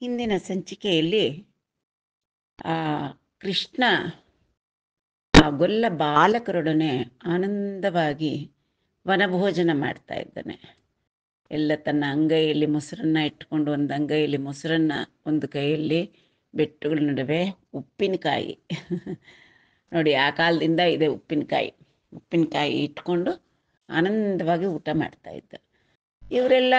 ಹಿಂದಿನ ಸಂಚಿಕೆಯಲ್ಲಿ ಆ ಕೃಷ್ಣ ಆ ಗೊಲ್ಲ ಬಾಲಕರೊಡನೆ ಆನಂದವಾಗಿ ವನಭೋಜನ ಮಾಡ್ತಾ ಇದ್ದಾನೆ. ಎಲ್ಲ ತನ್ನ ಅಂಗೈಯಲ್ಲಿ ಮೊಸರನ್ನ ಇಟ್ಕೊಂಡು, ಒಂದು ಅಂಗೈಯಲ್ಲಿ ಮೊಸರನ್ನ, ಒಂದು ಕೈಯಲ್ಲಿ ಬೆಟ್ಟಗಳ ನಡುವೆ ಉಪ್ಪಿನಕಾಯಿ ನೋಡಿ, ಆ ಕಾಲದಿಂದ ಇದೆ ಉಪ್ಪಿನಕಾಯಿ ಇಟ್ಕೊಂಡು ಆನಂದವಾಗಿ ಊಟ ಮಾಡ್ತಾ ಇದ್ದ. ಇವರೆಲ್ಲ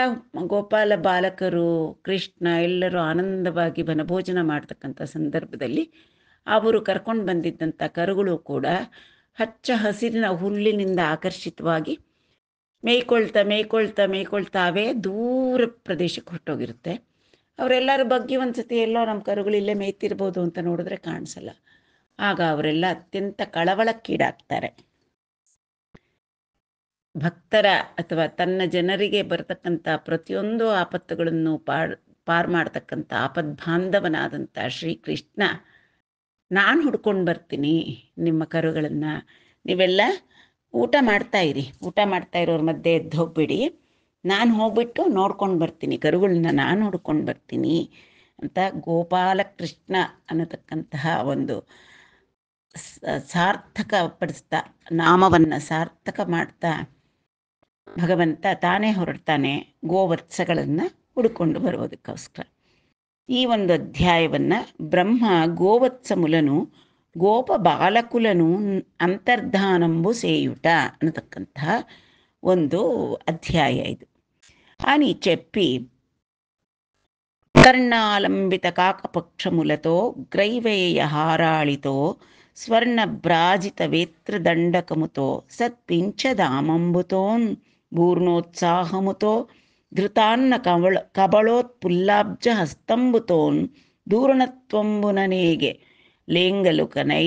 ಗೋಪಾಲ ಬಾಲಕರು, ಕೃಷ್ಣ ಎಲ್ಲರೂ ಆನಂದವಾಗಿ ವನಭೋಜನ ಮಾಡ್ತಕ್ಕಂಥ ಸಂದರ್ಭದಲ್ಲಿ ಅವರು ಕರ್ಕೊಂಡು ಬಂದಿದ್ದಂಥ ಕರುಗಳು ಕೂಡ ಹಚ್ಚ ಹಸಿರಿನ ಹುಲ್ಲಿನಿಂದ ಆಕರ್ಷಿತವಾಗಿ ಮೇಯ್ಕೊಳ್ತಾವೇ ದೂರ ಪ್ರದೇಶಕ್ಕೆ ಹೊರಟೋಗಿರುತ್ತೆ. ಅವರೆಲ್ಲರ ಬಗ್ಗೆ ಒಂದ್ಸತಿ ಎಲ್ಲೋ ನಮ್ಮ ಕರುಗಳಿಲ್ಲೇ ಮೇಯ್ತಿರ್ಬೋದು ಅಂತ ನೋಡಿದ್ರೆ ಕಾಣಿಸಲ್ಲ. ಆಗ ಅವರೆಲ್ಲ ಅತ್ಯಂತ ಕಳವಳಕ್ಕೀಡಾಗ್ತಾರೆ. ಭಕ್ತರ ಅಥವಾ ತನ್ನ ಜನರಿಗೆ ಬರತಕ್ಕಂಥ ಪ್ರತಿಯೊಂದು ಆಪತ್ತುಗಳನ್ನು ಪಾರು ಮಾಡ್ತಕ್ಕಂಥ ಆಪದ್ಬಾಂಧವನಾದಂಥ ಶ್ರೀಕೃಷ್ಣ, ನಾನು ಹುಡ್ಕೊಂಡು ಬರ್ತೀನಿ ನಿಮ್ಮ ಕರುಗಳನ್ನು, ನೀವೆಲ್ಲ ಊಟ ಮಾಡ್ತಾ ಇರೋರ ಮಧ್ಯೆ ಎದ್ದು ಹೋಗ್ಬಿಡಿ, ನಾನು ಹೋಗ್ಬಿಟ್ಟು ನೋಡ್ಕೊಂಡು ಬರ್ತೀನಿ, ಕರುಗಳನ್ನ ನಾನು ಹುಡ್ಕೊಂಡು ಬರ್ತೀನಿ ಅಂತ ಗೋಪಾಲಕೃಷ್ಣ ಅನ್ನತಕ್ಕಂತಹ ಒಂದು ಸಾರ್ಥಕಪಡಿಸ್ತಾ, ನಾಮವನ್ನು ಸಾರ್ಥಕ ಮಾಡ್ತಾ ಭಗವಂತ ತಾನೇ ಹೊರಡ್ತಾನೆ ಗೋವತ್ಸಗಳನ್ನು ಹುಡ್ಕೊಂಡು ಬರೋದಕ್ಕೋಸ್ಕರ. ಈ ಒಂದು ಅಧ್ಯಾಯವನ್ನು ಬ್ರಹ್ಮ ಗೋವತ್ಸ ಮುಲನು ಗೋಪ ಬಾಲಕುಲನು ಅಂತರ್ಧಾನಂಬು ಸೇಯುಟ ಅನ್ನತಕ್ಕಂತಹ ಒಂದು ಅಧ್ಯಾಯ ಇದು. అని చెప్పి కర్ణాలంబిత కాకపక్షములతో గ్రైవేయ హారాళితో స్వర్ణభ్రాజిత వేత్రదండకముతో సత్పించదామంబుతోన్ పూర్ణోత్సాహముతో ధృతాన్న కబళోత్పుల్లాబ్జ హస్తంబుతోన్ దూరణత్వంబుననేಗೆ ಲೇಂಗಲುಕನೈ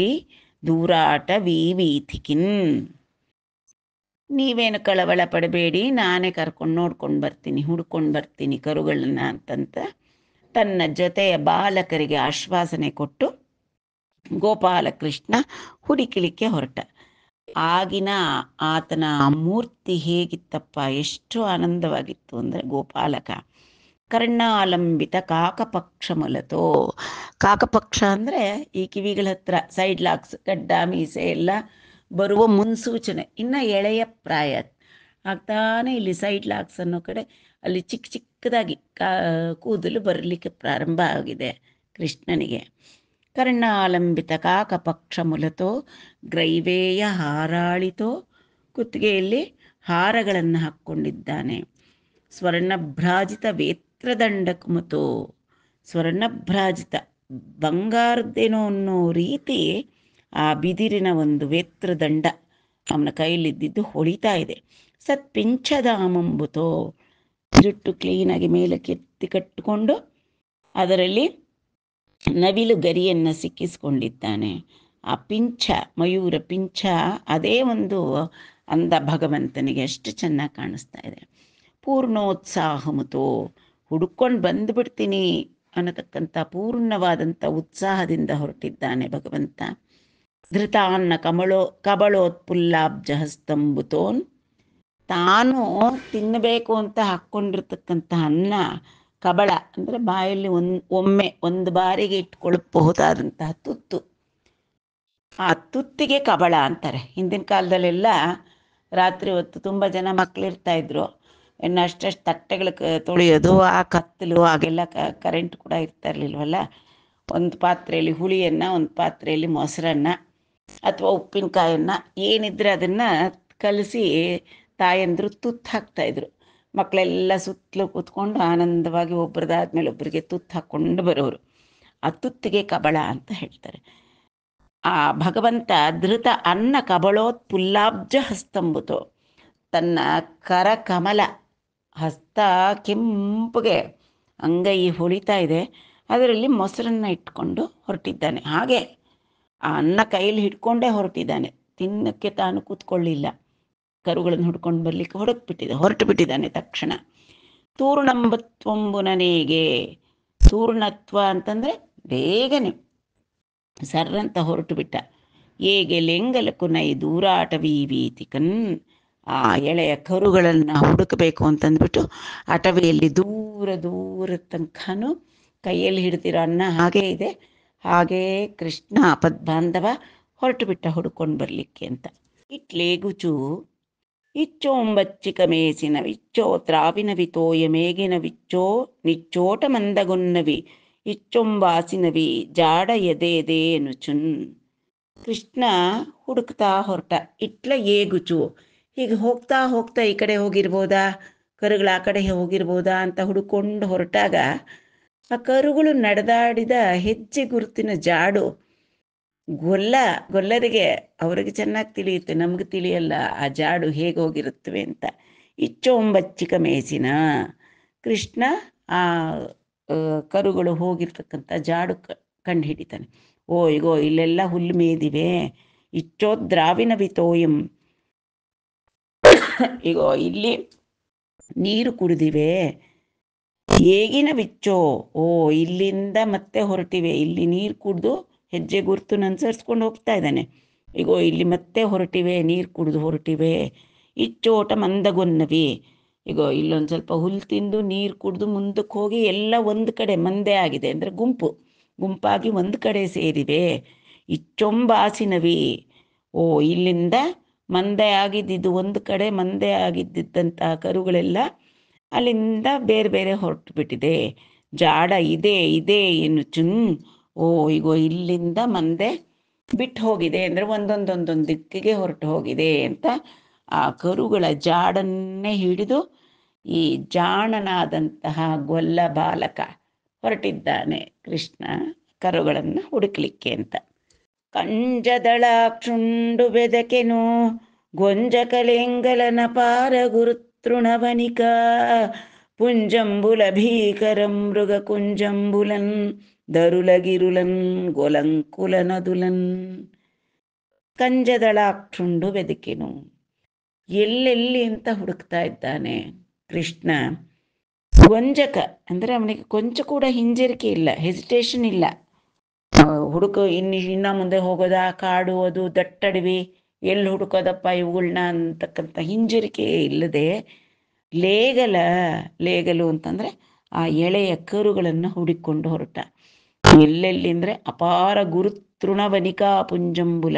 ದೂರಾಟ ವೀವೀಥಿಕಿನ್. ನೀವೇನು ಕಳವಳ ಪಡಬೇಡಿ, ನಾನೇ ಹುಡ್ಕೊಂಡು ಬರ್ತೀನಿ ಕರುಗಳನ್ನ ಅಂತಂತ ತನ್ನ ಜೊತೆಯ ಬಾಲಕರಿಗೆ ಆಶ್ವಾಸನೆ ಕೊಟ್ಟು ಗೋಪಾಲಕೃಷ್ಣ ಹುಡುಕಲಿಕ್ಕೆ ಹೊರಟ. ಆಗಿನ ಆತನ ಮೂರ್ತಿ ಹೇಗಿತ್ತಪ್ಪ, ಎಷ್ಟು ಆನಂದವಾಗಿತ್ತು ಅಂದರೆ ಗೋಪಾಲಕ. ಕರ್ಣಾಲಂಬಿತ ಕಾಕಪಕ್ಷ ಮೂಲತೋ, ಕಾಕಪಕ್ಷ ಅಂದರೆ ಈ ಕಿವಿಗಳ ಹತ್ರ ಸೈಡ್ ಲಾಕ್ಸ್, ಗಡ್ಡ ಮೀಸೆ ಎಲ್ಲ ಬರುವ ಮುನ್ಸೂಚನೆ. ಇನ್ನು ಎಳೆಯ ಪ್ರಾಯ ಆಗ್ತಾನೆ ಇಲ್ಲಿ ಸೈಡ್ ಲಾಕ್ಸ್ ಅನ್ನೋ ಕಡೆ ಅಲ್ಲಿ ಚಿಕ್ಕದಾಗಿ ಕೂದಲು ಬರಲಿಕ್ಕೆ ಪ್ರಾರಂಭ ಆಗಿದೆ ಕೃಷ್ಣನಿಗೆ. ಕರ್ಣಾಲಂಬಿತ ಕಾಕಪಕ್ಷ ಮೂಲತೋ ಗ್ರೈವೇಯ ಹಾರಾಳಿತೋ, ಕುತ್ತಿಗೆಯಲ್ಲಿ ಹಾರಗಳನ್ನು ಹಾಕ್ಕೊಂಡಿದ್ದಾನೆ. ಸ್ವರ್ಣಭ್ರಾಜಿತ ವೇತ್ರದಂಡಕಮುತೋ, ಸ್ವರ್ಣಭ್ರಾಜಿತ ಬಂಗಾರದ್ದೇನೋ ಅನ್ನೋ ರೀತಿ ಆ ಬಿದಿರಿನ ಒಂದು ವೇತ್ರದಂಡ ಅವನ ಕೈಲಿದ್ದಿದ್ದು ಹೊಳಿತಾ ಇದೆ. ಸತ್ಪಿಂಚದಾಮಂಬುತೋ, ಜುಟ್ಟು ಕ್ಲೀನಾಗಿ ಮೇಲೆ ಕೆತ್ತಿ ಕಟ್ಟಿಕೊಂಡು ಅದರಲ್ಲಿ ನವಿಲು ಗರಿಯನ್ನು ಸಿಕ್ಕಿಸ್ಕೊಂಡಿದ್ದಾನೆ. ಆ ಪಿಂಚ, ಮಯೂರ ಪಿಂಚ, ಅದೇ ಒಂದು ಅಂದ ಭಗವಂತನಿಗೆ ಅಷ್ಟು ಚೆನ್ನಾಗಿ ಕಾಣಿಸ್ತಾ ಇದೆ. ಪೂರ್ಣೋತ್ಸಾಹಮುತೋ, ಹುಡುಕೊಂಡು ಬಂದುಬಿಡ್ತೀನಿ ಅನ್ನತಕ್ಕಂಥ ಪೂರ್ಣವಾದಂಥ ಉತ್ಸಾಹದಿಂದ ಹೊರಟಿದ್ದಾನೆ ಭಗವಂತ. ಧೃತಾನ್ನ ಕಬಳೋತ್ಪುಲ್ಲಾಬ್ಜ ಹಸ್ತಂಬುತೋನ್, ತಾನು ತಿನ್ನಬೇಕು ಅಂತ ಹಾಕ್ಕೊಂಡಿರ್ತಕ್ಕಂಥ ಅನ್ನ, ಕಬಳ ಅಂದರೆ ಬಾಯಲ್ಲಿ ಒಮ್ಮೆ ಒಂದು ಬಾರಿಗೆ ಇಟ್ಕೊಳ್ಳಬಹುದಾದಂತಹ ತುತ್ತು, ಆ ತುತ್ತಿಗೆ ಕಬಳ ಅಂತಾರೆ. ಹಿಂದಿನ ಕಾಲದಲ್ಲೆಲ್ಲ ರಾತ್ರಿ ಹೊತ್ತು ತುಂಬ ಜನ ಮಕ್ಕಳಿರ್ತಾಯಿದ್ರು, ಇನ್ನು ಅಷ್ಟಷ್ಟು ತಟ್ಟೆಗಳು ತೊಳೆಯೋದು, ಆ ಕತ್ತಲು ಆಗೆಲ್ಲ ಕರೆಂಟ್ ಕೂಡ ಇರ್ತಾ ಇರಲಿಲ್ವಲ್ಲ. ಒಂದು ಪಾತ್ರೆಯಲ್ಲಿ ಹುಳಿಯನ್ನು, ಒಂದು ಪಾತ್ರೆಯಲ್ಲಿ ಮೊಸರನ್ನ ಅಥವಾ ಉಪ್ಪಿನಕಾಯನ್ನು ಏನಿದ್ರೆ ಅದನ್ನು ಕಲಸಿ ತಾಯಂದರು ತುತ್ತು ಹಾಕ್ತಾಯಿದ್ರು. ಮಕ್ಕಳೆಲ್ಲ ಸುತ್ತಲೂ ಕೂತ್ಕೊಂಡು ಆನಂದವಾಗಿ ಒಬ್ಬರದಾದ್ಮೇಲೆ ಒಬ್ಬರಿಗೆ ತುತ್ತು ಹಾಕ್ಕೊಂಡು ಬರೋರು. ಆ ತುತ್ತಿಗೆ ಕಬಳ ಅಂತ ಹೇಳ್ತಾರೆ. ಆ ಭಗವಂತ ಧೃತ ಅನ್ನ ಕಬಳೋತ್ಪುಲ್ಲಾಬ್ಜ ಹಸ್ತಂಬುತೋ, ತನ್ನ ಕರಕಮಲ ಹಸ್ತ ಕೆಂಪುಗೆ ಅಂಗೈ ಹೊಳಿತಾ ಇದೆ, ಅದರಲ್ಲಿ ಮೊಸರನ್ನ ಇಟ್ಕೊಂಡು ಹೊರಟಿದ್ದಾನೆ. ಹಾಗೆ ಆ ಅನ್ನ ಕೈಯಲ್ಲಿ ಹಿಡ್ಕೊಂಡೇ ಹೊರಟಿದ್ದಾನೆ, ತಿನ್ನಕ್ಕೆ ತಾನು ಕೂತ್ಕೊಳ್ಳಿಲ್ಲ. ಕರುಗಳನ್ನು ಹುಡ್ಕೊಂಡು ಬರಲಿಕ್ಕೆ ಹೊರಟು ಬಿಟ್ಟಿದ್ದಾನೆ ತಕ್ಷಣ. ತೂರ್ಣಂಬತ್ವಂಬುನನೇಗೆ, ತೂರ್ಣತ್ವ ಅಂತಂದರೆ ಬೇಗನೆ ಸರ್ರಂತ ಹೊರಟು ಬಿಟ್ಟ. ಏಗೆ ಲೆಂಗಲಕು ನೈ ದೂರಾಟ ವೀವೀತಿಕನ್, ಆ ಎಳೆಯ ಕರುಗಳನ್ನು ಹುಡುಕಬೇಕು ಅಂತಂದ್ಬಿಟ್ಟು ಅಟವಿಯಲ್ಲಿ ದೂರ ತನಕನೂ ಕೈಯಲ್ಲಿ ಹಿಡ್ದಿರೋ ಅನ್ನ ಹಾಗೇ ಇದೆ. ಹಾಗೇ ಕೃಷ್ಣ ಆಪದ್ಬಾಂಧವ ಹೊರಟು ಬಿಟ್ಟ ಹುಡ್ಕೊಂಡು ಬರಲಿಕ್ಕೆ ಅಂತ. ಇಟ್ಲೇಗುಚು ಇಚ್ಚೋಂಬಚ್ಚಿಕ ಮೇಸಿನವಿಚ್ಚೋ ತ್ರಾವಿನವಿತೋಯಮೇಗಿನವಿಚ್ಚೋ ನಿಚ್ಚೋಟ ಮಂದಗೊನ್ನವಿ ಇಚ್ಚೊಂಬಾಸಿನವಿ ಜಾಡ ಎದೆ ಎನುಚುನ್. ಕೃಷ್ಣ ಹುಡುಕ್ತಾ ಹೊರಟ. ಇಟ್ಲ ಏಗುಚು, ಹೀಗೆ ಹೋಗ್ತಾ ಹೋಗ್ತಾ ಈ ಕಡೆ ಹೋಗಿರ್ಬೋದಾ, ಕರುಗಳು ಆ ಕಡೆ ಹೋಗಿರ್ಬೋದಾ ಅಂತ ಹುಡುಕೊಂಡು ಹೊರಟಾಗ ಆ ಕರುಗಳು ನಡೆದಾಡಿದ ಹೆಜ್ಜೆ ಗುರುತಿನ ಜಾಡು ಗೊಲ್ಲರಿಗೆ ಅವ್ರಿಗೆ ಚೆನ್ನಾಗಿ ತಿಳಿಯುತ್ತೆ, ನಮ್ಗೆ ತಿಳಿಯಲ್ಲ ಆ ಜಾಡು ಹೇಗೆ ಹೋಗಿರುತ್ತವೆ ಅಂತ. ಇಚ್ಚೊಂಬಚ್ಚಿಕ ಮೇಸಿನ ಕೃಷ್ಣ ಆ ಕರುಗಳು ಹೋಗಿರ್ತಕ್ಕಂಥ ಜಾಡು ಕಂಡು ಹಿಡಿತಾನೆ. ಓ ಈಗೋ ಇಲ್ಲೆಲ್ಲ ಹುಲ್ಲು ಮೇದಿವೆ, ಇಚ್ಚೋದ್ರಾವಿನ ವಿತೋಯಂ, ಈಗೋ ಇಲ್ಲಿ ನೀರು ಕುಡಿದಿವೆ, ಹೇಗಿನ ಬಿಚ್ಚೋ, ಓ ಇಲ್ಲಿಂದ ಮತ್ತೆ ಹೊರಟಿವೆ, ಇಲ್ಲಿ ನೀರು ಕುಡಿದು ಹೆಜ್ಜೆ ಗುರುತು ಅನುಸರಿಸ್ಕೊಂಡು ಹೋಗ್ತಾ ಇದ್ದಾನೆ. ಈಗೋ ಇಲ್ಲಿ ಮತ್ತೆ ಹೊರಟಿವೆ, ನೀರು ಕುಡಿದು ಹೊರಟಿವೆ. ಇಚ್ಚೋಟ ಮಂದಗೊನ್ನವಿ, ಈಗೋ ಇಲ್ಲೊಂದು ಸ್ವಲ್ಪ ಹುಲ್ಲು ತಿಂದು ನೀರು ಕುಡಿದು ಮುಂದಕ್ಕೆ ಹೋಗಿ ಎಲ್ಲ ಒಂದು ಕಡೆ ಮಂದೆ ಆಗಿದೆ, ಅಂದರೆ ಗುಂಪಾಗಿ ಒಂದು ಕಡೆ ಸೇರಿವೆ. ಇಚ್ಚೊಂಬಾಸಿನವಿ, ಓ ಇಲ್ಲಿಂದ ಮಂದೆ ಆಗಿದ್ದಿದ್ದು ಒಂದು ಕಡೆ ಮಂದೆ ಆಗಿದ್ದಂತಹ ಕರುಗಳೆಲ್ಲ ಅಲ್ಲಿಂದ ಬೇರೆ ಬೇರೆ ಹೊರಟು ಬಿಟ್ಟಿದೆ. ಜಾಡ ಇದೆ ಎನುಚುನ್, ಓ ಈಗೋ ಇಲ್ಲಿಂದ ಮಂದೆ ಬಿಟ್ಟು ಹೋಗಿದೆ, ಅಂದರೆ ಒಂದೊಂದೊಂದೊಂದು ದಿಕ್ಕಿಗೆ ಹೊರಟು ಹೋಗಿದೆ ಅಂತ ಆ ಕರುಗಳ ಜಾಡನ್ನೇ ಹಿಡಿದು ಈ ಜಾಣನಾದಂತಹ ಗೊಲ್ಲ ಬಾಲಕ ಹೊರಟಿದ್ದಾನೆ ಕೃಷ್ಣ ಕರುಗಳನ್ನು ಹುಡುಕ್ಲಿಕ್ಕೆ ಅಂತ. ಕಂಜದಳಾಕ್ಷುಂಡು ಬೆದಕೆನು ಗೊಂಜಕಲೆಂಗಲನ ಪಾರ ಗುರುತೃಣವನಿಕ ಪುಂಜಂಬುಲ ಭೀಕರಂ ಮೃಗ ಕುಂಜಂಬುಲನ್ ದರುಲಗಿರುಲನ್ ಗೊಲಂಕುಲನದುಲನ್. ಕಂಜದಳಾಕ್ಷುಂಡು ಬೆದಕೆನು, ಎಲ್ಲೆಲ್ಲಿ ಅಂತ ಹುಡುಕ್ತಾ ಇದ್ದಾನೆ ಕೃಷ್ಣ. ಗೊಂಜಕ ಅಂದರೆ ಅವನಿಗೆ ಕೊಂಚ ಕೂಡ ಹಿಂಜರಿಕೆ ಇಲ್ಲ, ಹೆಸಿಟೇಷನ್ ಇಲ್ಲ. ಇನ್ನ ಮುಂದೆ ಹೋಗೋದಾ, ಕಾಡು ಅದು ದಟ್ಟಡವಿ, ಎಲ್ಲಿ ಹುಡುಕೋದಪ್ಪ ಇವುಗಳನ್ನ ಅಂತಕ್ಕಂಥ ಹಿಂಜರಿಕೆ ಇಲ್ಲದೆ ಲೇಗಲು ಅಂತಂದರೆ ಆ ಎಳೆಯ ಕರುಗಳನ್ನು ಹುಡುಕೊಂಡು ಹೊರಟ. ಎಲ್ಲೆಲ್ಲಿ ಅಂದರೆ ಅಪಾರ ಗುರುತೃಣವನಿಕಾ ಪುಂಜಂಬುಲ,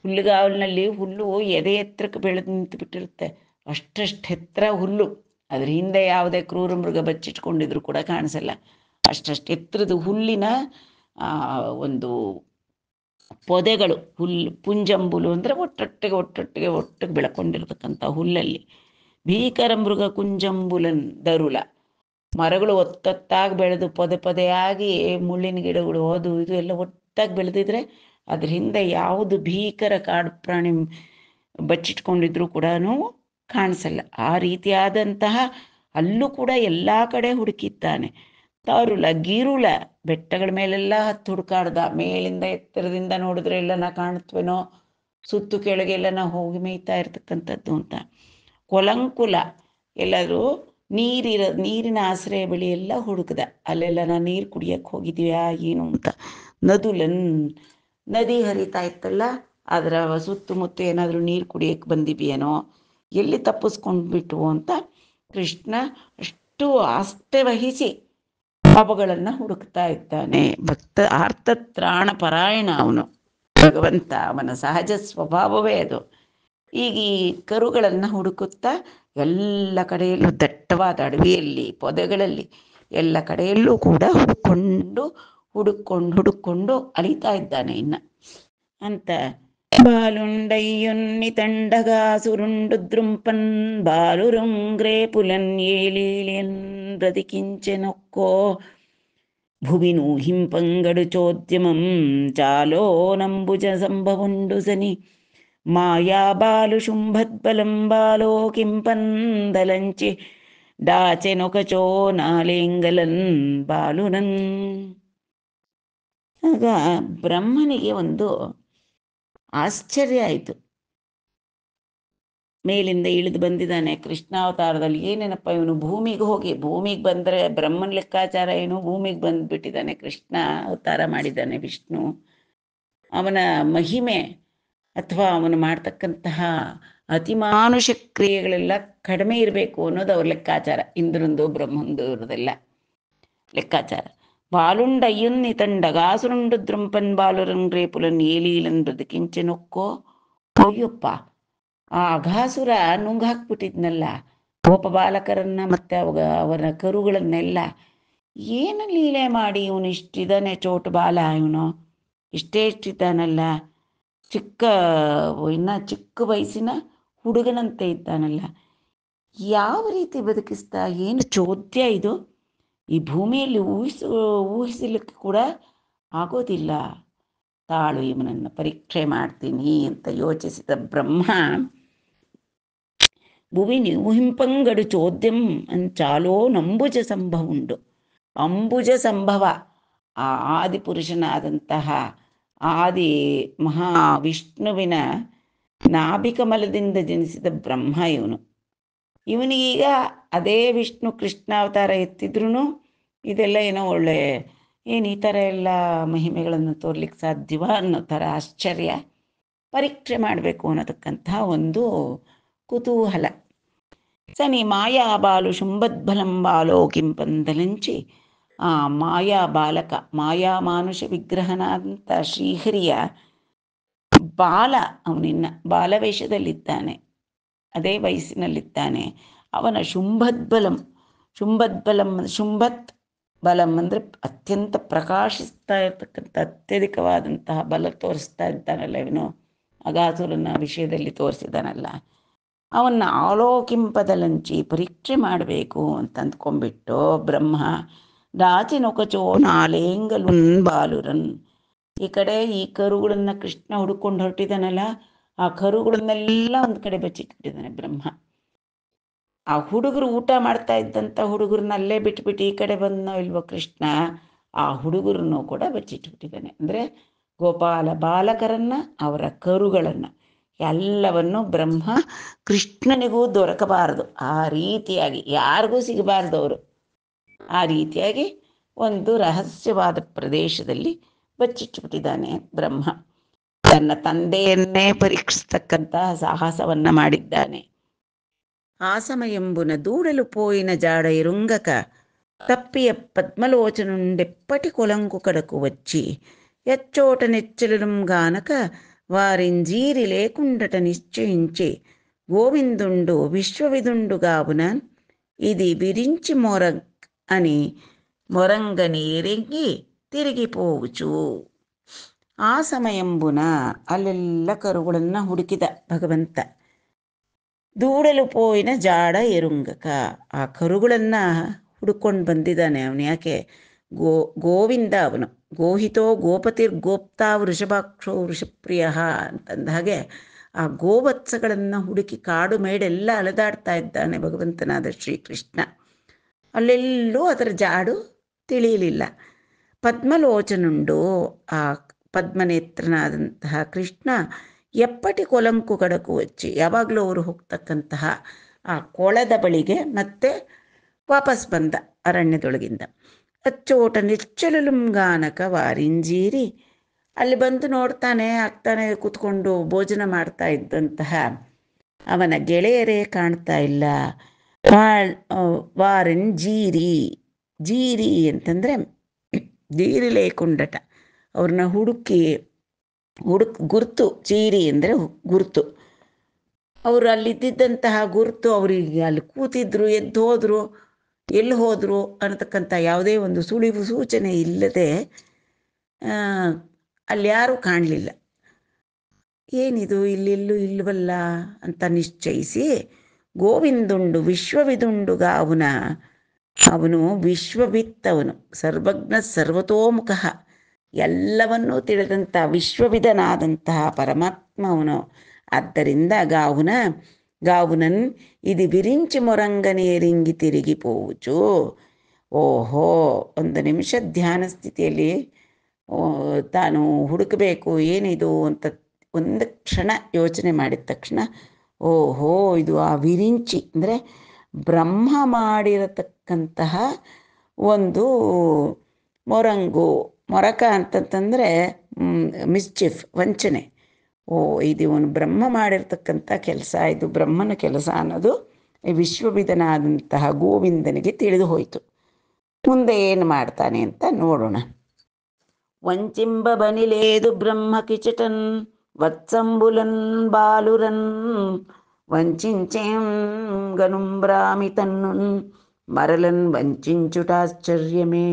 ಹುಲ್ಲುಗಾವಲಿನಲ್ಲಿ ಹುಲ್ಲು ಎದೆ ಎತ್ತರಕ್ಕೆ ಬೆಳೆದು ನಿಂತು ಬಿಟ್ಟಿರುತ್ತೆ, ಅಷ್ಟಷ್ಟು ಎತ್ತರ ಹುಲ್ಲು. ಅದ್ರ ಹಿಂದೆ ಯಾವುದೇ ಕ್ರೂರ ಮೃಗ ಬಚ್ಚಿಟ್ಕೊಂಡಿದ್ರು ಕೂಡ ಕಾಣಿಸಲ್ಲ, ಅಷ್ಟಷ್ಟು ಎತ್ತರದ ಹುಲ್ಲಿನ ಒಂದು ಪೊದೆಗಳು, ಪುಂಜಂಬುಲು ಅಂದರೆ ಒಟ್ಟೊಟ್ಟಿಗೆ ಬೆಳ್ಕೊಂಡಿರ್ತಕ್ಕಂಥ ಹುಲ್ಲಲ್ಲಿ. ಭೀಕರ ಮೃಗ ಕುಂಜಂಬುಲನ್ ದರುಲ, ಮರಗಳು ಒತ್ತೊತ್ತಾಗಿ ಬೆಳೆದು ಪೊದೆಯಾಗಿ ಮುಳ್ಳಿನ ಗಿಡಗಳು ಅದು ಇದು ಎಲ್ಲ ಒಟ್ಟಾಗಿ ಬೆಳೆದಿದ್ರೆ ಅದ್ರ ಹಿಂದೆ ಯಾವುದು ಭೀಕರ ಕಾಡು ಪ್ರಾಣಿ ಬಚ್ಚಿಟ್ಕೊಂಡಿದ್ರು ಕೂಡ ಕಾಣಿಸಲ್ಲ. ಆ ರೀತಿಯಾದಂತಹ ಅಲ್ಲೂ ಕೂಡ ಎಲ್ಲ ಕಡೆ ಹುಡುಕಿದ್ದಾನೆ. ತಾರುಲ ಗಿರುಳ, ಬೆಟ್ಟಗಳ ಮೇಲೆಲ್ಲ ಹತ್ತು ಹುಡುಕಾಡ್ದ. ಮೇಲಿಂದ ಎತ್ತರದಿಂದ ನೋಡಿದ್ರೆ ಎಲ್ಲನ ಕಾಣುತ್ತವೇನೋ, ಸುತ್ತು ಕೆಳಗೆಲ್ಲನ ಹೋಗಿ ಮೇಯ್ತಾ ಇರ್ತಕ್ಕಂಥದ್ದು ಅಂತ. ಕೊಲಂಕುಲ, ಎಲ್ಲಾದರೂ ನೀರಿನ ಆಶ್ರಯ ಬಳಿ ಎಲ್ಲ ಹುಡುಕ್ದ, ಅಲ್ಲೆಲ್ಲ ನೀರು ಕುಡಿಯಕ್ಕೆ ಹೋಗಿದ್ಯಾ ಏನು ಅಂತ. ನದುಲನ್, ನದಿ ಹರಿತಾ ಇತ್ತಲ್ಲ ಅದರ ಸುತ್ತಮುತ್ತ ಏನಾದರೂ ನೀರು ಕುಡಿಯಕ್ಕೆ ಬಂದಿವೆಯೇನೋ, ಎಲ್ಲಿ ತಪ್ಪಿಸ್ಕೊಂಡ್ಬಿಟ್ಟು ಅಂತ ಕೃಷ್ಣ ಅಷ್ಟು ಆಸ್ಥೆ ವಹಿಸಿ ಪಾಪಗಳನ್ನು ಹುಡುಕ್ತಾ ಇದ್ದಾನೆ. ಆರ್ತತ್ರಾಣ ಪರಾಯಣ ಅವನು, ಭಗವಂತ, ಅವನ ಸಹಜ ಸ್ವಭಾವವೇ ಅದು. ಈಗ ಈ ಕರುಗಳನ್ನು ಹುಡುಕುತ್ತಾ ಎಲ್ಲ ಕಡೆಯಲ್ಲೂ ದಟ್ಟವಾದ ಅಡವಿಯಲ್ಲಿ ಪೊದೆಗಳಲ್ಲಿ ಎಲ್ಲ ಕಡೆಯಲ್ಲೂ ಕೂಡ ಹುಡುಕೊಂಡು ಅಲಿತಾ ಇದ್ದಾನೆ ಇನ್ನ ಅಂತ. ಬಾಲುಂಡಯ್ಯೊನ್ನಿ ತಂಡಗಾಸುರುಂಡು ದ್ರುಂಪನ್ ಬಾಲುರುಂಗ್ರೇ ಪುಲನ್ ಏಲೀಲಿಯನ್ ಬ್ರದಿಕಿಂಚೆನೊಕ್ಕೋ ಭುವಿನು ಹಿಂಪಂಗಡು ಚೋದ್ಯಮಂ ಚಾಲೋ ನಂಬುಜ ಸಂಭವುಂಡು ಸನಿ ಮಾಯಾ ಬಾಲು ಶುಂಭದ್ಬಲಂ ಬಾಲೋ ಕಿಂಪಂದಲಂಚಿ ಡಾಚೆನೊಕಚೋ ನಾಲೆಂಗಲನ್ ಬಾಲುನನ್. ಆಗ ಬ್ರಹ್ಮನಿಗೆ ಒಂದು ಆಶ್ಚರ್ಯ ಆಯಿತು. ಮೇಲಿಂದ ಇಳಿದು ಬಂದಿದ್ದಾನೆ ಕೃಷ್ಣಾವತಾರದಲ್ಲಿ, ಏನೇನಪ್ಪ ಇವನು ಭೂಮಿಗೆ ಬಂದರೆ ಬ್ರಹ್ಮನ ಲೆಕ್ಕಾಚಾರ ಏನು, ಭೂಮಿಗೆ ಬಂದುಬಿಟ್ಟಿದ್ದಾನೆ, ಕೃಷ್ಣ ಅವತಾರ ಮಾಡಿದ್ದಾನೆ ವಿಷ್ಣು. ಅವನ ಮಹಿಮೆ ಅಥವಾ ಅವನು ಮಾಡ್ತಕ್ಕಂತಹ ಅತಿಮಾನುಷ ಕ್ರಿಯೆಗಳೆಲ್ಲ ಕಡಿಮೆ ಇರಬೇಕು ಅನ್ನೋದು ಅವ್ರ ಲೆಕ್ಕಾಚಾರ, ಇಂದ್ರಂದು ಬ್ರಹ್ಮಂದು ಇರೋದೆಲ್ಲ ಲೆಕ್ಕಾಚಾರ. ಬಾಲುಂಡಯ್ಯುನ್ನಿತಂಡಗಾಸುರುಂಡು ದ್ರುಂಪನ್ ಬಾಲುರನ್ ರೇಪುಲನ್ ಏಲೀಲನ್ ಬದುಕಿಂಚೆನೊಕ್ಕೋ. ಅಯ್ಯಪ್ಪ, ಆ ಅಘಾಸುರ ನುಂಗಾಕ್ಬಿಟ್ಟಿದ್ನಲ್ಲ ಗೋಪಬಾಲಕರನ್ನ ಮತ್ತೆ ಅವರ ಕರುಗಳನ್ನೆಲ್ಲ. ಏನು ಲೀಲೆ ಮಾಡಿ ಇವನು ಇಷ್ಟಿದ್ದಾನೆ, ಚೋಟು ಬಾಲ ಇವನು, ಇಷ್ಟಿದ್ದಾನಲ್ಲ, ಇನ್ನು ಚಿಕ್ಕ ವಯಸ್ಸಿನ ಹುಡುಗನಂತೆ ಇದ್ದಾನಲ್ಲ, ಯಾವ ರೀತಿ ಬದುಕಿಸ್ತಾ, ಏನು ಚೋದ್ಯ ಇದು, ಈ ಭೂಮಿಯಲ್ಲಿ ಊಹಿಸಲಿಕ್ಕೆ ಕೂಡ ಆಗೋದಿಲ್ಲ. ತಾಳು, ಇವನನ್ನು ಪರೀಕ್ಷೆ ಮಾಡ್ತೀನಿ ಅಂತ ಯೋಚಿಸಿದ ಬ್ರಹ್ಮ, ಭುವಿನಿ ಊಹಿಂಪಂಗಡು ಚೋದ್ಯಂ ಅಂಚಾಲೋ ನಂಬುಜ ಸಂಭವ ಉಂಡು. ಅಂಬುಜ ಸಂಭವ, ಆ ಆದಿಪುರುಷನಾದಂತಹ ಆದಿ ಮಹಾವಿಷ್ಣುವಿನ ನಾಭಿಕಮಲದಿಂದ ಜನಿಸಿದ ಬ್ರಹ್ಮ ಇವನು. ಇವನಿಗೀಗ ಅದೇ ವಿಷ್ಣು ಕೃಷ್ಣಾವತಾರ ಎತ್ತಿದ್ರೂ ಇದೆಲ್ಲ ಏನೋ ಒಳ್ಳೆ, ಏನು ಈ ಥರ ಎಲ್ಲ ಮಹಿಮೆಗಳನ್ನು ತೋರ್ಲಿಕ್ಕೆ ಸಾಧ್ಯವ ಅನ್ನೋ ಥರ ಆಶ್ಚರ್ಯ, ಪರೀಕ್ಷೆ ಮಾಡಬೇಕು ಅನ್ನೋದಕ್ಕಂಥ ಒಂದು ಕುತೂಹಲ. ಸನಿ ಮಾಯಾಬಾಲು ಶುಂಭದ್ಬಲಂ ಬಾಲೋ ಕಿಂಪಂದಲಂಚಿ. ಆ ಮಾಯಾ ಬಾಲಕ, ಮಾಯಾ ಮಾನುಷ ವಿಗ್ರಹನಾದಂಥ ಶ್ರೀಹರಿಯ ಬಾಲ, ಅವನಿನ್ನ ಬಾಲವೇಷದಲ್ಲಿದ್ದಾನೆ, ಅದೇ ವಯಸ್ಸಿನಲ್ಲಿದ್ದಾನೆ. ಅವನ ಶುಂಭದ್ಬಲಂ, ಶುಂಭತ್ ಬಲಂ ಅಂದರೆ ಅತ್ಯಂತ ಪ್ರಕಾಶಿಸ್ತಾ ಇರ್ತಕ್ಕಂಥ ಅತ್ಯಧಿಕವಾದಂತಹ ಬಲ ತೋರಿಸ್ತಾ ಇದ್ದಾನಲ್ಲ ಇವನು, ಅಗಾಸುರನ ವಿಷಯದಲ್ಲಿ ತೋರಿಸಿದಾನಲ್ಲ, ಅವನ್ನ ಆಲೋಕಿಂಪದಲಂಚಿ ಪರೀಕ್ಷೆ ಮಾಡಬೇಕು ಅಂತ ಅಂದ್ಕೊಂಡ್ಬಿಟ್ಟು ಬ್ರಹ್ಮ ರಾಚಿನೊಕಚೋ ನಾಲೇಂಗಲುನ್ ಬಾಲುರನ್. ಈ ಕಡೆ ಈ ಕರುಗಳನ್ನ ಕೃಷ್ಣ ಹುಡುಕೊಂಡು ಹೊರಟಿದ್ದಾನಲ್ಲ, ಆ ಕರುಗಳನ್ನೆಲ್ಲ ಒಂದು ಕಡೆ ಬಚ್ಚಿಟ್ಬಿಟ್ಟಿದ್ದಾನೆ ಬ್ರಹ್ಮ. ಆ ಹುಡುಗರು ಊಟ ಮಾಡ್ತಾ ಇದ್ದಂಥ ಹುಡುಗರನ್ನಲ್ಲೇ ಬಿಟ್ಬಿಟ್ಟು ಈ ಕಡೆ ಬಂದನೋ ಇಲ್ವೋ ಕೃಷ್ಣ, ಆ ಹುಡುಗರನ್ನು ಕೂಡ ಬಚ್ಚಿಟ್ಬಿಟ್ಟಿದ್ದಾನೆ. ಅಂದರೆ ಗೋಪಾಲ ಬಾಲಕರನ್ನ, ಅವರ ಕರುಗಳನ್ನು ಎಲ್ಲವನ್ನು ಬ್ರಹ್ಮ ಕೃಷ್ಣನಿಗೂ ದೊರಕಬಾರದು, ಆ ರೀತಿಯಾಗಿ ಯಾರಿಗೂ ಸಿಗಬಾರ್ದು ಅವರು, ಆ ರೀತಿಯಾಗಿ ಒಂದು ರಹಸ್ಯವಾದ ಪ್ರದೇಶದಲ್ಲಿ ಬಚ್ಚಿಟ್ಬಿಟ್ಟಿದ್ದಾನೆ ಬ್ರಹ್ಮ. ತನ್ನ ತಂದೆಯನ್ನೇ ಪರೀಕ್ಷಿಸ್ತಕ್ಕಂತಹ ಸಾಹಸವನ್ನ ಮಾಡಿದ್ದಾನೆ. ఆసమయంబున దూడలు పోయిన జాడ ఎరుంగక తప్పియ పద్మలోచనుండెప్పటి కొలంకు కడకు వచ్చి ఎచ్చోట నెచ్చలుం గానక వారింజీరి లేకుండట నిశ్చయించి గోవిందుండు విశ్వవిదుండుగావున ఇది విరించి మొరంగ్ అని మొరంగని ఎరింగి తిరిగిపోవచ్చు. ಆ ಸಮಯಂಬುನ ಅಲ್ಲೆಲ್ಲ ಕರುಗಳನ್ನು ಹುಡುಕಿದ ಭಗವಂತ. ದೂಡಲು ಪೋಯಿನ ಜಾಡ ಎರುಂಗಕ, ಆ ಕರುಗಳನ್ನು ಹುಡುಕೊಂಡು ಬಂದಿದ್ದಾನೆ ಅವನು. ಯಾಕೆ? ಗೋವಿಂದ ಅವನು. ಗೋಹಿತೋ ಗೋಪತಿರ್ ಗೋಪ್ತಾ ವೃಷಭಾಕ್ಷೋ ವೃಷಪ್ರಿಯ ಅಂತಂದ ಹಾಗೆ ಆ ಗೋವತ್ಸಗಳನ್ನು ಹುಡುಕಿ ಕಾಡು ಮೇಡೆಲ್ಲ ಅಲೆದಾಡ್ತಾ ಇದ್ದಾನೆ ಭಗವಂತನಾದ ಶ್ರೀಕೃಷ್ಣ. ಅಲ್ಲೆಲ್ಲೂ ಅದರ ಜಾಡು ತಿಳಿಯಲಿಲ್ಲ. ಪದ್ಮಲೋಚನುಂಡು, ಆ ಪದ್ಮನೇತ್ರನಾದಂತಹ ಕೃಷ್ಣ ಎಪ್ಪಟಿ ಕೊಲಂಕು ಕಡಕು వచ్చి, ಯಾವಾಗಲೂ ಅವರು ಹೋಗ್ತಕ್ಕಂತಹ ಆ ಕೊಳದ ಬಳಿಗೆ ಮತ್ತೆ ವಾಪಸ್ ಬಂದ ಅರಣ್ಯದೊಳಗಿಂದ. ಅಚ್ಚೋಟ ನಿಚ್ಚಲುಂಗಾನಕ ವಾರಿಂಜೀರಿ, ಅಲ್ಲಿ ಬಂದು ನೋಡ್ತಾನೆ, ಆಗ್ತಾನೆ ಕೂತ್ಕೊಂಡು ಭೋಜನ ಮಾಡ್ತಾ ಇದ್ದಂತಹ ಅವನ ಗೆಳೆಯರೇ ಕಾಣ್ತಾ ಇಲ್ಲ. ವಾರಂಜೀರಿ, ಜೀರಿ ಅಂತಂದರೆ ಜೀರಿ ಲೇಕುಂಡಟ, ಅವ್ರನ್ನ ಗುರ್ತು, ಚೀರಿ ಅಂದರೆ ಗುರ್ತು, ಅವರು ಅಲ್ಲಿದ್ದಂತಹ ಗುರ್ತು, ಅವರಿಗೆ ಅಲ್ಲಿ ಕೂತಿದ್ರು, ಎದ್ದು ಹೋದ್ರು, ಎಲ್ಲಿ ಹೋದರು ಅನ್ನತಕ್ಕಂಥ ಯಾವುದೇ ಒಂದು ಸುಳಿವು ಸೂಚನೆ ಇಲ್ಲದೆ ಅಲ್ಲಿ ಯಾರೂ ಕಾಣಲಿಲ್ಲ. ಏನಿದು ಇಲ್ಲೆಲ್ಲೂ ಇಲ್ವಲ್ಲ ಅಂತ ನಿಶ್ಚಯಿಸಿ, ಗೋವಿಂದುಂಡು ವಿಶ್ವವಿದುಂಡುಗ ಅವನು ವಿಶ್ವವಿತ್ತವನು, ಸರ್ವಜ್ಞ ಸರ್ವತೋಮುಖ, ಎಲ್ಲವನ್ನೂ ತಿಳಿದಂಥ ವಿಶ್ವವಿಧನಾದಂತಹ ಪರಮಾತ್ಮ ಅವನು. ಆದ್ದರಿಂದ ಗಾವುನನ್ ಇದು ವಿರಿಂಚಿ ಮೊರಂಗನೇರಿಂಗಿ ತಿರುಗಿ ಪೋವುಚು. ಓಹೋ, ಒಂದು ನಿಮಿಷ ಧ್ಯಾನ ಸ್ಥಿತಿಯಲ್ಲಿ ತಾನು ಹುಡುಕಬೇಕು ಏನಿದು ಅಂತ ಒಂದು ಕ್ಷಣ ಯೋಚನೆ ಮಾಡಿದ ತಕ್ಷಣ, ಓಹೋ, ಇದು ಆ ವಿರಿಂಚಿ ಅಂದರೆ ಬ್ರಹ್ಮ ಮಾಡಿರತಕ್ಕಂತಹ ಒಂದು ಮೊರಕ ಅಂತಂತಂದರೆ ಮಿಸ್ಚಿಫ್, ವಂಚನೆ. ಇದು ಇವನು ಬ್ರಹ್ಮ ಮಾಡಿರ್ತಕ್ಕಂಥ ಕೆಲಸ, ಇದು ಬ್ರಹ್ಮನ ಕೆಲಸ ಅನ್ನೋದು ವಿಶ್ವವಿಧನಾದಂತಹ ಗೋವಿಂದನಿಗೆ ತಿಳಿದು ಹೋಯಿತು. ಮುಂದೆ ಏನು ಮಾಡ್ತಾನೆ ಅಂತ ನೋಡೋಣ. ವಂಚಿಂಬ ಬನಿಲೇದು ಬ್ರಹ್ಮ ಕಿಚಟನ್ ವತ್ಸಂಬುಲನ್ ಬಾಲುರನ್ వంచించేం గనుంబ్రామి తన్నున్ మరలన్ వంచించుటాశ్చర్యమే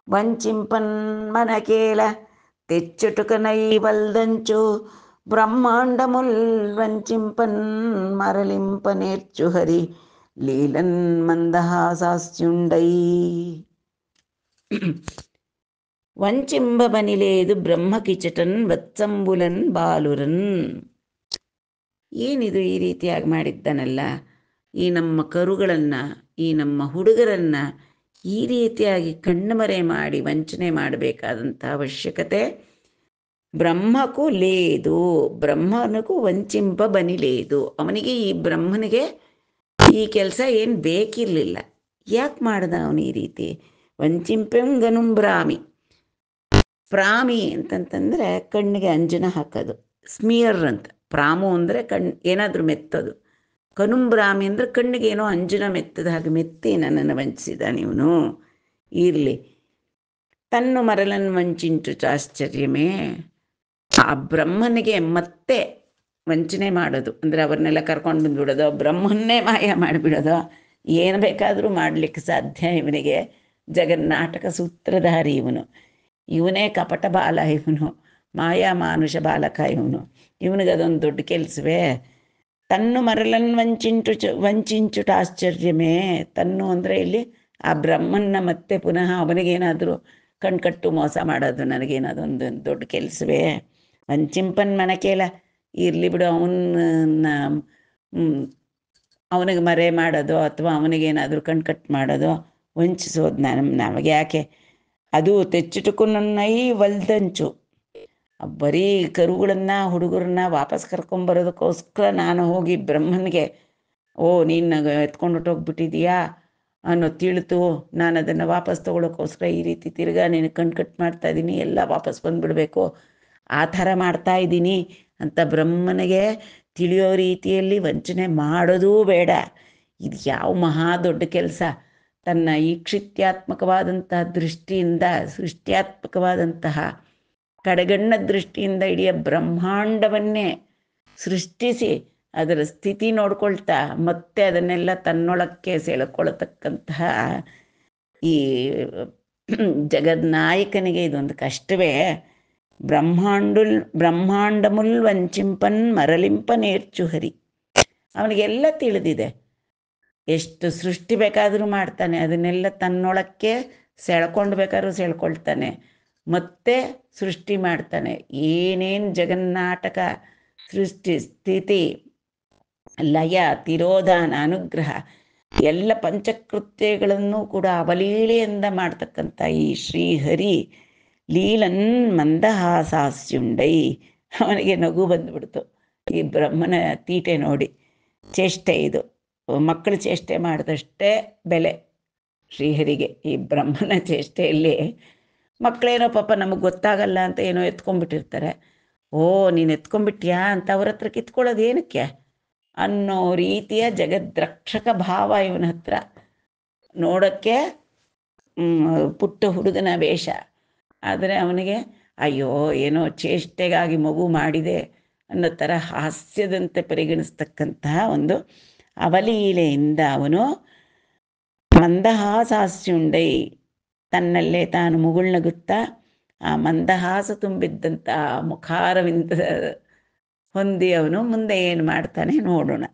వంచింపన్ మనకేల తెచ్చుటుకనై వల్దంచు బ్రహ్మాండముల్ వంచింపన్ మరలింప నేర్చు హరి లీలన్ మందహాసాస్యుండై. ವಂಚಿಂಬ ಬನಿಲೇದು ಬ್ರಹ್ಮ ಕಿಚಟನ್ ವತ್ಸಂಬುಲನ್ ಬಾಲುರನ್. ಏನಿದು ಈ ರೀತಿಯಾಗಿ ಮಾಡಿದ್ದಾನಲ್ಲ, ಈ ನಮ್ಮ ಕರುಗಳನ್ನು, ಈ ನಮ್ಮ ಹುಡುಗರನ್ನು ಈ ರೀತಿಯಾಗಿ ಕಣ್ಣುಮರೆ ಮಾಡಿ ವಂಚನೆ ಮಾಡಬೇಕಾದಂಥ ಅವಶ್ಯಕತೆ ಬ್ರಹ್ಮಕ್ಕೂ ಲೇದು, ಬ್ರಹ್ಮನಿಗೂ ವಂಚಿಂಪ ಬನಿಲೇದು. ಅವನಿಗೆ, ಈ ಬ್ರಹ್ಮನಿಗೆ ಈ ಕೆಲಸ ಏನು ಬೇಕಿರಲಿಲ್ಲ. ಯಾಕೆ ಮಾಡ್ದ ಅವನು ಈ ರೀತಿ? ವಂಚಿಂಪೆಂಗನುಂಬ್ರಾಮಿ, ಪ್ರಾಮಿ ಅಂತಂತಂದರೆ ಕಣ್ಣಿಗೆ ಅಂಜನ ಹಾಕೋದು, ಸ್ಮಿಯರ್ ಅಂತ. ಪ್ರಾಮು ಅಂದರೆ ಏನಾದರೂ ಮೆತ್ತದು, ಕನುಂಬ್ರಾಮಿ ಅಂದರೆ ಕಣ್ಣಿಗೆ ಏನೋ ಅಂಜನ ಮೆತ್ತದ ಹಾಗೆ ಮೆತ್ತಿ ನನ್ನನ್ನು ವಂಚಿಸಿದಾನೆ ಇವನು. ಇರಲಿ, ತನ್ನು ಮರಲನ್ನು ವಂಚಿಂಟು ಆಶ್ಚರ್ಯಮೇ. ಆ ಬ್ರಹ್ಮನಿಗೆ ಮತ್ತೆ ವಂಚನೆ ಮಾಡೋದು ಅಂದರೆ ಅವ್ರನ್ನೆಲ್ಲ ಕರ್ಕೊಂಡು ಬಂದುಬಿಡೋದು, ಬ್ರಹ್ಮನ್ನೇ ಮಾಯ ಮಾಡಿಬಿಡೋದು, ಏನು ಬೇಕಾದರೂ ಮಾಡಲಿಕ್ಕೆ ಸಾಧ್ಯ ಇವನಿಗೆ. ಜಗನ್ನಾಟಕ ಸೂತ್ರಧಾರಿ ಇವನು, ಇವನೇ ಕಪಟ ಬಾಲ, ಇವನು ಮಾಯಾ ಮಾನುಷ ಬಾಲಕ ಇವನು. ಇವನಿಗದೊಂದು ದೊಡ್ಡ ಕೆಲಸವೇ. ತನ್ನು ಮರಲನ್ ವಂಚಿಂಚುಟ ಆಶ್ಚರ್ಯಮೇ. ತನ್ನು ಅಂದರೆ ಇಲ್ಲಿ ಆ ಬ್ರಹ್ಮನ್ನ ಮತ್ತೆ ಪುನಃ ಅವನಿಗೇನಾದರೂ ಕಣ್ಕಟ್ಟು ಮೋಸ ಮಾಡೋದು ನನಗೇನಾದೊಂದು ದೊಡ್ಡ ಕೆಲಸವೇ. ವಂಚಿಂಪನ್ ಮನಕೇಲ, ಇರಲಿ ಬಿಡು, ಅವನಿಗೆ ಮರೆ ಮಾಡೋದು ಅಥವಾ ಅವನಿಗೇನಾದರೂ ಕಣ್ಕಟ್ಟು ಮಾಡೋದು, ವಂಚಿಸೋದು ನಮಗೆ ಯಾಕೆ? ಅದು ತೆಚ್ಚುಟುಕು ನನ್ನೈ ವಲ್ದಂಚು. ಬರೀ ಕರುಗಳನ್ನು ಹುಡುಗರನ್ನ ವಾಪಸ್ ಕರ್ಕೊಂಬರೋದಕ್ಕೋಸ್ಕರ ನಾನು ಹೋಗಿ ಬ್ರಹ್ಮನಿಗೆ, ಓ ನೀನು ಎತ್ಕೊಂಡೋಗ್ಬಿಟ್ಟಿದೀಯಾ ಅನ್ನೋ ತಿಳಿತು, ನಾನು ಅದನ್ನು ವಾಪಸ್ ತೊಗೊಳೋಕ್ಕೋಸ್ಕರ ಈ ರೀತಿ ತಿರ್ಗಾ ನೀನು ಕಣ್ಕಟ್ಟು ಮಾಡ್ತಾಯಿದ್ದೀನಿ, ಎಲ್ಲ ವಾಪಸ್ ಬಂದುಬಿಡಬೇಕು, ಆ ಥರ ಮಾಡ್ತಾಯಿದ್ದೀನಿ ಅಂತ ಬ್ರಹ್ಮನಿಗೆ ತಿಳಿಯೋ ರೀತಿಯಲ್ಲಿ ವಂಚನೆ ಮಾಡೋದೂ ಬೇಡ. ಇದು ಯಾವ ಮಹಾ ದೊಡ್ಡ ಕೆಲಸ! ತನ್ನ ಈಕ್ಷಿತ್ಯಾತ್ಮಕವಾದಂತಹ ದೃಷ್ಟಿಯಿಂದ, ಸೃಷ್ಟ್ಯಾತ್ಮಕವಾದಂತಹ ಕಡೆಗಣ್ಣ ದೃಷ್ಟಿಯಿಂದ ಇಡೀ ಬ್ರಹ್ಮಾಂಡವನ್ನೇ ಸೃಷ್ಟಿಸಿ ಅದರ ಸ್ಥಿತಿ ನೋಡ್ಕೊಳ್ತಾ ಮತ್ತೆ ಅದನ್ನೆಲ್ಲ ತನ್ನೊಳಕ್ಕೆ ಸೆಳೆಕೊಳ್ತಕ್ಕಂತಹ ಈ ಜಗನ್ನಾಯಕನಿಗೆ ಇದೊಂದು ಕಷ್ಟವೇ. ಬ್ರಹ್ಮಾಂಡಮುಲ್ ವಂಚಿಂಪನ್ ಮರಲಿಂಪ ನೇರ್ಚು ಹರಿ. ಅವನಿಗೆಲ್ಲ ತಿಳಿದಿದೆ, ಎಷ್ಟು ಸೃಷ್ಟಿ ಬೇಕಾದರೂ ಮಾಡ್ತಾನೆ, ಅದನ್ನೆಲ್ಲ ತನ್ನೊಳಕ್ಕೆ ಸೆಳ್ಕೊಂಡು ಬೇಕಾದ್ರೂ ಸೆಳ್ಕೊಳ್ತಾನೆ, ಮತ್ತೆ ಸೃಷ್ಟಿ ಮಾಡ್ತಾನೆ. ಏನೇನು ಜಗನ್ನಾಟಕ ಸೃಷ್ಟಿ, ಸ್ಥಿತಿ, ಲಯ, ತಿರೋಧಾನ, ಅನುಗ್ರಹ ಎಲ್ಲ ಪಂಚಕೃತ್ಯಗಳನ್ನು ಕೂಡ ಅವಲೀಲೆಯಿಂದ ಮಾಡ್ತಕ್ಕಂಥ ಈ ಶ್ರೀಹರಿ ಲೀಲನ್ ಮಂದಹಾಸಾಸ್ಯುಂಡೈ. ಅವನಿಗೆ ನಗು ಬಂದುಬಿಡ್ತು ಈ ಬ್ರಹ್ಮನ ತೀಟೆ ನೋಡಿ. ಚೇಷ್ಟೆ ಇದು, ಮಕ್ಕಳು ಚೇಷ್ಟೆ ಮಾಡಿದಷ್ಟೇ ಬೆಲೆ ಶ್ರೀಹರಿಗೆ. ಈ ಬ್ರಹ್ಮನ ಚೇಷ್ಟೆಯಲ್ಲಿ ಮಕ್ಕಳೇನೋ ಪಾಪ ನಮಗೆ ಗೊತ್ತಾಗಲ್ಲ ಅಂತ ಏನೋ ಎತ್ಕೊಂಡ್ಬಿಟ್ಟಿರ್ತಾರೆ. ಓ ನೀನು ಎತ್ಕೊಂಡ್ಬಿಟ್ಯಾ ಅಂತ ಅವ್ರ ಹತ್ರ ಕಿತ್ಕೊಳ್ಳೋದು ಏನಕ್ಕೆ ಅನ್ನೋ ರೀತಿಯ ಜಗದ್ರಕ್ಷಕ ಭಾವ ಇವನ ಹತ್ರ. ನೋಡೋಕ್ಕೆ ಪುಟ್ಟ ಹುಡುಗನ ವೇಷ, ಆದರೆ ಅವನಿಗೆ ಅಯ್ಯೋ ಏನೋ ಚೇಷ್ಟೆಗಾಗಿ ಮಗು ಮಾಡಿದೆ ಅನ್ನೋ ಥರ ಹಾಸ್ಯದಂತೆ ಪರಿಗಣಿಸ್ತಕ್ಕಂತಹ ಒಂದು ಅವಲೀಲೆಯಿಂದ ಅವನು ಮಂದಹಾಸಾಸ್ಯುಂಡೈ, ತನ್ನಲ್ಲೇ ತಾನು ಮುಗುಳ್ನಗುತ್ತಾ ಆ ಮಂದಹಾಸ ತುಂಬಿದ್ದಂಥ ಮುಖಾರವಿಂದ ಹೊಂದಿ ಅವನು ಮುಂದೆ ಏನು ಮಾಡ್ತಾನೆ ನೋಡೋಣ.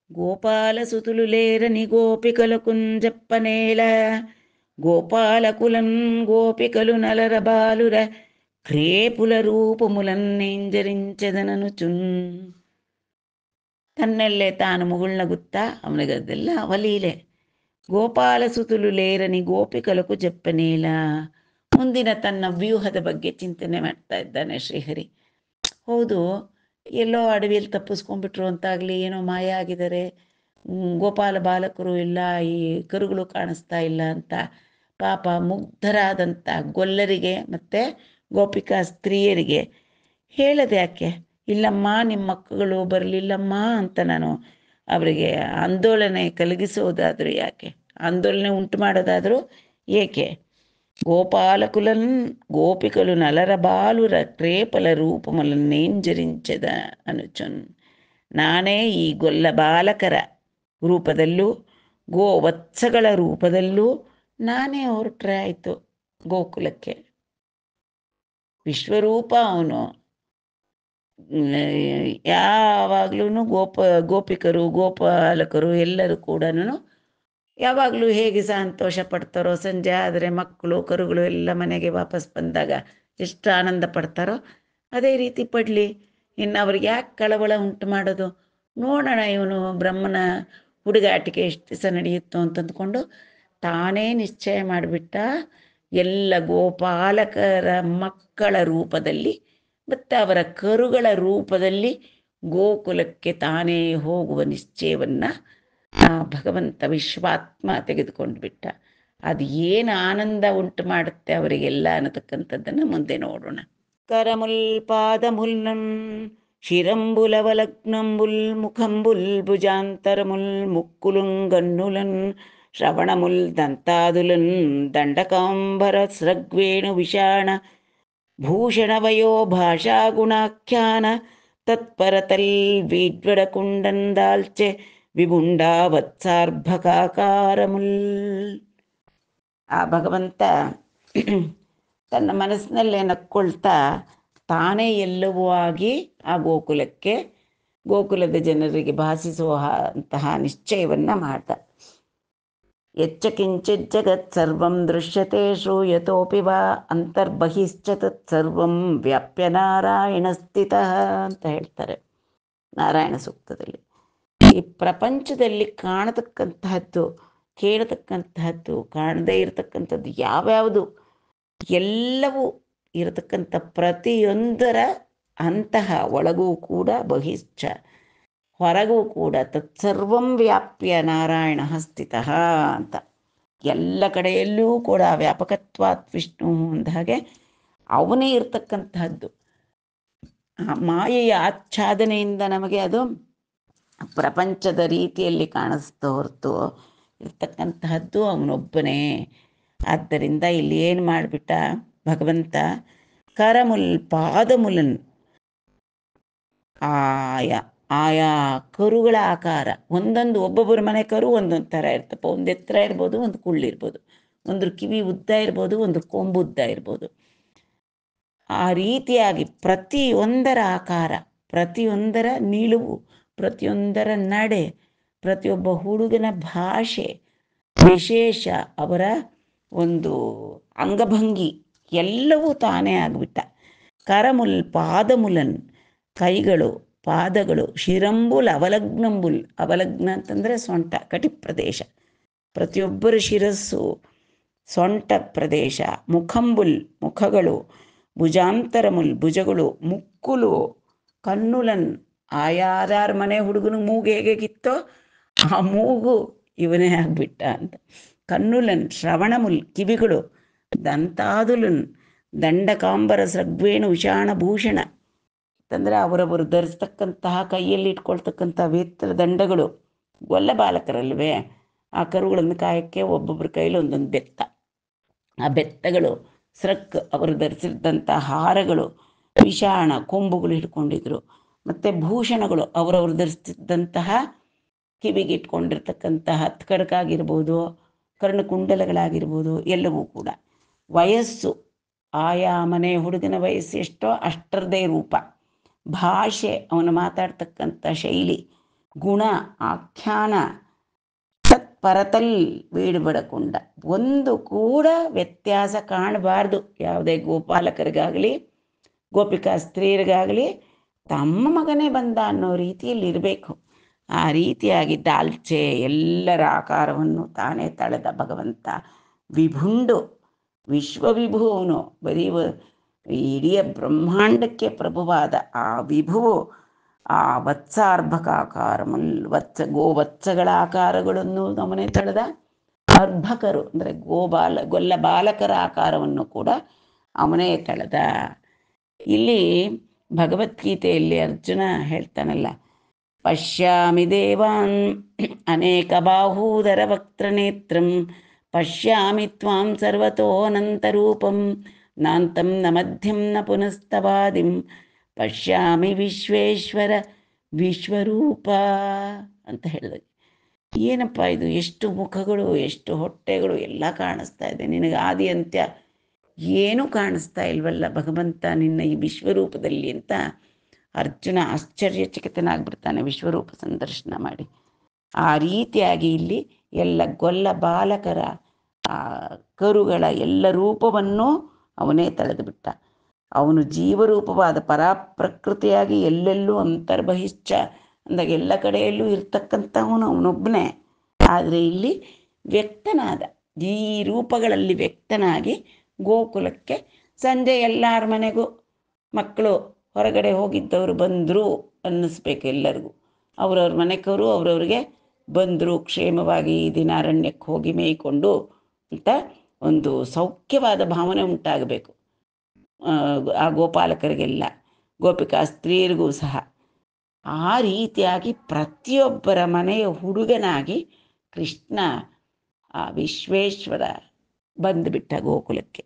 ಗೋಪಾಲ ಸುತುಲುಲೇರನಿ ಗೋಪಿಕಲ ಕುಂಜಪ್ಪನೇಲ ಗೋಪಾಲಕುಲನ್ ಗೋಪಿಕಲು ನಲರ ಬಾಲುರ ಕ್ರೇಪುಲ ರೂಪಮುಲನ್ನೇಂಜರಿಂಚದನನು ಚುನ್. ತನ್ನಲ್ಲೇ ತಾನು ಮುಗುಳ್ನಗುತ್ತಾ, ಅವನಿಗದೆಲ್ಲ ಅವಲೀಲೆ. ಗೋಪಾಲ ಸುತುಲು ಲೇರನಿ ಗೋಪಿಕಲಕು ಜಪ್ಪನೇಲ, ಮುಂದಿನ ತನ್ನ ವ್ಯೂಹದ ಬಗ್ಗೆ ಚಿಂತನೆ ಮಾಡ್ತಾ ಇದ್ದಾನೆ ಶ್ರೀಹರಿ. ಹೌದು, ಎಲ್ಲೋ ಅಡವಿಯಲ್ಲಿ ತಪ್ಪಿಸ್ಕೊಂಡ್ಬಿಟ್ರು ಅಂತಾಗಲಿ, ಏನೋ ಮಾಯ ಆಗಿದ್ದಾರೆ, ಗೋಪಾಲ ಬಾಲಕರು ಇಲ್ಲ, ಈ ಕರುಗಳು ಕಾಣಿಸ್ತಾ ಇಲ್ಲ ಅಂತ ಪಾಪ ಮುಗ್ಧರಾದಂಥ ಗೊಲ್ಲರಿಗೆ ಮತ್ತು ಗೋಪಿಕಾ ಸ್ತ್ರೀಯರಿಗೆ ಹೇಳೋದು ಯಾಕೆ? ಇಲ್ಲಮ್ಮ ನಿಮ್ಮ ಮಕ್ಕಳು ಬರಲಿಲ್ಲಮ್ಮ ಅಂತ ನಾನು ಅವರಿಗೆ ಆಂದೋಲನೆ ಕಲಗಿಸೋದಾದರೂ ಯಾಕೆ, ಆಂದೋಲನೆ ಉಂಟು ಮಾಡೋದಾದರೂ ಏಕೆ గోపాలకులన్ గోపికలు నలరబాలుర క్రేపల రూపములన్నేంజరించెద అనుచున్. ನಾನೇ ಈ ಗೊಲ್ಲ ಬಾಲಕರ ರೂಪದಲ್ಲೂ ಗೋವತ್ಸಗಳ ರೂಪದಲ್ಲೂ ನಾನೇ ಹೊರಟ್ರೆ ಆಯಿತು ಗೋಕುಲಕ್ಕೆ. ವಿಶ್ವರೂಪ ಅವನು. ಯಾವಾಗಲೂ ಗೋಪಿಕರು ಗೋಪಾಲಕರು ಎಲ್ಲರೂ ಕೂಡ ಯಾವಾಗಲೂ ಹೇಗೆ ಸಂತೋಷ ಪಡ್ತಾರೋ, ಸಂಜೆ ಆದರೆ ಮಕ್ಕಳು ಕರುಗಳು ಎಲ್ಲ ಮನೆಗೆ ವಾಪಸ್ ಬಂದಾಗ ಎಷ್ಟು ಆನಂದ ಪಡ್ತಾರೋ ಅದೇ ರೀತಿ ಪಡಲಿ. ಇನ್ನು ಅವ್ರಿಗೆ ಯಾಕೆ ಕಳವಳ ಉಂಟು ಮಾಡೋದು? ನೋಡೋಣ ಇವನು ಬ್ರಹ್ಮನ ಹುಡುಗಾಟಿಕೆ ಎಷ್ಟು ದಿವಸ ನಡೆಯುತ್ತೋ ಅಂತಂದ್ಕೊಂಡು ತಾನೇ ನಿಶ್ಚಯ ಮಾಡಿಬಿಟ್ಟ. ಎಲ್ಲ ಗೋಪಾಲಕರ ಮಕ್ಕಳ ರೂಪದಲ್ಲಿ ಮತ್ತು ಅವರ ಕರುಗಳ ರೂಪದಲ್ಲಿ ಗೋಕುಲಕ್ಕೆ ತಾನೇ ಹೋಗುವ ನಿಶ್ಚಯವನ್ನು ಭಗವಂತ ವಿಶ್ವಾತ್ಮ ತೆಗೆದುಕೊಂಡು ಬಿಟ್ಟ. ಅದು ಏನು ಆನಂದ ಉಂಟು ಮಾಡುತ್ತೆ ಅವರಿಗೆಲ್ಲ ಅನ್ನತಕ್ಕಂಥದ್ದನ್ನು ಮುಂದೆ ನೋಡೋಣ. ಕರಮುಲ್ ಪಾದಮುಲ್ಲಂ ಶಿರಂಬುಲವಲಗ್ನಂಬುಲ್ ಮುಖಂಬುಲ್ ಭುಜಾಂತರಮುಲ್ ಮುಕ್ಕುಲುಂಗನ್ನುಲನ್ ಶ್ರವಣಮುಲ್ ದಂತಾದುಲನ್ ದಂಡಕಾಂಬರ ಸ್ರಗ್ವೇಣು ವಿಷಾಣ ಭೂಷಣವಯೋ ಭಾಷಾ ಗುಣಾಖ್ಯಾನ ತತ್ಪರತಲ್ ವೀಡ್ವಡ ಕುಂಡಂದಾಲ್ಚೆ ವಿಭುಂಡಾ ವತ್ಸಾರ್ಭಕಾಕಾರಮುಲ್. ಆ ಭಗವಂತ ತನ್ನ ಮನಸ್ಸಿನಲ್ಲೇ ನಕ್ಕೊಳ್ತಾ ತಾನೇ ಎಲ್ಲವೂ ಆಗಿ ಆ ಗೋಕುಲದ ಜನರಿಗೆ ಭಾಸಿಸುವ ಅಂತಹ ನಿಶ್ಚಯವನ್ನು ಮಾಡ್ದ. ಯಚ್ಚ ಕಿಂಚಿತ್ ಜಗತ್ ಸರ್ವಂ ದೃಶ್ಯತೆ ಶ್ರೂಯತೋಪಿ ವಾ ಅಂತರ್ಬಹಿಶ್ಚ ತತ್ ಸರ್ವಂ ವ್ಯಾಪ್ಯ ನಾರಾಯಣ ಸ್ಥಿತಃ ಅಂತ ಹೇಳ್ತಾರೆ ನಾರಾಯಣ ಸೂಕ್ತದಲ್ಲಿ. ಈ ಪ್ರಪಂಚದಲ್ಲಿ ಕಾಣತಕ್ಕಂತಹದ್ದು, ಕೇಳತಕ್ಕಂತಹದ್ದು, ಕಾಣದೇ ಇರತಕ್ಕಂಥದ್ದು ಯಾವ್ಯಾವುದು ಎಲ್ಲವೂ ಇರತಕ್ಕಂಥ ಪ್ರತಿಯೊಂದರ ಅಂತಹ ಒಳಗೂ ಕೂಡ ಬಹಿಶ್ಚ ಹೊರಗೂ ಕೂಡ ತತ್ಸರ್ವಂ ವ್ಯಾಪ್ಯ ನಾರಾಯಣ ಸ್ಥಿತಃ ಅಂತ ಎಲ್ಲ ಕಡೆಯಲ್ಲೂ ಕೂಡ ವ್ಯಾಪಕತ್ವಾತ್ ವಿಷ್ಣು ಅಂದ ಹಾಗೆ ಅವನೇ ಇರ್ತಕ್ಕಂತಹದ್ದು. ಮಾಯೆಯ ಆಚ್ಛಾದನೆಯಿಂದ ನಮಗೆ ಅದು ಪ್ರಪಂಚದ ರೀತಿಯಲ್ಲಿ ಕಾಣಿಸ್ತೋ ಹೊರತು ಇರ್ತಕ್ಕಂತಹದ್ದು ಅವನೊಬ್ಬನೇ. ಆದ್ದರಿಂದ ಇಲ್ಲಿ ಏನು ಮಾಡಿಬಿಟ್ಟ ಭಗವಂತ, ಕರಮುಲ್ ಪಾದಮುಲನ್, ಆಯಾ ಕರುಗಳ ಆಕಾರ ಒಂದೊಂದು, ಒಬ್ಬೊಬ್ಬರ ಮನೆ ಕರು ಒಂದೊಂದು ಥರ ಇರ್ತಪ್ಪ. ಒಂದು ಎತ್ತರ ಇರ್ಬೋದು, ಒಂದು ಕುಳ್ಳಿರ್ಬೋದು, ಒಂದು ಕಿವಿ ಉದ್ದ ಇರ್ಬೋದು, ಒಂದು ಕೊಂಬು ಉದ್ದ ಇರ್ಬೋದು. ಆ ರೀತಿಯಾಗಿ ಪ್ರತಿಯೊಂದರ ಆಕಾರ, ಪ್ರತಿಯೊಂದರ ನಿಲುವು, ಪ್ರತಿಯೊಂದರ ನಡೆ, ಪ್ರತಿಯೊಬ್ಬ ಹುಡುಗನ ಭಾಷೆ, ವಿಶೇಷ ಅವರ ಒಂದು ಅಂಗಭಂಗಿ ಎಲ್ಲವೂ ತಾನೇ ಆಗಿಬಿಟ್ಟ. ಕರಮುಲ್ ಪಾದಮುಲನ್, ಕೈಗಳು, ಪಾದಗಳು, ಶಿರಂಬುಲ್ ಅವಲಗ್ನಂಬುಲ್, ಅವಲಗ್ನ ಅಂತಂದರೆ ಸೊಂಟ, ಕಟಿ ಪ್ರದೇಶ, ಪ್ರತಿಯೊಬ್ಬರ ಶಿರಸ್ಸು ಸೊಂಟ ಪ್ರದೇಶ, ಮುಖಂಬುಲ್ ಮುಖಗಳು, ಭುಜಾಂತರಮುಲ್ ಭುಜಗಳು, ಮುಕ್ಕುಲು ಕನ್ನುಲನ್, ಯಾರ್ಯಾರ ಮನೆ ಹುಡುಗನು ಮೂಗು ಹೇಗಿತ್ತೋ ಆ ಮೂಗು ಇವನೇ ಆಗಿಬಿಟ್ಟ ಅಂತ. ಕನ್ನುಲನ್ ಶ್ರವಣಮುಲ್ ಕಿವಿಗಳು, ದಂತಾದುಲನ್ ದಂಡಕಾಂಬರ ಸೃಗ್ವೇಣು ವಿಷಾಣ ಭೂಷಣ ಅಂತಂದರೆ ಅವರವರು ಧರಿಸ್ತಕ್ಕಂತಹ ಕೈಯಲ್ಲಿ ಇಟ್ಕೊಳ್ತಕ್ಕಂಥ ವೇತ್ರ ದಂಡಗಳು. ಗೊಲ್ಲ ಬಾಲಕರಲ್ವೇ, ಆ ಕರುಗಳನ್ನು ಕಾಯಕ್ಕೆ ಒಬ್ಬೊಬ್ಬರ ಕೈಲಿ ಒಂದೊಂದು ಬೆತ್ತ, ಆ ಬೆತ್ತಗಳು, ಸೃಕ್ ಅವರು ಧರಿಸಿದಂಥ ಹಾರಗಳು, ವಿಷಾಣ ಕೊಂಬುಗಳು ಹಿಡ್ಕೊಂಡಿದ್ರು, ಮತ್ತು ಭೂಷಣಗಳು ಅವರವರು ಧರಿಸ್ತಿದ್ದಂತಹ ಕಿವಿಗೆ ಇಟ್ಕೊಂಡಿರ್ತಕ್ಕಂತಹ ಕಡಕಾಗಿರ್ಬೋದು, ಕರ್ಣಕುಂಡಲಗಳಾಗಿರ್ಬೋದು, ಎಲ್ಲವೂ ಕೂಡ. ವಯಸ್ಸು, ಆಯಾ ಮನೆ ಹುಡುಗನ ವಯಸ್ಸು ಎಷ್ಟೋ ಅಷ್ಟರದೇ ರೂಪ, ಭಾಷೆ ಅವನು ಮಾತಾಡ್ತಕ್ಕಂಥ ಶೈಲಿ, ಗುಣ, ಆಖ್ಯಾನ, ತತ್ಪರತಲ್ ವೀಡುಬಡಕೊಂಡ, ಒಂದು ಕೂಡ ವ್ಯತ್ಯಾಸ ಕಾಣಬಾರ್ದು. ಯಾವುದೇ ಗೋಪಾಲಕರಿಗಾಗಲಿ ಗೋಪಿಕಾ ಸ್ತ್ರೀಯರಿಗಾಗಲಿ ತಮ್ಮ ಮಗನೇ ಬಂದ ಅನ್ನೋ ರೀತಿಯಲ್ಲಿ ಇರಬೇಕು. ಆ ರೀತಿಯಾಗಿ ದಾಲ್ಚೆ ಎಲ್ಲರ ಆಕಾರವನ್ನು ತಾನೇ ತಳೆದ ಭಗವಂತ. ವಿಭುಂಡು, ವಿಶ್ವವಿಭು ಅವನು, ಬರೀ ಇಡೀ ಬ್ರಹ್ಮಾಂಡಕ್ಕೆ ಪ್ರಭುವಾದ ಆ ವಿಭುವು ಆ ವತ್ಸಾರ್ಭಕಾಕಾರ ಗೋವತ್ಸಗಳ ಆಕಾರಗಳನ್ನು ಅವನೇ ತಳೆದ. ಅರ್ಭಕರು ಅಂದರೆ ಗೊಲ್ಲ ಬಾಲಕರ ಆಕಾರವನ್ನು ಕೂಡ ಅವನೇ ತಳೆದ. ಇಲ್ಲಿ ಭಗವದ್ಗೀತೆಯಲ್ಲಿ ಅರ್ಜುನ ಹೇಳ್ತಾನಲ್ಲ, ಪಶ್ಯಾಮಿ ದೇವಾನ್ ಅನೇಕ ಬಾಹೂದರ ವಕ್ತ್ರನೇತ್ರಂ ಪಶ್ಯಾಮಿ ತ್ವಾಂ ಸರ್ವತೋऽನಂತರೂಪಂ ನಾಂತಂ ನ ಮಧ್ಯಂ ನ ಪುನಸ್ತವಾದಿಂ ಪಶ್ಯಾಮಿ ವಿಶ್ವೇಶ್ವರ ವಿಶ್ವರೂಪ ಅಂತ ಹೇಳಿದಾಗ, ಏನಪ್ಪ ಇದು, ಎಷ್ಟು ಮುಖಗಳು, ಎಷ್ಟು ಹೊಟ್ಟೆಗಳು ಎಲ್ಲ ಕಾಣಿಸ್ತಾ ಇದೆ, ನಿನಗೆ ಆದಿ ಅಂತ್ಯ ಏನೂ ಕಾಣಿಸ್ತಾ ಇಲ್ವಲ್ಲ ಭಗವಂತ ನಿನ್ನ ಈ ವಿಶ್ವರೂಪದಲ್ಲಿ ಅಂತ ಅರ್ಜುನ ಆಶ್ಚರ್ಯಚಕಿತನಾಗ್ಬಿಡ್ತಾನೆ ವಿಶ್ವರೂಪ ಸಂದರ್ಶನ ಮಾಡಿ. ಆ ರೀತಿಯಾಗಿ ಇಲ್ಲಿ ಎಲ್ಲ ಗೊಲ್ಲ ಬಾಲಕರ ಆ ಕರುಗಳ ಎಲ್ಲ ರೂಪವನ್ನು ಅವನೇ ತಳೆದು ಬಿಟ್ಟ. ಅವನು ಜೀವರೂಪವಾದ ಪರಾಪ್ರಕೃತಿಯಾಗಿ ಎಲ್ಲೆಲ್ಲೂ ಅಂತರ್ಬಹಿಶ್ಚ ಅಂದಾಗ ಎಲ್ಲ ಕಡೆಯಲ್ಲೂ ಇರ್ತಕ್ಕಂಥವನು ಅವನೊಬ್ಬನೇ. ಆದರೆ ಇಲ್ಲಿ ವ್ಯಕ್ತನಾದ, ಈ ರೂಪಗಳಲ್ಲಿ ವ್ಯಕ್ತನಾಗಿ ಗೋಕುಲಕ್ಕೆ ಸಂಜೆ ಎಲ್ಲರ ಮನೆಗೂ ಮಕ್ಕಳು ಹೊರಗಡೆ ಹೋಗಿದ್ದವರು ಬಂದರು ಅನ್ನಿಸ್ಬೇಕು ಎಲ್ಲರಿಗೂ. ಅವ್ರವ್ರ ಮನೆಕರು ಅವ್ರವ್ರಿಗೆ ಬಂದರು, ಕ್ಷೇಮವಾಗಿ ಈ ದಿನ ಅರಣ್ಯಕ್ಕೆ ಹೋಗಿ ಮೇಯ್ಕೊಂಡು ಅಂತ ಒಂದು ಸೌಖ್ಯವಾದ ಭಾವನೆ ಉಂಟಾಗಬೇಕು ಆ ಗೋಪಾಲಕರಿಗೆಲ್ಲ, ಗೋಪಿಕಾ ಸ್ತ್ರೀಯರಿಗೂ ಸಹ. ಆ ರೀತಿಯಾಗಿ ಪ್ರತಿಯೊಬ್ಬರ ಮನೆಯ ಹುಡುಗನಾಗಿ ಕೃಷ್ಣ ಆ ವಿಶ್ವೇಶ್ವರ ಬಂದುಬಿಟ್ಟ ಗೋಕುಲಕ್ಕೆ.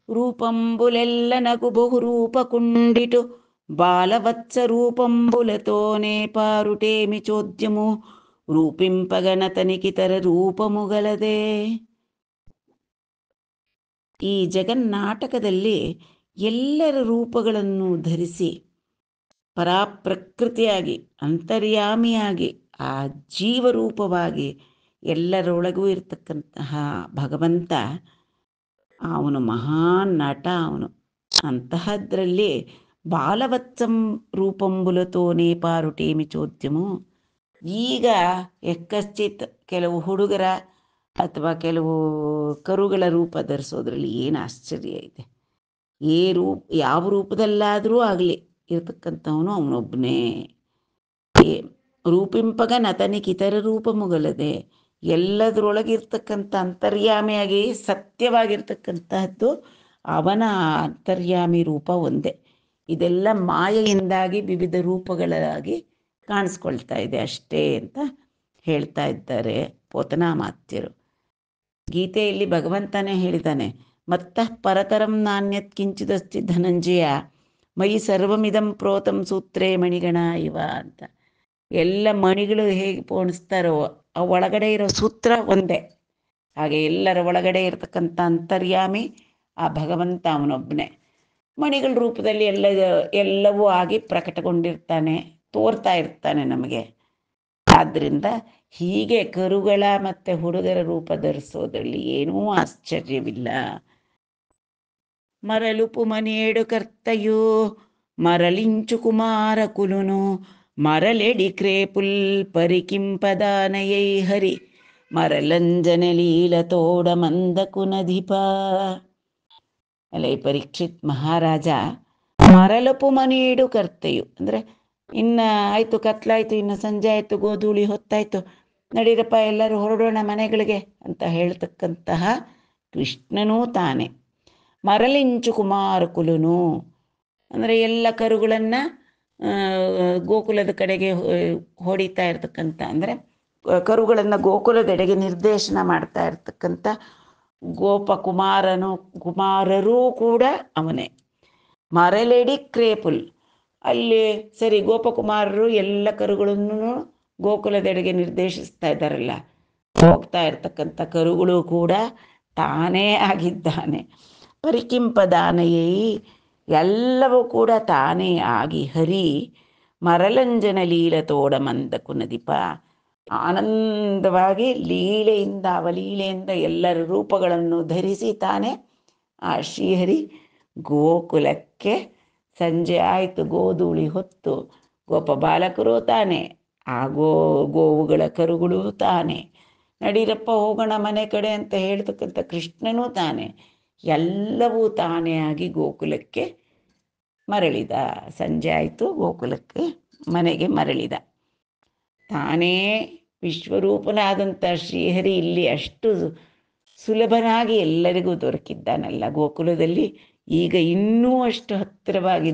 ರೂಪಂಬುಲೆಲ್ಲ ನಗು ಬಹುರೂಪ ಕುಂಡಿಟು ಬಾಲವತ್ಸ ರೂಪಂಬುಲತೋನೆ ಪಾರುಟೇಮಿ ಚೋದ್ಯಮು ರೂಪಿಂಪಗಣತನಿಕಿತರ ರೂಪಮುಗಲದೆ. ಈ ಜಗನ್ನಾಟಕದಲ್ಲಿ ಎಲ್ಲರ ರೂಪಗಳನ್ನು ಧರಿಸಿ ಪರಾಪ್ರಕೃತಿಯಾಗಿ ಅಂತರ್ಯಾಮಿಯಾಗಿ ಆ ಜೀವರೂಪವಾಗಿ ಎಲ್ಲರೊಳಗೂ ಇರತಕ್ಕಂತಹ ಭಗವಂತ ಅವನು ಮಹಾನ್ ನಟ. ಅವನು ಅಂತಹದ್ರಲ್ಲಿ ಬಾಲವತ್ಸಂ ರೂಪಂಬುಲತೋನೇ ಪಾರುಟೇಮಿ ಚೋದ್ಯಮು. ಈಗ ಎಕ್ಕಶ್ಚಿತ್ ಕೆಲವು ಹುಡುಗರ ಅಥವಾ ಕೆಲವು ಕರುಗಳ ರೂಪ ಧರಿಸೋದ್ರಲ್ಲಿ ಏನು ಆಶ್ಚರ್ಯ ಇದೆ. ಯಾವ ರೂಪದಲ್ಲಾದರೂ ಆಗಲಿ ಇರತಕ್ಕಂಥವನು ಅವನೊಬ್ಬನೇ. ರೂಪಿಂಪಗ ನತನಿಕಿತರ ರೂಪ ಮುಗಲದೆ, ಎಲ್ಲದರೊಳಗಿರ್ತಕ್ಕಂಥ ಅಂತರ್ಯಾಮಿಯಾಗಿ ಸತ್ಯವಾಗಿರ್ತಕ್ಕಂತಹದ್ದು ಅವನ ಅಂತರ್ಯಾಮಿ ರೂಪ ಒಂದೇ. ಇದೆಲ್ಲ ಮಾಯೆಯಿಂದಾಗಿ ವಿವಿಧ ರೂಪಗಳಾಗಿ ಕಾಣಿಸ್ಕೊಳ್ತಾ ಇದೆ ಅಷ್ಟೇ ಅಂತ ಹೇಳ್ತಾ ಇದ್ದಾರೆ ಪೋತನಾಮಾತ್ಯರು. ಗೀತೆಯಲ್ಲಿ ಭಗವಂತನೇ ಹೇಳಿದ್ದಾನೆ, ಮತ್ತಃ ಪರತರಂ ನಾಣ್ಯತ್ ಕಿಂಚಿದಸ್ತಿ ಧನಂಜಯ ಮಯಿ ಸರ್ವಮಿದಂ ಪ್ರೋತಂ ಸೂತ್ರೇ ಮಣಿಗಣ ಇವ ಅಂತ. ಎಲ್ಲ ಮಣಿಗಳು ಹೇಗೆ ಪೋಣಿಸ್ತಾರೋ ಆ ಒಳಗಡೆ ಇರೋ ಸೂತ್ರ ಒಂದೇ. ಹಾಗೆ ಎಲ್ಲರ ಒಳಗಡೆ ಇರತಕ್ಕಂಥ ಅಂತರ್ಯಾಮಿ ಆ ಭಗವಂತ ಅವನೊಬ್ಬನೇ. ಮಣಿಗಳ ರೂಪದಲ್ಲಿ ಎಲ್ಲವೂ ಆಗಿ ಪ್ರಕಟಗೊಂಡಿರ್ತಾನೆ, ತೋರ್ತಾ ಇರ್ತಾನೆ ನಮಗೆ. ಆದ್ದರಿಂದ ಹೀಗೆ ಕರುಗಳ ಮತ್ತು ಹುಡುಗರ ರೂಪ ಧರಿಸೋದ್ರಲ್ಲಿ ಏನೂ ಆಶ್ಚರ್ಯವಿಲ್ಲ. ಮರಲುಪು ಮನೇಡು ಕರ್ತಯೋ ಮರಲಿಂಚು ಕುಮಾರ ಕುಲುನು ಮರಲೆಡಿ ಕ್ರೇಪುಲ್ ಪರಿಕಿಂಪದಾನಯೈ ಹರಿ ಮರಲಂಜನ ಲೀಲತೋಡ ಮಂದ ಕುನಧಿಪ. ಅಲ್ಲೇ ಪರೀಕ್ಷಿತ್ ಮಹಾರಾಜ ಮರಲುಪು ಮನೇಡು ಕರ್ತಯು ಅಂದರೆ ಇನ್ನು ಆಯಿತು, ಕತ್ಲಾಯಿತು, ಇನ್ನು ಸಂಜೆ ಆಯಿತು, ಗೋಧೂಳಿ ಹೊತ್ತಾಯಿತು, ನಡೀರಪ್ಪ ಎಲ್ಲರೂ ಹೊರಡೋಣ ಮನೆಗಳಿಗೆ ಅಂತ ಹೇಳ್ತಕ್ಕಂತಹ ಕೃಷ್ಣನೂ ತಾನೆ. ಮರಲಿಂಚು ಕುಮಾರ ಕುಲುನು ಅಂದರೆ ಎಲ್ಲ ಕರುಗಳನ್ನು ಗೋಕುಲದ ಕಡೆಗೆ ಹೊಡಿತಾ ಇರ್ತಕ್ಕಂಥ, ಅಂದರೆ ಕರುಗಳನ್ನು ಗೋಕುಲದೆಡೆಗೆ ನಿರ್ದೇಶನ ಮಾಡ್ತಾ ಇರ್ತಕ್ಕಂಥ ಕುಮಾರರೂ ಕೂಡ ಅವನೇ. ಮರಲೆಡಿ ಕ್ರೇಪುಲ್, ಅಲ್ಲಿ ಸರಿ ಗೋಪಕುಮಾರರು ಎಲ್ಲ ಕರುಗಳನ್ನು ಗೋಕುಲದೆಡೆಗೆ ನಿರ್ದೇಶಿಸ್ತಾ ಇದ್ದಾರಲ್ಲ, ಹೋಗ್ತಾ ಇರ್ತಕ್ಕಂಥ ಕರುಗಳು ಕೂಡ ತಾನೇ ಆಗಿದ್ದಾನೆ. ಪರಿಕಿಂಪದಾನಯೈ, ಎಲ್ಲವೂ ಕೂಡ ತಾನೇ ಆಗಿ ಹರಿ ಮರಲಂಜನ ಲೀಲತೋಡ ಮಂದ ಕುನದಿಪ, ಆನಂದವಾಗಿ ಲೀಲೆಯಿಂದ ಅವಲೀಲೆಯಿಂದ ಎಲ್ಲರ ರೂಪಗಳನ್ನು ಧರಿಸಿ ತಾನೇ ಆ ಶ್ರೀಹರಿ ಗೋಕುಲಕ್ಕೆ ಸಂಜೆ ಆಯಿತು, ಗೋಧೂಳಿ ಹೊತ್ತು ಗೋಪ ಬಾಲಕರು ತಾನೆ, ಆ ಗೋವುಗಳ ಕರುಗಳು ತಾನೆ, ನಡೀರಪ್ಪ ಹೋಗೋಣ ಮನೆ ಕಡೆ ಅಂತ ಹೇಳ್ತಕ್ಕಂಥ ಕೃಷ್ಣನೂ ತಾನೆ, ಎಲ್ಲವೂ ತಾನೇ ಆಗಿ ಗೋಕುಲಕ್ಕೆ ಮರಳಿದ. ಸಂಜೆ ಆಯಿತು, ಗೋಕುಲಕ್ಕೆ ಮನೆಗೆ ಮರಳಿದ. ತಾನೇ ವಿಶ್ವರೂಪನಾದಂಥ ಶ್ರೀಹರಿ ಇಲ್ಲಿ ಅಷ್ಟು ಸುಲಭನಾಗಿ ಎಲ್ಲರಿಗೂ ದೊರಕಿದ್ದಾನಲ್ಲ ಗೋಕುಲದಲ್ಲಿ. ಈಗ ಇನ್ನೂ ಅಷ್ಟು ಹತ್ತಿರವಾಗಿ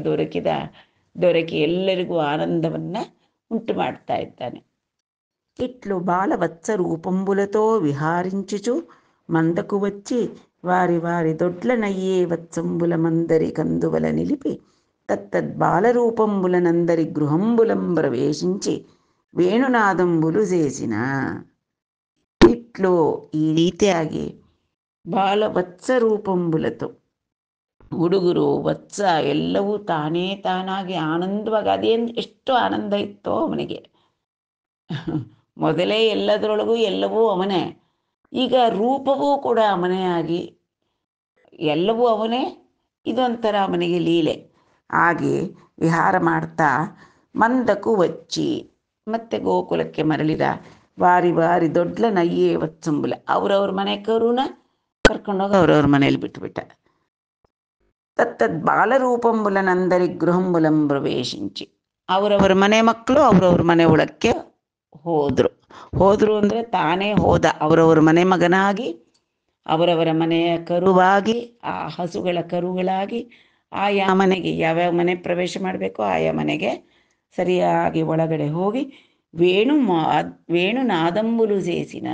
ದೊರಕಿ ಎಲ್ಲರಿಗೂ ಆನಂದವನ್ನು ಉಂಟು ಮಾಡ್ತಾ ಇದ್ದಾನೆ. ಇಟ್ಲು ಬಾಲವತ್ಸ ರೂಪಂಬುಲತೋ ವಿಹಾರಿಂಚುಚು మందకు వచ్చి వారి వారి దొడ్లనయ్యే వత్సంబుల మందరి కందువల నిలిపి తత్తద్బాలరూపంబులనందరి గృహంబులం ప్రవేశించి వేణునాదంబులు చేసిన. ಇಟ್ಲು ಈ ರೀತಿಯಾಗಿ ಬಾಲವತ್ಸ ರೂಪಂಬುಲತು ಹುಡುಗರು ವತ್ಸ ಎಲ್ಲವೂ ತಾನೇ ತಾನಾಗಿ ಆನಂದವಾಗಿ, ಅದೇನು ಎಷ್ಟು ಆನಂದ ಇತ್ತೋ ಅವನಿಗೆ. ಮೊದಲೇ ಎಲ್ಲದರೊಳಗೂ ಎಲ್ಲವೂ ಅವನೇ, ಈಗ ರೂಪವೂ ಕೂಡ ಅವನೇ ಆಗಿ ಎಲ್ಲವೂ ಅವನೇ. ಇದೊಂಥರ ಅವನಿಗೆ ಲೀಲೆ ಆಗಿ ವಿಹಾರ ಮಾಡ್ತಾ ಮಂದಕ್ಕೂ ವಚ್ಚಿ ಮತ್ತೆ ಗೋಕುಲಕ್ಕೆ ಮರಳಿದ. ವಾರಿ ವಾರಿ ದೊಡ್ಡ ನಯ್ಯೇ ವತ್ಸಂಬುಲ, ಅವ್ರವ್ರ ಮನೆ ಕರುನ ಕರ್ಕೊಂಡೋಗಿ ಅವ್ರವ್ರ ಮನೇಲಿ ಬಿಟ್ಟುಬಿಟ್ಟ. ತತ್ತದ್ ಬಾಲರೂಪಂಬುಲನಂದರಿ ಗೃಹಂಬುಲಂ ಪ್ರವೇಶಿಂಚಿ, ಅವರವರ ಮನೆ ಮಕ್ಕಳು ಅವ್ರವ್ರ ಮನೆ ಒಳಕ್ಕೆ ಹೋದ್ರು ಅಂದರೆ ತಾನೇ ಹೋದ. ಅವರವ್ರ ಮನೆ ಮಗನಾಗಿ, ಅವರವರ ಮನೆಯ ಕರುವಾಗಿ, ಆ ಹಸುಗಳ ಕರುಗಳಾಗಿ ಆಯಾ ಮನೆಗೆ ಯಾವ್ಯಾವ ಮನೆ ಪ್ರವೇಶ ಮಾಡಬೇಕೋ ಆಯಾ ಮನೆಗೆ ಸರಿಯಾಗಿ ಒಳಗಡೆ ಹೋಗಿ ವೇಣು ನಾದಂಬುಲು ಸೇಸಿನ.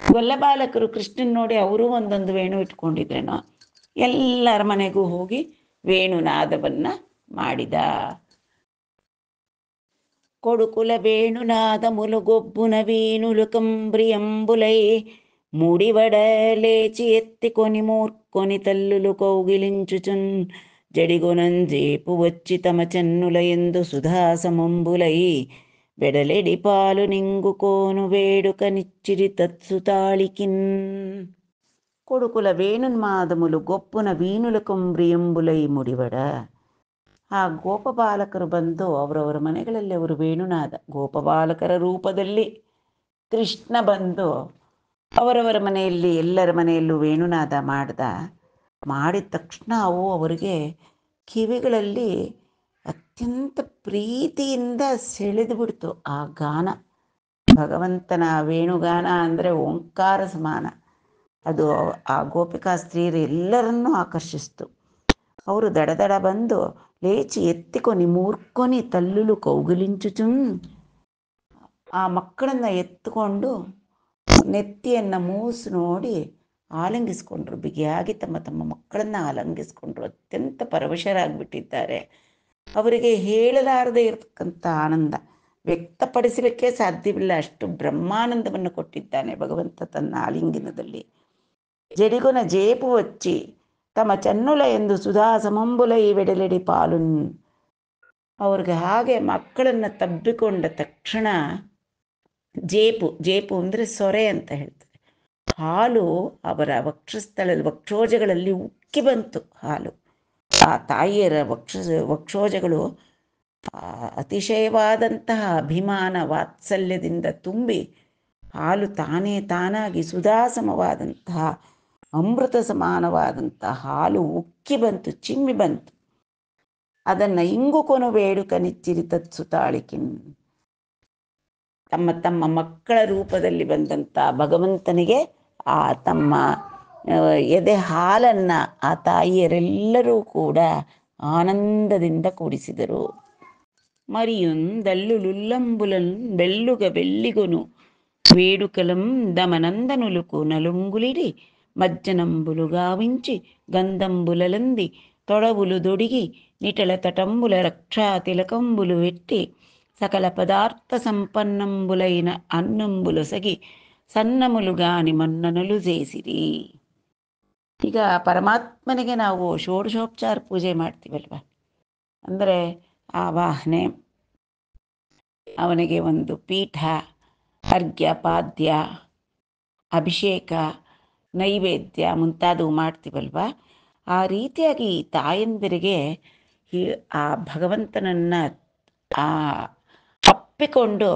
ಗೊಲ್ಲ ಬಾಲಕರು ಕೃಷ್ಣನ್ ನೋಡಿ ಅವರು ಒಂದೊಂದು ವೇಣು ಇಟ್ಕೊಂಡಿದ್ರೇನೋ, ಎಲ್ಲರ ಮನೆಗೂ ಹೋಗಿ ವೇಣುನಾದವನ್ನ ಮಾಡಿದ. కొడుకుల వేణునాదములు గొబ్బున వీణులు కంబ్రియంబులై ముడివడలేచి ఎత్తికొని మూర్కొని తల్లులు కౌగిలించుచున్ జడిగొనంజేపు వచ్చి తమ చెన్నుల ఎందు సుధాసమంబులై వెడలెడి పాలు నింగుకోను వేడుక నిచ్చిరి తత్సుతాళికిన్. కొడుకుల వేణున్మాదములు గొప్పున వీణుల ಕಂಬ್ರಿಯಂಬುಲೈ ಮುಡಿವಡ. ಆ ಗೋಪಬಾಲಕರು ಬಂದು ಅವರವರ ಮನೆಗಳಲ್ಲಿ ಅವರು ವೇಣುನಾದ, ಗೋಪಬಾಲಕರ ರೂಪದಲ್ಲಿ ಕೃಷ್ಣ ಬಂದು ಅವರವರ ಮನೆಯಲ್ಲಿ ಎಲ್ಲರ ಮನೆಯಲ್ಲೂ ವೇಣುನಾದ ಮಾಡಿದ ತಕ್ಷಣ ಅವು ಅವರಿಗೆ ಕಿವಿಗಳಲ್ಲಿ ಅತ್ಯಂತ ಪ್ರೀತಿಯಿಂದ ಸೆಳೆದು ಬಿಡ್ತು ಆ ಗಾನ. ಭಗವಂತನ ವೇಣುಗಾನ ಅಂದರೆ ಓಂಕಾರ ಸಮಾನ. ಅದು ಆ ಗೋಪಿಕಾ ಸ್ತ್ರೀಯರು ಎಲ್ಲರನ್ನೂ ಆಕರ್ಷಿಸ್ತು. ಅವರು ದಡದಡ ಬಂದು లేచి ఎత్తికొని ಮೂರ್కొని ತಲ್ಲುಲು ಕೌಗಿಲಿಂಚುಚುನ್, ಆ ಮಕ್ಕಳನ್ನು ಎತ್ತುಕೊಂಡು ನೆತ್ತಿಯನ್ನು ಮೂಸು ನೋಡಿ ಆಲಂಗಿಸ್ಕೊಂಡ್ರು. ಬಿಗಿಯಾಗಿ ತಮ್ಮ ತಮ್ಮ ಮಕ್ಕಳನ್ನು ಆಲಂಗಿಸ್ಕೊಂಡ್ರು. ಅತ್ಯಂತ ಪರವಶರಾಗಿಬಿಟ್ಟಿದ್ದಾರೆ. ಅವರಿಗೆ ಹೇಳಲಾರದೆ ಇರತಕ್ಕಂಥ ಆನಂದ, ವ್ಯಕ್ತಪಡಿಸಲಿಕ್ಕೆ ಸಾಧ್ಯವಿಲ್ಲ, ಅಷ್ಟು ಬ್ರಹ್ಮಾನಂದವನ್ನು ಕೊಟ್ಟಿದ್ದಾನೆ ಭಗವಂತ ತನ್ನ ಆಲಿಂಗನದಲ್ಲಿ. ಜಡಿಗೊನ ಜೇಪು ವಚ್ಚಿ ತಮ್ಮ ಚನ್ನುಲ ಎಂದು ಸುಧಾ ಸಮಂಬುಲೈ ವೆಡಲೆಡಿ ಪಾಲುನ್. ಅವ್ರಿಗೆ ಹಾಗೆ ಮಕ್ಕಳನ್ನು ತಬ್ಬಿಕೊಂಡ ತಕ್ಷಣ ಜೇಪು ಅಂದರೆ ಸೊರೆ ಅಂತ ಹೇಳ್ತಾರೆ. ಹಾಲು ಅವರ ವಕ್ಷೋಜಗಳಲ್ಲಿ ಉಕ್ಕಿ ಬಂತು ಹಾಲು. ಆ ತಾಯಿಯರ ವಕ್ಷೋಜಗಳು ಅತಿಶಯವಾದಂತಹ ಅಭಿಮಾನ ವಾತ್ಸಲ್ಯದಿಂದ ತುಂಬಿ ಹಾಲು ತಾನಾಗಿ ಸುಧಾಸಮವಾದಂತಹ ಅಮೃತ ಸಮಾನವಾದಂಥ ಹಾಲು ಉಕ್ಕಿ ಬಂತು, ಚಿಮ್ಮಿ ಬಂತು. ಅದನ್ನು ಇಂಗುಕೊನು ಬೇಡುಕ ನಿಚ್ಚಿರಿ ತತ್ಸುತಾಳಿಕಿನ್. ತಮ್ಮ ತಮ್ಮ ಮಕ್ಕಳ ರೂಪದಲ್ಲಿ ಬಂದಂಥ ಭಗವಂತನಿಗೆ ಆ ತಮ್ಮ ಎದೆ ಹಾಲನ್ನು ಆ ತಾಯಿಯರೆಲ್ಲರೂ ಕೂಡ ಆನಂದದಿಂದ ಕೂಡಿಸಿದರು. మరియుందల్లులుల్లంబులన్ బెల్లుగ వెల్లిగొను వేడుకలం దమనందనులకు నలుంగులిడి మజ్జనంబులు గావించి గంధంబులలంది తొడవులు దొడిగి నిటల తటంబుల రక్షా తిలకంబులు వెట్టి సకల పదార్థ సంపన్నంబులైన అన్నంబులొసగి ಸನ್ನಮುಲುಗಾನಿ ಮನ್ನನಲು ಸೇಸಿರಿ. ಈಗ ಪರಮಾತ್ಮನಿಗೆ ನಾವು ಷೋಡಶೋಪಚಾರ ಪೂಜೆ ಮಾಡ್ತೀವಲ್ವ, ಅಂದರೆ ಆವಾಹನೆ, ಅವನಿಗೆ ಒಂದು ಪೀಠ, ಅರ್ಘ್ಯ, ಪಾದ್ಯ, ಅಭಿಷೇಕ, ನೈವೇದ್ಯ ಮುಂತಾದವು ಮಾಡ್ತೀವಲ್ವ. ಆ ರೀತಿಯಾಗಿ ತಾಯಂದಿರಿಗೆ ಆ ಭಗವಂತನನ್ನು ಅಪ್ಪಿಕೊಂಡು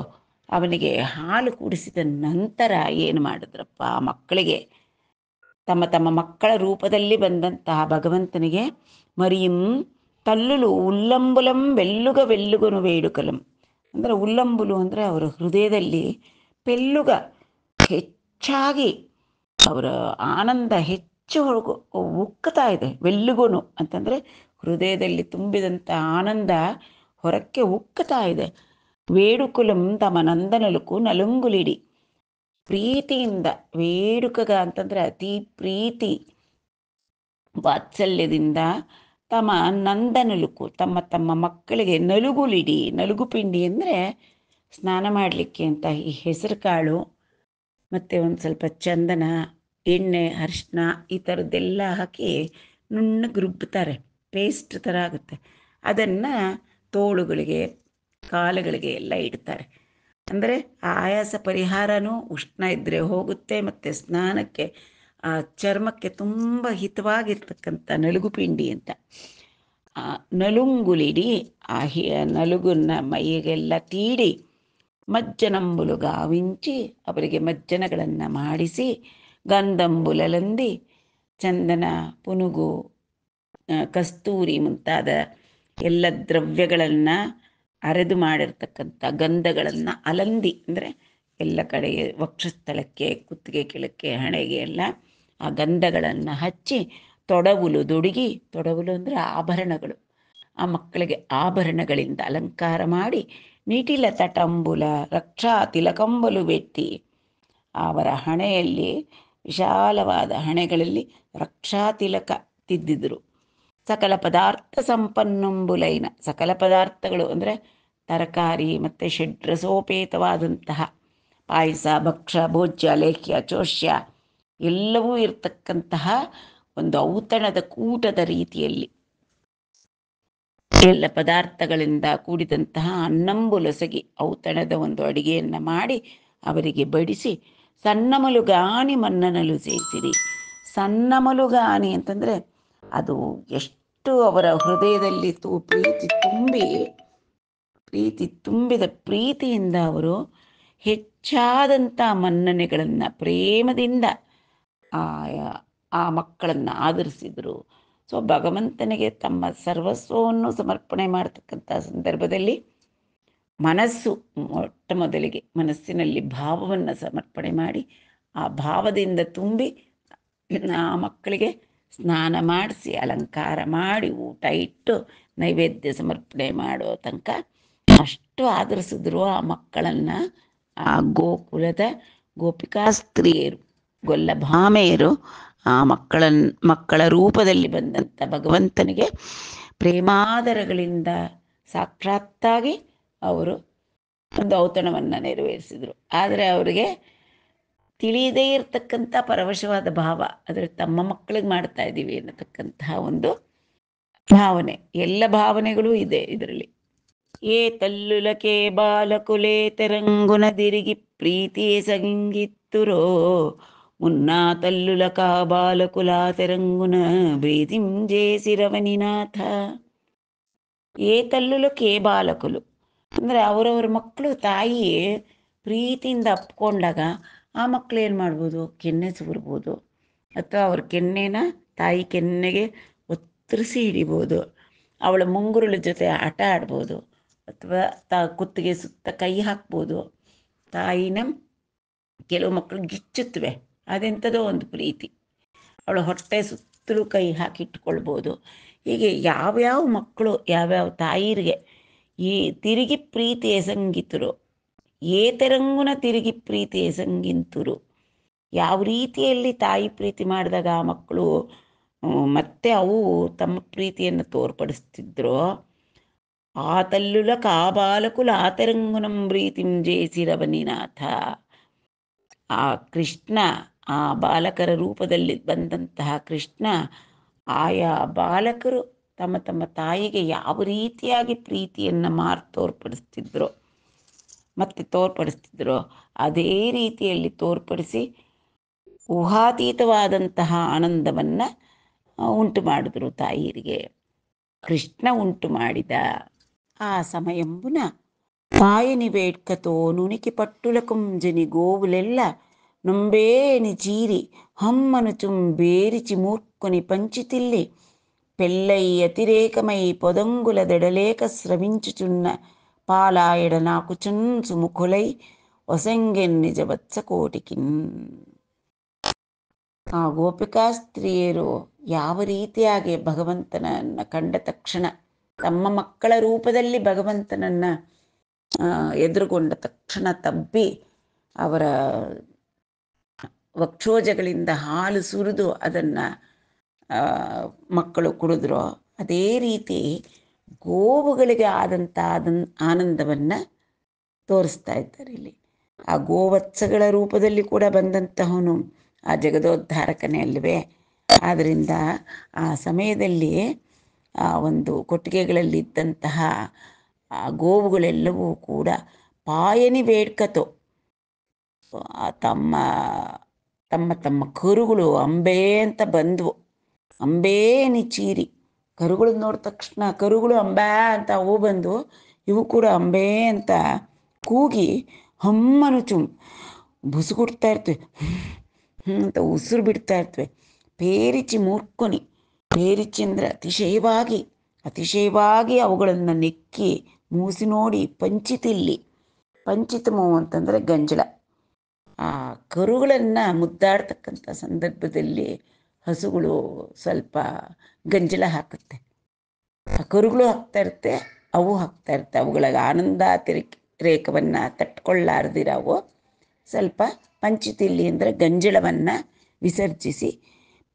ಅವನಿಗೆ ಹಾಲು ಕುಡಿಸಿದ ನಂತರ ಏನು ಮಾಡಿದ್ರಪ್ಪ, ಆ ಮಕ್ಕಳಿಗೆ ತಮ್ಮ ತಮ್ಮ ಮಕ್ಕಳ ರೂಪದಲ್ಲಿ ಬಂದಂತಹ ಭಗವಂತನಿಗೆ ಮರಿಯಂ ತಲ್ಲುಲು ಉಲ್ಲಂಬುಲಂ ವೆಲ್ಲುಗನು ವೇಡುಕಲಂ. ಅಂದರೆ ಉಲ್ಲಂಬುಲು ಅಂದರೆ ಅವರ ಹೃದಯದಲ್ಲಿ ಪೆಲ್ಲುಗ ಹೆಚ್ಚಾಗಿ ಅವರ ಆನಂದ ಹೆಚ್ಚು ಉಕ್ಕುತ್ತಾ ಇದೆ. ವೆಲ್ಲುಗುನು ಅಂತಂದರೆ ಹೃದಯದಲ್ಲಿ ತುಂಬಿದಂಥ ಆನಂದ ಹೊರಕ್ಕೆ ಉಕ್ಕುತ್ತಾ ಇದೆ. ವೇಡುಕುಲಂ ತಮ ನಂದನಲುಕು ನಲುಂಗುಲಿಡಿ. ಪ್ರೀತಿಯಿಂದ ವೇಡುಕಗ ಅಂತಂದರೆ ಅತಿ ಪ್ರೀತಿ ವಾತ್ಸಲ್ಯದಿಂದ ತಮ್ಮ ನಂದನಲುಕು ತಮ್ಮ ತಮ್ಮ ಮಕ್ಕಳಿಗೆ ನಲುಗುಲಿಡಿ, ನಲುಗು ಪಿಂಡಿ ಅಂದರೆ ಸ್ನಾನ ಮಾಡಲಿಕ್ಕೆ ಅಂತ ಈ ಹೆಸರು ಕಾಳು ಮತ್ತು ಒಂದು ಸ್ವಲ್ಪ ಚಂದನ, ಎಣ್ಣೆ, ಅರಿಶಿನ ಈ ಥರದ್ದೆಲ್ಲ ಹಾಕಿ ನುಣ್ಣಗೆ ರುಬ್ಬುತ್ತಾರೆ, ಪೇಸ್ಟ್ ಥರ ಆಗುತ್ತೆ. ಅದನ್ನು ತೋಳುಗಳಿಗೆ, ಕಾಲುಗಳಿಗೆ ಎಲ್ಲ ಇಡ್ತಾರೆ. ಅಂದರೆ ಆಯಾಸ ಪರಿಹಾರನೂ, ಉಷ್ಣ ಇದ್ದರೆ ಹೋಗುತ್ತೆ, ಮತ್ತು ಸ್ನಾನಕ್ಕೆ ಆ ಚರ್ಮಕ್ಕೆ ತುಂಬ ಹಿತವಾಗಿರ್ತಕ್ಕಂಥ ನಲುಗು ಪಿಂಡಿ ಅಂತ. ನಲುಂಗುಲಿಡಿ, ಆ ನಲುಗನ್ನ ಮೈಗೆಲ್ಲ ತೀಡಿ ಮಜ್ಜನಂಬುಲು ಗಾವಿಂಚಿ ಅವರಿಗೆ ಮಜ್ಜನಗಳನ್ನು ಮಾಡಿಸಿ ಗಂಧಂಬುಲಲಂದಿ ಚಂದನ, ಪುನುಗು, ಕಸ್ತೂರಿ ಮುಂತಾದ ಎಲ್ಲ ದ್ರವ್ಯಗಳನ್ನು ಅರೆದು ಮಾಡಿರ್ತಕ್ಕಂಥ ಗಂಧಗಳನ್ನು ಅಲಂದಿ ಅಂದರೆ ಎಲ್ಲ ಕಡೆಗೆ ವಕ್ಷಸ್ಥಳಕ್ಕೆ, ಕುತ್ತಿಗೆ ಕೆಳಕ್ಕೆ, ಹಣೆಗೆ ಎಲ್ಲ ಆ ಗಂಧಗಳನ್ನು ಹಚ್ಚಿ ತೊಡವುಲು ದುಡುಗಿ, ತೊಡವುಲು ಅಂದರೆ ಆಭರಣಗಳು, ಆ ಮಕ್ಕಳಿಗೆ ಆಭರಣಗಳಿಂದ ಅಲಂಕಾರ ಮಾಡಿ ನಿಟಿಲ ತಟಂಬುಲ ರಕ್ಷಾ ತಿಲಕಂಬಲು ಬೆಟ್ಟಿ ಅವರ ಹಣೆಯಲ್ಲಿ, ವಿಶಾಲವಾದ ಹಣೆಗಳಲ್ಲಿ ರಕ್ಷಾ ತಿಲಕ ತಿದ್ದಿದ್ರು. ಸಕಲ ಪದಾರ್ಥ ಸಂಪನ್ನಂಬುಲೈನ, ಸಕಲ ಪದಾರ್ಥಗಳು ಅಂದರೆ ತರಕಾರಿ ಮತ್ತು ಷಡ್ರಸೋಪೇತವಾದಂತಹ ಪಾಯಸ, ಭಕ್ಷ್ಯ, ಭೋಜ್ಯ, ಲೇಖ್ಯ, ಚೋಷ್ಯ ಎಲ್ಲವೂ ಇರತಕ್ಕಂತಹ ಒಂದು ಔತಣದ ಕೂಟದ ರೀತಿಯಲ್ಲಿ ಎಲ್ಲ ಪದಾರ್ಥಗಳಿಂದ ಕೂಡಿದಂತಹ ಅನ್ನಂಬುಲೊಸಗಿ ಔತಣದ ಒಂದು ಅಡಿಗೆಯನ್ನು ಮಾಡಿ ಅವರಿಗೆ ಬಡಿಸಿ ಸನ್ನಮಲುಗಾನಿ ಮನ್ನನಲು ಸೇರಿಸಿರಿ. ಸನ್ನಮಲುಗಾನಿ ಅಂತಂದರೆ ಅದು ಎಷ್ಟು ಅವರ ಹೃದಯದಲ್ಲಿ ಪ್ರೀತಿ ತುಂಬಿದ ಪ್ರೀತಿಯಿಂದ ಅವರು ಹೆಚ್ಚಾದಂಥ ಮನ್ನಣೆಗಳನ್ನು ಪ್ರೇಮದಿಂದ ಆ ಮಕ್ಕಳನ್ನು ಆದರಿಸಿದರು. ಸೊ ಭಗವಂತನಿಗೆ ತಮ್ಮ ಸರ್ವಸ್ವವನ್ನು ಸಮರ್ಪಣೆ ಮಾಡತಕ್ಕಂಥ ಸಂದರ್ಭದಲ್ಲಿ ಮನಸ್ಸು, ಮೊಟ್ಟ ಮೊದಲಿಗೆ ಮನಸ್ಸಿನಲ್ಲಿ ಭಾವವನ್ನು ಸಮರ್ಪಣೆ ಮಾಡಿ ಆ ಭಾವದಿಂದ ತುಂಬಿ ಆ ಮಕ್ಕಳಿಗೆ ಸ್ನಾನ ಮಾಡಿಸಿ ಅಲಂಕಾರ ಮಾಡಿ ಊಟ ಇಟ್ಟು ನೈವೇದ್ಯ ಸಮರ್ಪಣೆ ಮಾಡೋ ತನಕ ಅಷ್ಟು ಆದರಿಸಿದ್ರು ಆ ಮಕ್ಕಳನ್ನು. ಆ ಗೋಕುಲದ ಗೋಪಿಕಾ ಸ್ತ್ರೀಯರು, ಗೊಲ್ಲಭಾಮೆಯರು ಆ ಮಕ್ಕಳ ರೂಪದಲ್ಲಿ ಬಂದಂಥ ಭಗವಂತನಿಗೆ ಪ್ರೇಮಾದರಗಳಿಂದ ಸಾಕ್ಷಾತ್ತಾಗಿ ಅವರು ಒಂದು ಔತಣವನ್ನು ನೆರವೇರಿಸಿದರು. ಆದರೆ ಅವರಿಗೆ ತಿಳಿಯದೇ ಇರತಕ್ಕಂಥ ಪರವಶವಾದ ಭಾವ, ಆದರೆ ತಮ್ಮ ಮಕ್ಕಳಿಗೆ ಮಾಡ್ತಾ ಇದ್ದೀವಿ ಅನ್ನತಕ್ಕಂತಹ ಒಂದು ಭಾವನೆ, ಎಲ್ಲ ಭಾವನೆಗಳೂ ಇದೆ ಇದರಲ್ಲಿ. ಏ ತಲ್ಲುಲಕೆ ಬಾಲಕುಲೇ ತೆರಂಗುನ ದಿರಿಗಿ ಪ್ರೀತಿ ಸಂಗಿತ್ತುರೋ ಮುನ್ನಾ ತಲ್ಲುಲಕ ಬಾಲಕುಲ ತೆರಂಗುನ ಪ್ರೀತಿಂ ಜೇಸಿರವನಿನಾಥ. ಏ ತಲ್ಲುಲಕೆ ಬಾಲಕುಲು ಅಂದರೆ ಅವರವ್ರ ಮಕ್ಕಳು ತಾಯಿ ಪ್ರೀತಿಯಿಂದ ಅಪ್ಕೊಂಡಾಗ ಆ ಮಕ್ಕಳು ಏನು ಮಾಡ್ಬೋದು, ಕೆನ್ನೆ ಸುರಿಬೋದು, ಅಥವಾ ಅವ್ರ ಕೆನ್ನೆನ ತಾಯಿ ಕೆನ್ನೆಗೆ ಒತ್ತರಿಸಿ ಹಿಡಿಬೋದು, ಅವಳ ಮುಂಗುರುಳ ಜೊತೆ ಆಟ ಆಡ್ಬೋದು, ಅಥವಾ ಕುತ್ತಿಗೆ ಸುತ್ತ ಕೈ ಹಾಕ್ಬೋದು. ತಾಯಿನ ಕೆಲವು ಮಕ್ಕಳು ಗಿಚ್ಚುತ್ತವೆ, ಅದೆಂಥದೋ ಒಂದು ಪ್ರೀತಿ. ಅವಳ ಹೊಟ್ಟೆ ಸುತ್ತಲೂ ಕೈ ಹಾಕಿಟ್ಕೊಳ್ಬೋದು. ಹೀಗೆ ಯಾವ್ಯಾವ ಮಕ್ಕಳು ಯಾವ್ಯಾವ ತಾಯಿರಿಗೆ ಈ ತಿರುಗಿ ಪ್ರೀತಿ ಎಸಂಗಿತರು, ಏತರಂಗುನ ತಿರುಗಿ ಪ್ರೀತಿ ಎಸಂಗಿಂತರು, ಯಾವ ರೀತಿಯಲ್ಲಿ ತಾಯಿ ಪ್ರೀತಿ ಮಾಡಿದಾಗ ಆ ಮಕ್ಕಳು ಮತ್ತೆ ಅವು ತಮ್ಮ ಪ್ರೀತಿಯನ್ನು ತೋರ್ಪಡಿಸ್ತಿದ್ರೋ ಆ ತಲ್ಲುಲ ಕಾಬಾಲಕುಲ ಆತರಂಗುನಂ ಪ್ರೀತಿಂ ಜೇಸಿರವನಿನಾಥ. ಆ ಕೃಷ್ಣ, ಆ ಬಾಲಕರ ರೂಪದಲ್ಲಿ ಬಂದಂತಹ ಕೃಷ್ಣ ಆಯಾ ಬಾಲಕರು ತಮ್ಮ ತಮ್ಮ ತಾಯಿಗೆ ಯಾವ ರೀತಿಯಾಗಿ ಪ್ರೀತಿಯನ್ನು ತೋರ್ಪಡಿಸ್ತಿದ್ರೋ ಅದೇ ರೀತಿಯಲ್ಲಿ ತೋರ್ಪಡಿಸಿ ಊಹಾತೀತವಾದಂತಹ ಆನಂದವನ್ನು ಉಂಟು ಮಾಡಿದ್ರು ತಾಯಿಯರಿಗೆ. ಕೃಷ್ಣ ಉಂಟು ಮಾಡಿದ ఆ సమయంబున తాయని వేడ్కతో నునికి పట్టుల కుంజని గోవులెల్ల నుంబేని చీరి హమ్మను చుంబేరిచి మూర్కొని పంచితిల్లి పెళ్ళై అతిరేకమై పొదంగుల దెడలేక స్రవించుచున్న పాలాయడ నాకు చున్సు ముఖులై ఒసంగెన్ ನಿಜ ವತ್ಸ ಕೋಟಿಕಿನ್. ಆ ಗೋಪಿಕಾ ಸ್ತ್ರೀಯರು ಯಾವ ರೀತಿಯಾಗಿ ಭಗವಂತನನ್ನು ಕಂಡ ತಕ್ಷಣ ತಮ್ಮ ಮಕ್ಕಳ ರೂಪದಲ್ಲಿ ಭಗವಂತನನ್ನು ಎದುರುಗೊಂಡ ತಕ್ಷಣ ತಬ್ಬಿ ಅವರ ವಕ್ಷೋಜಗಳಿಂದ ಹಾಲು ಸುರಿದು ಅದನ್ನು ಮಕ್ಕಳು ಕುಡಿದ್ರೋ ಅದೇ ರೀತಿ ಗೋವುಗಳಿಗೆ ಆದಂಥ ಆನಂದವನ್ನು ತೋರಿಸ್ತಾ ಇದ್ದಾರೆ ಇಲ್ಲಿ. ಆ ಗೋವತ್ಸಗಳ ರೂಪದಲ್ಲಿ ಕೂಡ ಬಂದಂತಹವನು ಆ ಜಗದೋದ್ಧಾರಕನೇ ಅಲ್ವೇ. ಆದ್ದರಿಂದ ಆ ಸಮಯದಲ್ಲಿ ಆ ಒಂದು ಕೊಟ್ಟಿಗೆಗಳಲ್ಲಿದ್ದಂತಹ ಆ ಗೋವುಗಳೆಲ್ಲವೂ ಕೂಡ ಪಾಯನಿ ಬೇಡ್ಕತೋ, ತಮ್ಮ ತಮ್ಮ ತಮ್ಮ ಕರುಗಳು ಅಂಬೇ ಅಂತ ಬಂದವು. ಅಂಬೇ ನಿಚೀರಿ ಕರುಗಳು ನೋಡಿದ ತಕ್ಷಣ ಕರುಗಳು ಅಂಬಾ ಅಂತ ಅವು ಬಂದು ಇವು ಕೂಡ ಅಂಬೇ ಅಂತ ಕೂಗಿ ಹಮ್ಮನು ಬುಸುಗುಡ್ತಾ ಇರ್ತವೆ, ಅಂತ ಉಸಿರು ಬಿಡ್ತಾ ಇರ್ತವೆ. ಪೇರಿಚಿ ಮೂರ್ಖುನಿ, ಪೇರಿಚಿ ಅಂದರೆ ಅತಿಶಯವಾಗಿ ಅವುಗಳನ್ನು ನೆಕ್ಕಿ ಮೂಸಿ ನೋಡಿ ಪಂಚಿತಿಲ್ಲಿ, ಪಂಚಿತಮು ಅಂತಂದರೆ ಗಂಜಲ. ಆ ಕರುಗಳನ್ನು ಮುದ್ದಾಡ್ತಕ್ಕಂಥ ಸಂದರ್ಭದಲ್ಲಿ ಹಸುಗಳು ಸ್ವಲ್ಪ ಗಂಜಲ ಹಾಕುತ್ತೆ. ಆ ಕರುಗಳು ಹಾಕ್ತಾ ಇರುತ್ತೆ, ಅವು ಹಾಕ್ತಾ ಇರುತ್ತೆ. ಅವುಗಳಿಗೆ ರೇಖವನ್ನು ತಟ್ಕೊಳ್ಳಾರ್ದಿರವು ಸ್ವಲ್ಪ ಪಂಚಿತಿಲ್ಲಿ ಅಂದರೆ ಗಂಜಲವನ್ನು ವಿಸರ್ಜಿಸಿ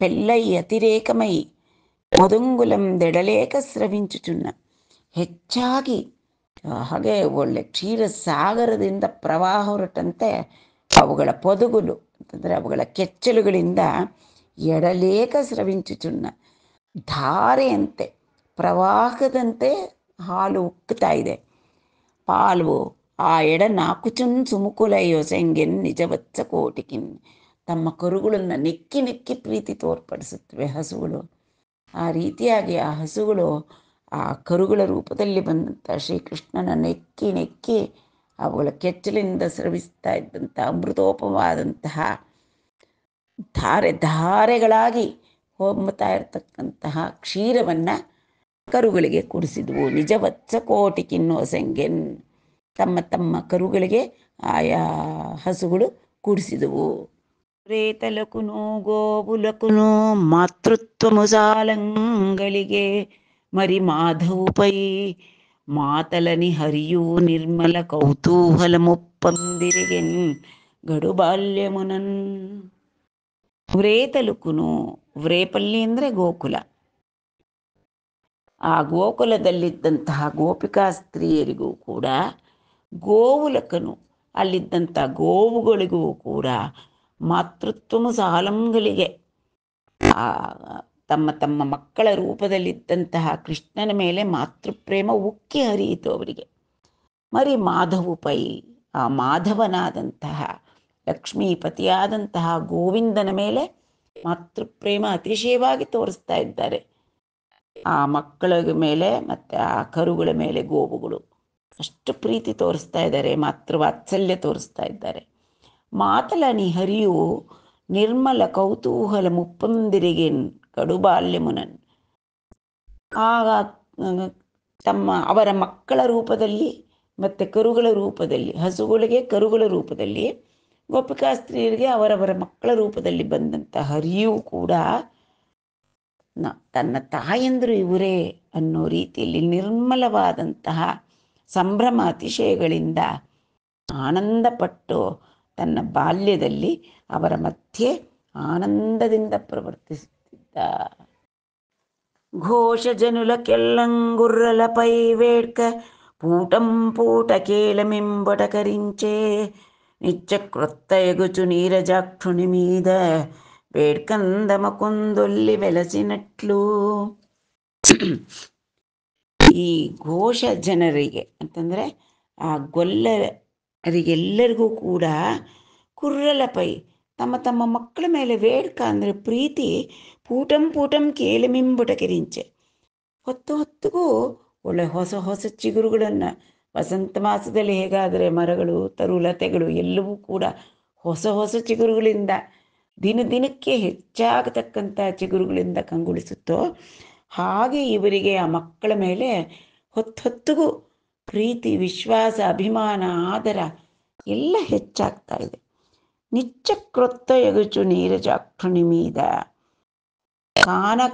ಪೆಲ್ಲೈ ಅತಿರೇಕಮೈ ಮೊದಂಗುಲಂ ದೆಡಲೇಕ ಸ್ರವಿಂಚುಚುನ್ನ, ಹೆಚ್ಚಾಗಿ ಹಾಗೆ ಒಳ್ಳೆ ಕ್ಷೀರ ಸಾಗರದಿಂದ ಪ್ರವಾಹ ಹೊರಟಂತೆ ಅವುಗಳ ಪೊದಗುಲು ಅಂತಂದರೆ ಅವುಗಳ ಕೆಚ್ಚಲುಗಳಿಂದ ಎಡಲೇಕ ಸ್ರವಿಂಚುಚುನ್ನ, ಧಾರೆಯಂತೆ ಪ್ರವಾಹದಂತೆ ಹಾಲು ಉಕ್ಕುತ್ತಾ ಇದೆ. ಪಾಲ್ವು ಆ ಎಡ ನಾಕುಚುನ್ ಸುಮುಕುಲಯೋ ಸೆಂಗೆನ್ ನಿಜವತ್ಸ ಕೋಟಿಕಿನ್, ತಮ್ಮ ಕರುಗಳನ್ನು ನೆಕ್ಕಿ ನೆಕ್ಕಿ ಪ್ರೀತಿ ತೋರ್ಪಡಿಸುತ್ತವೆ ಹಸುಗಳು. ಆ ರೀತಿಯಾಗಿ ಆ ಹಸುಗಳು ಆ ಕರುಗಳ ರೂಪದಲ್ಲಿ ಬಂದಂಥ ಶ್ರೀಕೃಷ್ಣನ ನೆಕ್ಕಿ ನೆಕ್ಕಿ ಅವುಗಳ ಕೆಚ್ಚಲಿನಿಂದ ಸ್ರವಿಸ್ತಾ ಇದ್ದಂಥ ಅಮೃತೋಪವಾದಂತಹ ಧಾರೆಗಳಾಗಿ ಹೊಮ್ಮುತ್ತಾ ಇರತಕ್ಕಂತಹ ಕ್ಷೀರವನ್ನು ಕರುಗಳಿಗೆ ಕುಡಿಸಿದ್ವು. ನಿಜವತ್ಸ ಕೋಟಿಕಿನ್ನೋ ಸೆಂಗೆನ್, ತಮ್ಮ ತಮ್ಮ ಕರುಗಳಿಗೆ ಆಯಾ ಹಸುಗಳು ಕುಡಿಸಿದವು. ರೇತಲಕುನು ಗೋವುಲಕುನು ಮಾತೃತ್ವ ಮುಸಾಲಂಗಳಿಗೆ ಮರಿ ಮಾಧವುಪೈ ಮಾತಲನಿ ಹರಿಯೂ ನಿರ್ಮಲ ಕೌತೂಹಲ ಮುಪ್ಪಂದಿರಿಗೆನ್ ಗಡು ಬಾಲ್ಯಮುನನ್. ವ್ರೇತಲುಕುನು, ವ್ರೇಪಲ್ಲಿ ಅಂದರೆ ಗೋಕುಲ. ಆ ಗೋಕುಲದಲ್ಲಿದ್ದಂತಹ ಗೋಪಿಕಾ ಸ್ತ್ರೀಯರಿಗೂ ಕೂಡ ಗೋವುಲಕನು, ಅಲ್ಲಿದ್ದಂಥ ಗೋವುಗಳಿಗೂ ಕೂಡ ಮಾತೃತ್ವಮು ಸಾಲಂಗಳಿಗೆ, ತಮ್ಮ ತಮ್ಮ ಮಕ್ಕಳ ರೂಪದಲ್ಲಿದ್ದಂತಹ ಕೃಷ್ಣನ ಮೇಲೆ ಮಾತೃಪ್ರೇಮ ಉಕ್ಕಿ ಹರಿಯಿತು ಅವರಿಗೆ. ಮರಿ ಮಾಧವು ಪೈ, ಆ ಮಾಧವನಾದಂತಹ ಲಕ್ಷ್ಮೀಪತಿಯಾದಂತಹ ಗೋವಿಂದನ ಮೇಲೆ ಮಾತೃಪ್ರೇಮ ಅತಿಶಯವಾಗಿ ತೋರಿಸ್ತಾ ಇದ್ದಾರೆ. ಆ ಮಕ್ಕಳ ಮೇಲೆ ಮತ್ತು ಆ ಕರುಗಳ ಮೇಲೆ ಗೋವುಗಳು ಅಷ್ಟು ಪ್ರೀತಿ ತೋರಿಸ್ತಾ ಇದ್ದಾರೆ, ಮಾತೃವಾತ್ಸಲ್ಯ ತೋರಿಸ್ತಾ ಇದ್ದಾರೆ. ಮಾತಲನಿ ಹರಿಯು ನಿರ್ಮಲ ಕೌತೂಹಲ ಮುಪ್ಪಂದಿರಿಗೆನ್ ಕಡು ಬಾಲ್ಯಮುನನ್, ಆಗ ಅವರ ಮಕ್ಕಳ ರೂಪದಲ್ಲಿ ಮತ್ತು ಕರುಗಳ ರೂಪದಲ್ಲಿ, ಹಸುಗಳಿಗೆ ಕರುಗಳ ರೂಪದಲ್ಲಿ, ಗೋಪಿಕಾ ಸ್ತ್ರೀಯರಿಗೆ ಅವರವರ ಮಕ್ಕಳ ರೂಪದಲ್ಲಿ ಬಂದಂಥ ಹರಿಯೂ ಕೂಡ ತನ್ನ ತಾಯಂದರು ಇವರೇ ಅನ್ನೋ ರೀತಿಯಲ್ಲಿ ನಿರ್ಮಲವಾದಂತಹ ಸಂಭ್ರಮ ಅತಿಶಯಗಳಿಂದ ಆನಂದಪಟ್ಟು ತನ್ನ ಬಾಲ್ಯದಲ್ಲಿ ಅವರ ಮಧ್ಯೆ ಆನಂದದಿಂದ ಪ್ರವರ್ತಿಸುತ್ತಿದ್ದ. ಘೋಷ ಜನುಲ ಕೆಲ್ಲಂಗುರ್ರಲ ಪೈ ವೇಡ್ಕ ಪೂಟಂ ಪೂಟ ಕೇಳಮಿಂಬೊಟಕರಿಂಚೆ ನಿಚ್ಚ ಕ್ರೊತ್ತ ಎಗುಚು ನೀರಜಾಕ್ಷುಣಿ ಮೀದ ಬೇಡ್ಕಂದಮ ಕೊಂದೊಲ್ಲಿ ಬೆಲಸಿನಟ್ಲು. ಈ ಘೋಷ ಜನರಿಗೆ ಅಂತಂದರೆ ಆ ಗೊಲ್ಲರಿಗೆಲ್ಲರಿಗೂ ಕೂಡ ಕುರ್ರಲ ಪೈ, ತಮ್ಮ ತಮ್ಮ ಮಕ್ಕಳ ಮೇಲೆ ವೇಡ್ಕ ಅಂದರೆ ಪ್ರೀತಿ, ಪೂಟಂ ಪೂಟಂ ಕೇಳಮಿಂಬುಟಕಿರಿಂಚೆ, ಹೊತ್ತಿಗೂ ಒಳ್ಳೆ ಹೊಸ ಹೊಸ ಚಿಗುರುಗಳನ್ನು, ವಸಂತ ಮಾಸದಲ್ಲಿ ಹೇಗಾದರೆ ಮರಗಳು ತರುಲತೆಗಳು ಎಲ್ಲವೂ ಕೂಡ ಹೊಸ ಹೊಸ ಚಿಗುರುಗಳಿಂದ ದಿನಕ್ಕೆ ಹೆಚ್ಚಾಗತಕ್ಕಂಥ ಚಿಗುರುಗಳಿಂದ ಕಂಗೊಳಿಸುತ್ತೋ ಹಾಗೆ ಇವರಿಗೆ ಆ ಮಕ್ಕಳ ಮೇಲೆ ಹೊತ್ತಿಗೂ ಪ್ರೀತಿ, ವಿಶ್ವಾಸ, ಅಭಿಮಾನ, ಆದರ ಎಲ್ಲ ಹೆಚ್ಚಾಗ್ತಾ ಇದೆ. ನಿಚ್ಚಕ್ರೊತ್ತ ಎಗುಚು ನೀರಜಾಕ್ಷುಣಿ ಮೀದ,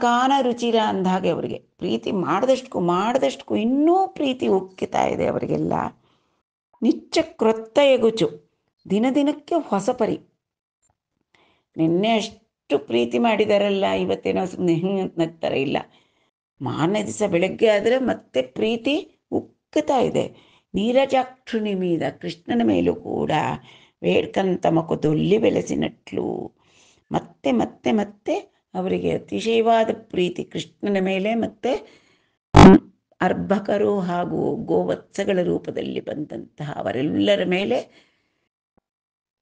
ಕಾನ ರುಚಿರ ಅಂದಾಗೆ ಅವರಿಗೆ ಪ್ರೀತಿ ಮಾಡಿದಷ್ಟು ಇನ್ನೂ ಪ್ರೀತಿ ಉಕ್ಕಿತಾ ಇದೆ ಅವರಿಗೆಲ್ಲ. ನಿಚ್ಚಕ್ರೊತ್ತ ಎಗುಚು, ದಿನಕ್ಕೆ ಹೊಸ ಪರಿ, ನಿನ್ನೆ ಅಷ್ಟು ಪ್ರೀತಿ ಮಾಡಿದಾರಲ್ಲ, ಇವತ್ತೇನೋ ಸುಮ್ಮನೆ ಹಿಂಗೆ ಅಂತ ನಗ್ತಾರೆ. ಇಲ್ಲ, ಮಾರನೇ ದಿವಸ ಬೆಳಗ್ಗೆ ಆದರೆ ಮತ್ತೆ ಪ್ರೀತಿ ಉಕ್ಕುತ್ತಾ ಇದೆ. ನೀರಜಾಕ್ಷುನಿ ಮೀದ ಕೃಷ್ಣನ ಮೇಲೂ ಕೂಡ ಬೇಡ್ಕಂತ ಮಕದೊಲ್ಲಿ ಬೆಳೆಸಿನಟ್ಲು. ಮತ್ತೆ ಮತ್ತೆ ಮತ್ತೆ ಅವರಿಗೆ ಅತಿಶಯವಾದ ಪ್ರೀತಿ ಕೃಷ್ಣನ ಮೇಲೆ, ಮತ್ತೆ ಅರ್ಭಕರು ಹಾಗೂ ಗೋವತ್ಸಗಳ ರೂಪದಲ್ಲಿ ಬಂದಂತಹ ಅವರೆಲ್ಲರ ಮೇಲೆ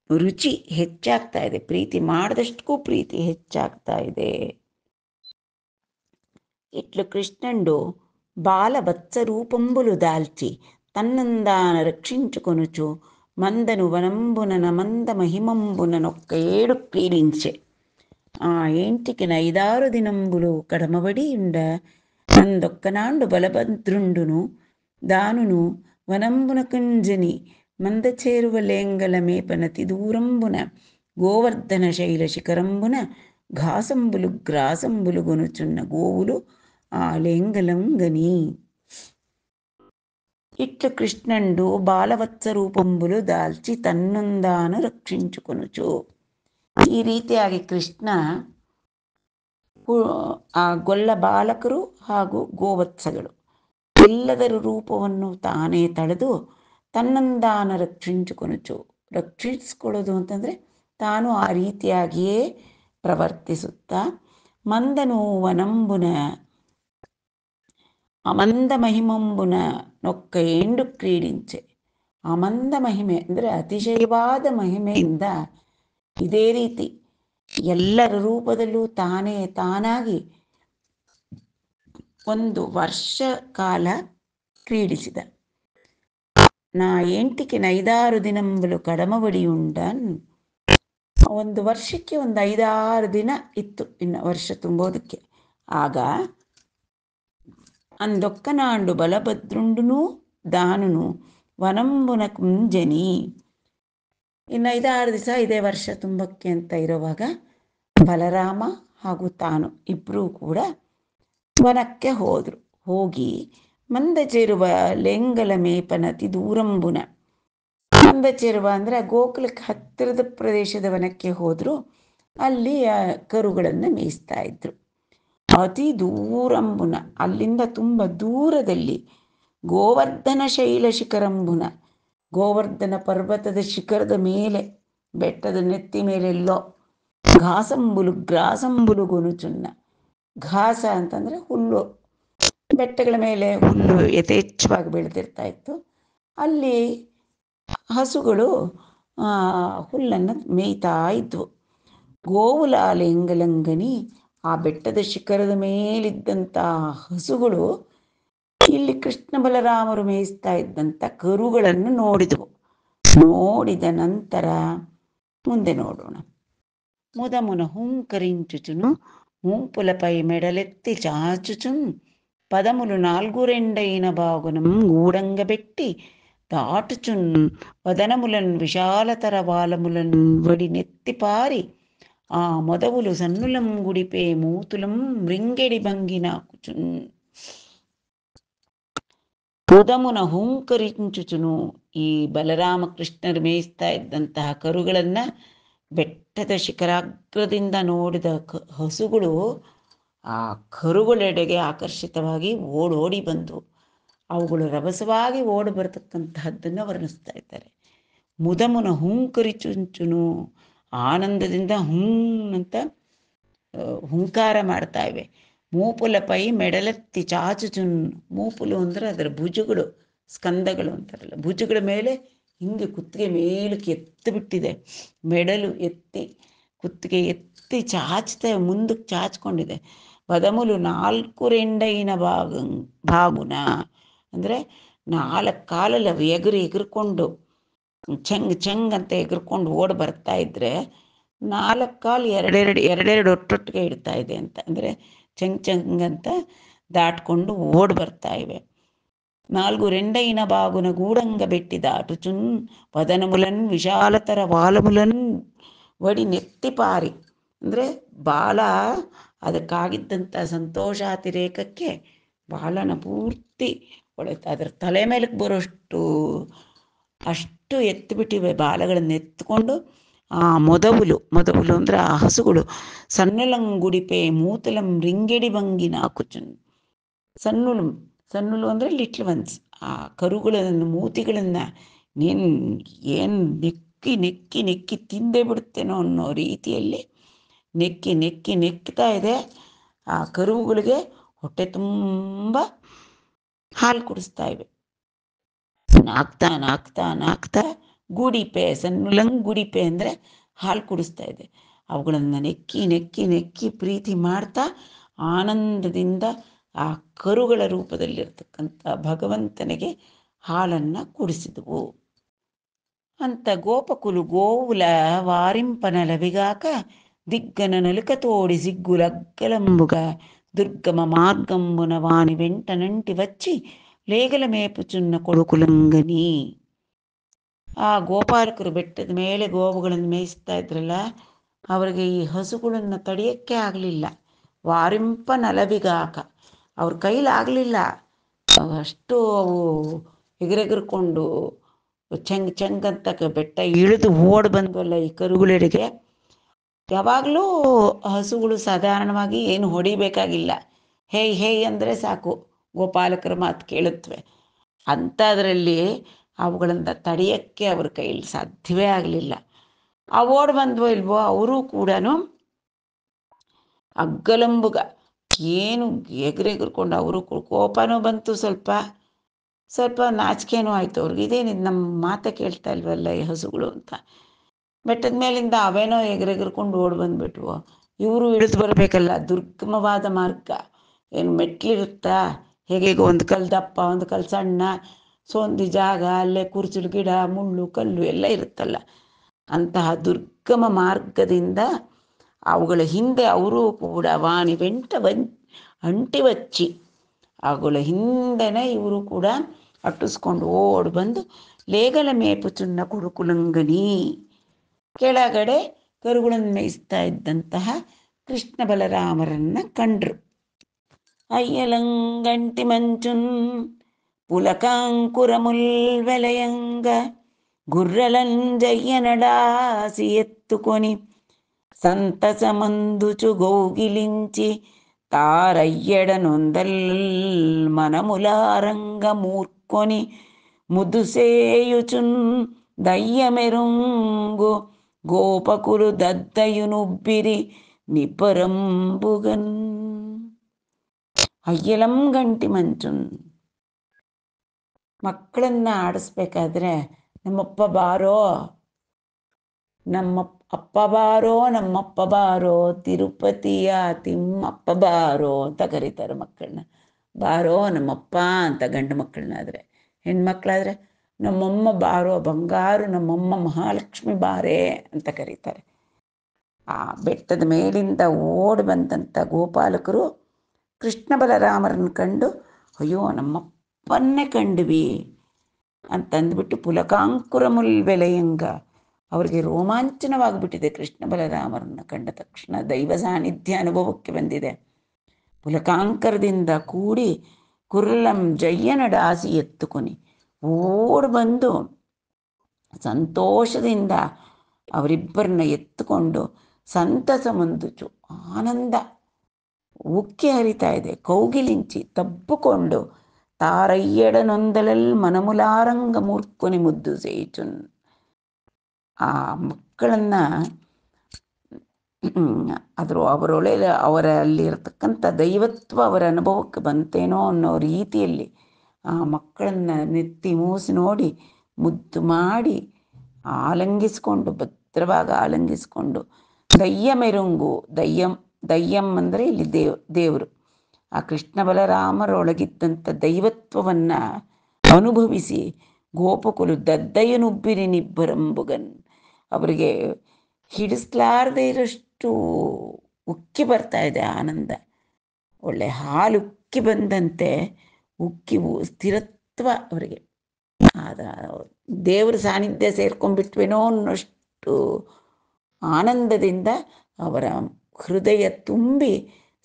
ರುಚಿ ಹೆಚ್ಚಾಗ್ತಾ ಇದೆ. ಪ್ರೀತಿ ಮಾಡಿದಷ್ಟಕ್ಕೂ ಪ್ರೀತಿ ಹೆಚ್ಚಾಗ್ತಾ ಇದೆ. ఇట్లు కృష్ణుండు బాలవత్స రూపంబులు దాల్చి తన్నందాన రక్షించుకొనుచు మందను వనంబునన మంద మహిమంబుననొక్క ఏడు క్రీడించే. ఆ ఏంటికి 5-6 దినంబులు కడమబడి ఉండ నందొక్కనాండు బలభద్రుండును దానును వనంబున కుంజని మంద చేరువ లేంగల మేపనతి దూరంబున గోవర్ధన శైల శిఖరంబున ఘాసంబులు గ్రాసంబులు గొనుచున్న గోవులు ఆ లేంగలంగని. ఇట్లు కృష్ణుండు బాలవత్స ರೂಪಂಬುಲು ದಾಲ್ಚಿ ತನ್ನೊಂದಾನು ರಕ್ಷಿಂಚುಕೊನುಚು. ಈ ರೀತಿಯಾಗಿ ಕೃಷ್ಣ ಆ ಗೊಲ್ಲ ಬಾಲಕರು ಹಾಗೂ ಗೋವತ್ಸಗಳು ಎಲ್ಲದರ ರೂಪವನ್ನು ತಾನೇ ತಳೆದು ತನ್ನೊಂದಾನ ರಕ್ಷಿಂಚುಕೊನುಚು. ರಕ್ಷಿಸಿಕೊಳ್ಳೋದು ಅಂತಂದರೆ ತಾನು ಆ ರೀತಿಯಾಗಿಯೇ ಪ್ರವರ್ತಿಸುತ್ತಾ ಮಂದನು ವನಂಬುನ ಅಮಂದ ಮಹಿಮಂಬುನ ನೊಕ್ಕ ಎಂಡು ಕ್ರೀಡಿಂಚೆ. ಅಮಂದ ಮಹಿಮೆ ಅಂದರೆ ಅತಿಶಯವಾದ ಮಹಿಮೆಯಿಂದ ಇದೇ ರೀತಿ ಎಲ್ಲರ ರೂಪದಲ್ಲೂ ತಾನಾಗಿ 1 ವರ್ಷ ಕಾಲ ಕ್ರೀಡಿಸಿದ. ನಾ ಎಂಟಿಕೆ 5-6 ದಿನಂಬಲು ಕಡಮಬಡಿ ಉಂಡನ್. 1 ವರ್ಷಕ್ಕೆ 5-6 ದಿನ ಇತ್ತು ಇನ್ನು ವರ್ಷ ತುಂಬೋದಕ್ಕೆ. ಆಗ ಅಂದೊಕ್ಕನಾಂಡು ಬಲಭದ್ರುಂಡುನು ದಾನುನು ವನಂಬುನ ಕುಂಜನಿ. ಇನ್ನು 5-6 ದಿವಸ ಇದೇ ವರ್ಷ ತುಂಬಕ್ಕೆ ಅಂತ ಇರುವಾಗ ಬಲರಾಮ ಹಾಗೂ ತಾನು ಇಬ್ಬರೂ ಕೂಡ ವನಕ್ಕೆ ಹೋದರು. ಹೋಗಿ ಮಂದಚೇರುವ ಲೆಂಗಲ ಮೇಪನತಿ ದೂರಂಬುನ. ಮಂದಚೇರುವ ಅಂದರೆ ಗೋಕುಲಕ್ಕೆ ಹತ್ತಿರದ ಪ್ರದೇಶದ ವನಕ್ಕೆ ಹೋದರು. ಅಲ್ಲಿ ಕರುಗಳನ್ನು ಮೇಯಿಸ್ತಾ ಇದ್ರು. ಅತಿ ದೂರಂಬುನ, ಅಲ್ಲಿಂದ ತುಂಬ ದೂರದಲ್ಲಿ ಗೋವರ್ಧನ ಶೈಲ ಶಿಖರಂಬುನ, ಗೋವರ್ಧನ ಪರ್ವತದ ಶಿಖರದ ಮೇಲೆ, ಬೆಟ್ಟದ ನೆತ್ತಿ ಮೇಲೆಲ್ಲೋ ಘಾಸಂಬುಲು ಗ್ರಾಸಂಬುಲು ಗೊನುಚುನ್ನ. ಘಾಸ ಅಂತಂದರೆ ಹುಲ್ಲು, ಬೆಟ್ಟಗಳ ಮೇಲೆ ಹುಲ್ಲು ಯಥೇಚ್ಛವಾಗಿ ಬೆಳೆದಿರ್ತಾ ಇತ್ತು. ಅಲ್ಲಿ ಹಸುಗಳು ಹುಲ್ಲನ್ನು ಮೇಯ್ತಾ ಇದ್ವು. ಗೋವುಲಾಲೆಂಗಲಂಗನಿ, ಆ ಬೆಟ್ಟದ ಶಿಖರದ ಮೇಲಿದ್ದಂಥ ಹಸುಗಳು ಇಲ್ಲಿ ಕೃಷ್ಣ ಬಲರಾಮರು ಮೇಯಿಸ್ತಾ ಇದ್ದಂಥ ಕರುಗಳನ್ನು ನೋಡಿದವು. ನೋಡಿದ ನಂತರ ಮುಂದೆ ನೋಡೋಣ. ముదమున హుంకరించుచును మూపులపై మెడలెత్తి చాచుచున్ పదములు 4 బాగునం గూడంగబెట్టి దాటుచున్ వదనములన్ విశాలతర వాలములన్ వడి నెత్తిపారి ఆ మొదవులు సన్నులం గుడిపే మూతులం మృంగెడి భంగినాకుచున్. ಮುದಮುನ ಹೂಂಕರಿಂಚುಚುನು, ಈ ಬಲರಾಮಕೃಷ್ಣರು ಮೇಯಿಸ್ತಾ ಇದ್ದಂತಹ ಕರುಗಳನ್ನು ಬೆಟ್ಟದ ಶಿಖರಾಗ್ರದಿಂದ ನೋಡಿದ ಹಸುಗಳು ಆ ಕರುಗಳೆಡೆಗೆ ಆಕರ್ಷಿತವಾಗಿ ಓಡೋಡಿ ಬಂದು ಅವುಗಳು ರಭಸವಾಗಿ ಓಡಿ ಬರತಕ್ಕಂತಹದ್ದನ್ನು ವರ್ಣಿಸ್ತಾ ಇದ್ದಾರೆ. ಮುದಮುನ ಹೂಂಕರಿಚುಂಚುನು, ಆನಂದದಿಂದ ಅಂತ ಹುಂಕಾರ ಮಾಡ್ತಾ ಇವೆ. ಮೂಪುಲ ಪೈ ಮೆಡಲೆತ್ತಿ ಚಾಚುಚುನ್, ಮೂಪುಲು ಅಂದರೆ ಅದರ ಭುಜಗಳು, ಸ್ಕಂದಗಳು ಅಂತಾರಲ್ಲ, ಭುಜಗಳ ಮೇಲೆ ಹಿಂಗೆ ಕುತ್ತಿಗೆ ಮೇಲಕ್ಕೆ ಎತ್ತು ಬಿಟ್ಟಿದೆ. ಮೆಡಲು ಎತ್ತಿ ಕುತ್ತಿಗೆ ಎತ್ತಿ ಚಾಚ್ತಾ ಮುಂದಕ್ಕೆ ಚಾಚ್ಕೊಂಡಿದೆ. ಪದಮುಲು 4 ಬಾಗುನ ಅಂದರೆ 4 ಕಾಲಲ್ಲಿ ಅವು ಎಗರ್ಕೊಂಡು ಚೆಂಗ್ ಅಂತ ಎಗರ್ಕೊಂಡು ಓಡಿ ಬರ್ತಾ ಇದ್ರೆ 4 ಕಾಲು ಎರಡೆರಡು ಒಟ್ಟೊಟ್ಟಿಗೆ ಇಡ್ತಾ ಇದೆ ಅಂತ, ಅಂದರೆ ಚೆಂಗ್ ಅಂತ ದಾಟ್ಕೊಂಡು ಓಡಿ ಬರ್ತಾ ಇವೆ. 4 ಬಾಗುನ ಗೂಡಂಗ ಬೆಟ್ಟಿ ದಾಟುಚುನ್ ವದನಮುಲನ್ ವಿಶಾಲತರ ವಾಲಮುಲನ್ ವಡಿ ನೆತ್ತಿಪಾರಿ, ಅಂದರೆ ಬಾಲ ಅದಕ್ಕಾಗಿದ್ದಂಥ ಸಂತೋಷಾತಿರೇಕಕ್ಕೆ ಬಾಲನ ಪೂರ್ತಿ ಹೊಳೆಯುತ್ತೆ. ಅದರ ತಲೆ ಮೇಲಕ್ಕೆ ಬರೋಷ್ಟು ಅಷ್ಟು ಎತ್ತಿಬಿಟ್ಟಿವೆ. ಬಾಲಗಳನ್ನು ಎತ್ಕೊಂಡು ಆ ಮೊದವುಲು ಅಂದರೆ ಆ ಹಸುಗಳು ಸನ್ನಲಂಗುಡಿಪೆ ಮೂತಲಂ ರಿಂಗೆಡಿ ಬಂಗಿ ನಾಕುಚುನ್. ಸಣ್ಣುಲು ಅಂದರೆ ಲಿಟ್ಲ್ ಒನ್ಸ್. ಆ ಕರುಗಳನ್ನು ಮೂತಿಗಳನ್ನು ನೀನು ಏನು ನೆಕ್ಕಿ ನೆಕ್ಕಿ ನೆಕ್ಕಿ ತಿಂದೇ ಬಿಡುತ್ತೇನೋ ಅನ್ನೋ ರೀತಿಯಲ್ಲಿ ನೆಕ್ಕಿ ನೆಕ್ಕಿ ನೆಕ್ತಾ ಇದೆ. ಆ ಕರುಗಳಿಗೆ ಹೊಟ್ಟೆ ತುಂಬ ಹಾಲು ಕುಡಿಸ್ತಾ ಇವೆ. ನಾಕ್ತಾ ನಾಕ್ತಾ ನಾಕ್ತಾ ಗುಡಿಪೆ, ಸಣ್ಣುಲಂಗ್ ಗುಡಿಪೆ ಅಂದರೆ ಹಾಲು ಕುಡಿಸ್ತಾ ಇದೆ. ಅವುಗಳನ್ನು ನೆಕ್ಕಿ ನೆಕ್ಕಿ ನೆಕ್ಕಿ ಪ್ರೀತಿ ಮಾಡ್ತಾ ಆನಂದದಿಂದ ಆ ಕರುಗಳ ರೂಪದಲ್ಲಿರ್ತಕ್ಕಂಥ ಭಗವಂತನಿಗೆ ಹಾಲನ್ನು ಕುಡಿಸಿದವು ಅಂತ. ಗೋಪಕುಲು ಗೋವುಲ ವಾರಿಂಪನಲವಿಗಾಕ ದಿಗ್ಗನ ನಲುಕ ತೋಡಿ ಸಿಗ್ಗುಲగ్గలంబుగ దుర్గమ మార్గంబున వాని వెంట నంటి వచ్చి ಲೇಗಲ ಮೇಪುಚುನ್ನ ಕೊಡುಕುಲಂಗನಿ. ಆ ಗೋಪಾಲಕರು ಬೆಟ್ಟದ ಮೇಲೆ ಗೋವುಗಳನ್ನು ಮೇಯಿಸ್ತಾ ಇದ್ರಲ್ಲ, ಅವರಿಗೆ ಈ ಹಸುಗಳನ್ನು ತಡೆಯೋಕ್ಕೆ ಆಗಲಿಲ್ಲ. ವಾರಿಂಪ ನಲವಿಗಾಕ, ಅವ್ರ ಕೈಲಾಗಲಿಲ್ಲ. ಅಷ್ಟು ಅವು ಎಗರೆಗರ್ಕೊಂಡು ಚೆಂಗ್ ಚೆಂಗ್ ಅಂತ ಬೆಟ್ಟ ಇಳಿದು ಓಡಿ ಬಂದ್ವಲ್ಲ ಈ ಕರುಗಳೆಡೆಗೆ. ಯಾವಾಗಲೂ ಹಸುಗಳು ಸಾಧಾರಣವಾಗಿ ಏನು ಹೊಡಿಬೇಕಾಗಿಲ್ಲ, ಹೇಯ್ ಹೇಯ್ ಅಂದರೆ ಸಾಕು, ಗೋಪಾಲಕರ ಮಾತು ಕೇಳುತ್ತವೆ. ಅಂಥದ್ರಲ್ಲಿ ಅವುಗಳಿಂದ ತಡೆಯೋಕ್ಕೆ ಅವ್ರ ಕೈಯಲ್ಲಿ ಸಾಧ್ಯವೇ ಆಗಲಿಲ್ಲ. ಆ ಓಡಿ ಬಂದ್ವೋ ಇಲ್ವೋ ಅವರೂ ಕೂಡ ಅಗ್ಗಲಂಬುಗ ಏನು ಎಗರೆಗರ್ಕೊಂಡು ಅವರು ಕೋಪನೂ ಬಂತು, ಸ್ವಲ್ಪ ಸ್ವಲ್ಪ ನಾಚಿಕೆನೂ ಆಯಿತು ಅವ್ರಿಗೆ. ಇದೇನಿದು ನಮ್ಮ ಮಾತೆ ಕೇಳ್ತಾ ಇಲ್ವಲ್ಲ ಈ ಹಸುಗಳು ಅಂತ. ಬೆಟ್ಟದ ಮೇಲಿಂದ ಅವೇನೋ ಎಗರೆಗರ್ಕೊಂಡು ಓಡಿ ಬಂದುಬಿಟ್ವು. ಇವರು ಇಳಿದು ಬರಬೇಕಲ್ಲ, ದುರ್ಗಮವಾದ ಮಾರ್ಗ, ಏನು ಮೆಟ್ಲಿರುತ್ತಾ, ಹೇಗೆ ಒಂದು ಕಲ್ಲು ದಪ್ಪ ಒಂದು ಕಲ್ಲು ಸಣ್ಣ, ಸೊಂದಿ ಜಾಗ, ಅಲ್ಲೇ ಕುರ್ಚಲು ಗಿಡ ಮುಳ್ಳು ಕಲ್ಲು ಎಲ್ಲ ಇರುತ್ತಲ್ಲ, ಅಂತಹ ದುರ್ಗಮ ಮಾರ್ಗದಿಂದ ಅವುಗಳ ಹಿಂದೆ ಅವರು ಕೂಡ ವಾಣಿ ವೆಂಟ ಅಂಟಿ ವಚ್ಚಿ, ಅವುಗಳ ಹಿಂದೆನೇ ಇವರು ಕೂಡ ಅಟ್ಟಿಸ್ಕೊಂಡು ಓಡಿ ಬಂದು ಲೇಗಲ ಮೇಪುಚುನ್ನ ಕುಡುಕುಲಂಗನಿ, ಕೆಳಗಡೆ ಕರುಗಳನ್ನು ಮೇಯಿಸ್ತಾ ಇದ್ದಂತಹ ಕೃಷ್ಣ ಬಲರಾಮರನ್ನ ಕಂಡ್ರು. ಅಯ್ಯಲಂಗಂಟಿ ಮಂಚುನ್ పులకాంకురముల్ వెలయంగ గుర్రలంజయ్యనడాసి ఎత్తుకొని సంతసమందుచు గౌగిలించి తారయ్యడ నొందల్ మనములారంగ మూర్కొని ముదుసేయుచున్ దయ్యమెరుంగు గోపకులు దద్దయునుబ్బిరి నిబ్బరంబుగన్. ಅಯ್ಯಲಂ ಗಂಟಿ ಮಂಚುನ್, ಮಕ್ಕಳನ್ನ ಆಡಿಸ್ಬೇಕಾದ್ರೆ ನಮ್ಮಪ್ಪ ಬಾರೋ, ನಮ್ಮ ಅಪ್ಪ ಬಾರೋ, ನಮ್ಮಪ್ಪ ಬಾರೋ, ತಿರುಪತಿಯ ತಿಮ್ಮಪ್ಪ ಬಾರೋ ಅಂತ ಕರೀತಾರೆ ಮಕ್ಕಳನ್ನ. ಬಾರೋ ನಮ್ಮಪ್ಪ ಅಂತ ಗಂಡು ಮಕ್ಕಳನ್ನಾದರೆ. ಹೆಣ್ಮಕ್ಳಾದರೆ ನಮ್ಮಮ್ಮ ಬಾರೋ ಬಂಗಾರು, ನಮ್ಮಮ್ಮ ಮಹಾಲಕ್ಷ್ಮಿ ಬಾರೇ ಅಂತ ಕರೀತಾರೆ. ಆ ಬೆಟ್ಟದ ಮೇಲಿಂದ ಓಡಿ ಬಂದಂಥ ಗೋಪಾಲಕರು ಕೃಷ್ಣ ಬಲರಾಮರನ್ನು ಕಂಡು, ಅಯ್ಯೋ ನಮ್ಮಪ್ಪನ್ನೇ ಕಂಡ್ವಿ ಅಂತಂದ್ಬಿಟ್ಟು ಪುಲಕಾಂಕುರಮುಲ್ ಬೆಲೆಯಂಗ, ಅವರಿಗೆ ರೋಮಾಂಚನವಾಗಿಬಿಟ್ಟಿದೆ. ಕೃಷ್ಣ ಬಲರಾಮರನ್ನು ಕಂಡ ತಕ್ಷಣ ದೈವ ಸಾನ್ನಿಧ್ಯ ಅನುಭವಕ್ಕೆ ಬಂದಿದೆ. ಪುಲಕಾಂಕರದಿಂದ ಕೂಡಿ ಕುರ್ರಲಂ ಜಯ್ಯನಡಾಸಿ ಎತ್ತುకొని ಓಡಿ ಬಂದು ಸಂತೋಷದಿಂದ ಅವರಿಬ್ಬರನ್ನ ಎತ್ತುಕೊಂಡು ಸಂತಸ ಮುಂದುಚು, ಆನಂದ ಉಕ್ಕಿ ಹರಿತಾ ಇದೆ, ಕೌಗಿಲಿಂಚಿ ತಬ್ಬಿಕೊಂಡು ತಾರಯ್ಯಡನೊಂದಲಲ್ಲಿ ಮನಮುಲಾರಂಗ ಮೂರ್ಖೊನಿ ಮುದ್ದು ಸೇಚುನ್. ಆ ಮಕ್ಕಳನ್ನು ಅವರಲ್ಲಿ ಇರತಕ್ಕಂಥ ದೈವತ್ವ ಅವರ ಅನುಭವಕ್ಕೆ ಬಂತೇನೋ ಅನ್ನೋ ರೀತಿಯಲ್ಲಿ ಆ ಮಕ್ಕಳನ್ನು ನೆತ್ತಿ ಮೂಸಿ ನೋಡಿ ಮುದ್ದು ಮಾಡಿ ಆಲಂಗಿಸ್ಕೊಂಡು, ಭದ್ರವಾಗಿ ಆಲಂಗಿಸ್ಕೊಂಡು, ದಯ್ಯಮೆರುಂಗು, ದಯ್ಯಂ ಅಂದರೆ ಇಲ್ಲಿ ದೇವರು, ಆ ಕೃಷ್ಣ ಬಲರಾಮರೊಳಗಿದ್ದಂಥ ದೈವತ್ವವನ್ನು ಅನುಭವಿಸಿ ಗೋಪಕುಲು ದದ್ದಯ್ಯನುಬ್ಬಿರಿ ನಿಬ್ಬರಂಬುಗನ್, ಅವರಿಗೆ ಹಿಡಿಸ್ಲಾರದೇ ಇರೋಷ್ಟು ಉಕ್ಕಿ ಬರ್ತಾ ಇದೆ ಆನಂದ. ಒಳ್ಳೆ ಹಾಲು ಉಕ್ಕಿ ಬಂದಂತೆ ಉಕ್ಕಿ ಸ್ಥಿರತ್ವ ಅವರಿಗೆ. ಆದ ದೇವರ ಸಾನ್ನಿಧ್ಯ ಸೇರ್ಕೊಂಡ್ಬಿಟ್ವೇನೋ ಅನ್ನೋಷ್ಟು ಆನಂದದಿಂದ ಅವರ ಹೃದಯ ತುಂಬಿ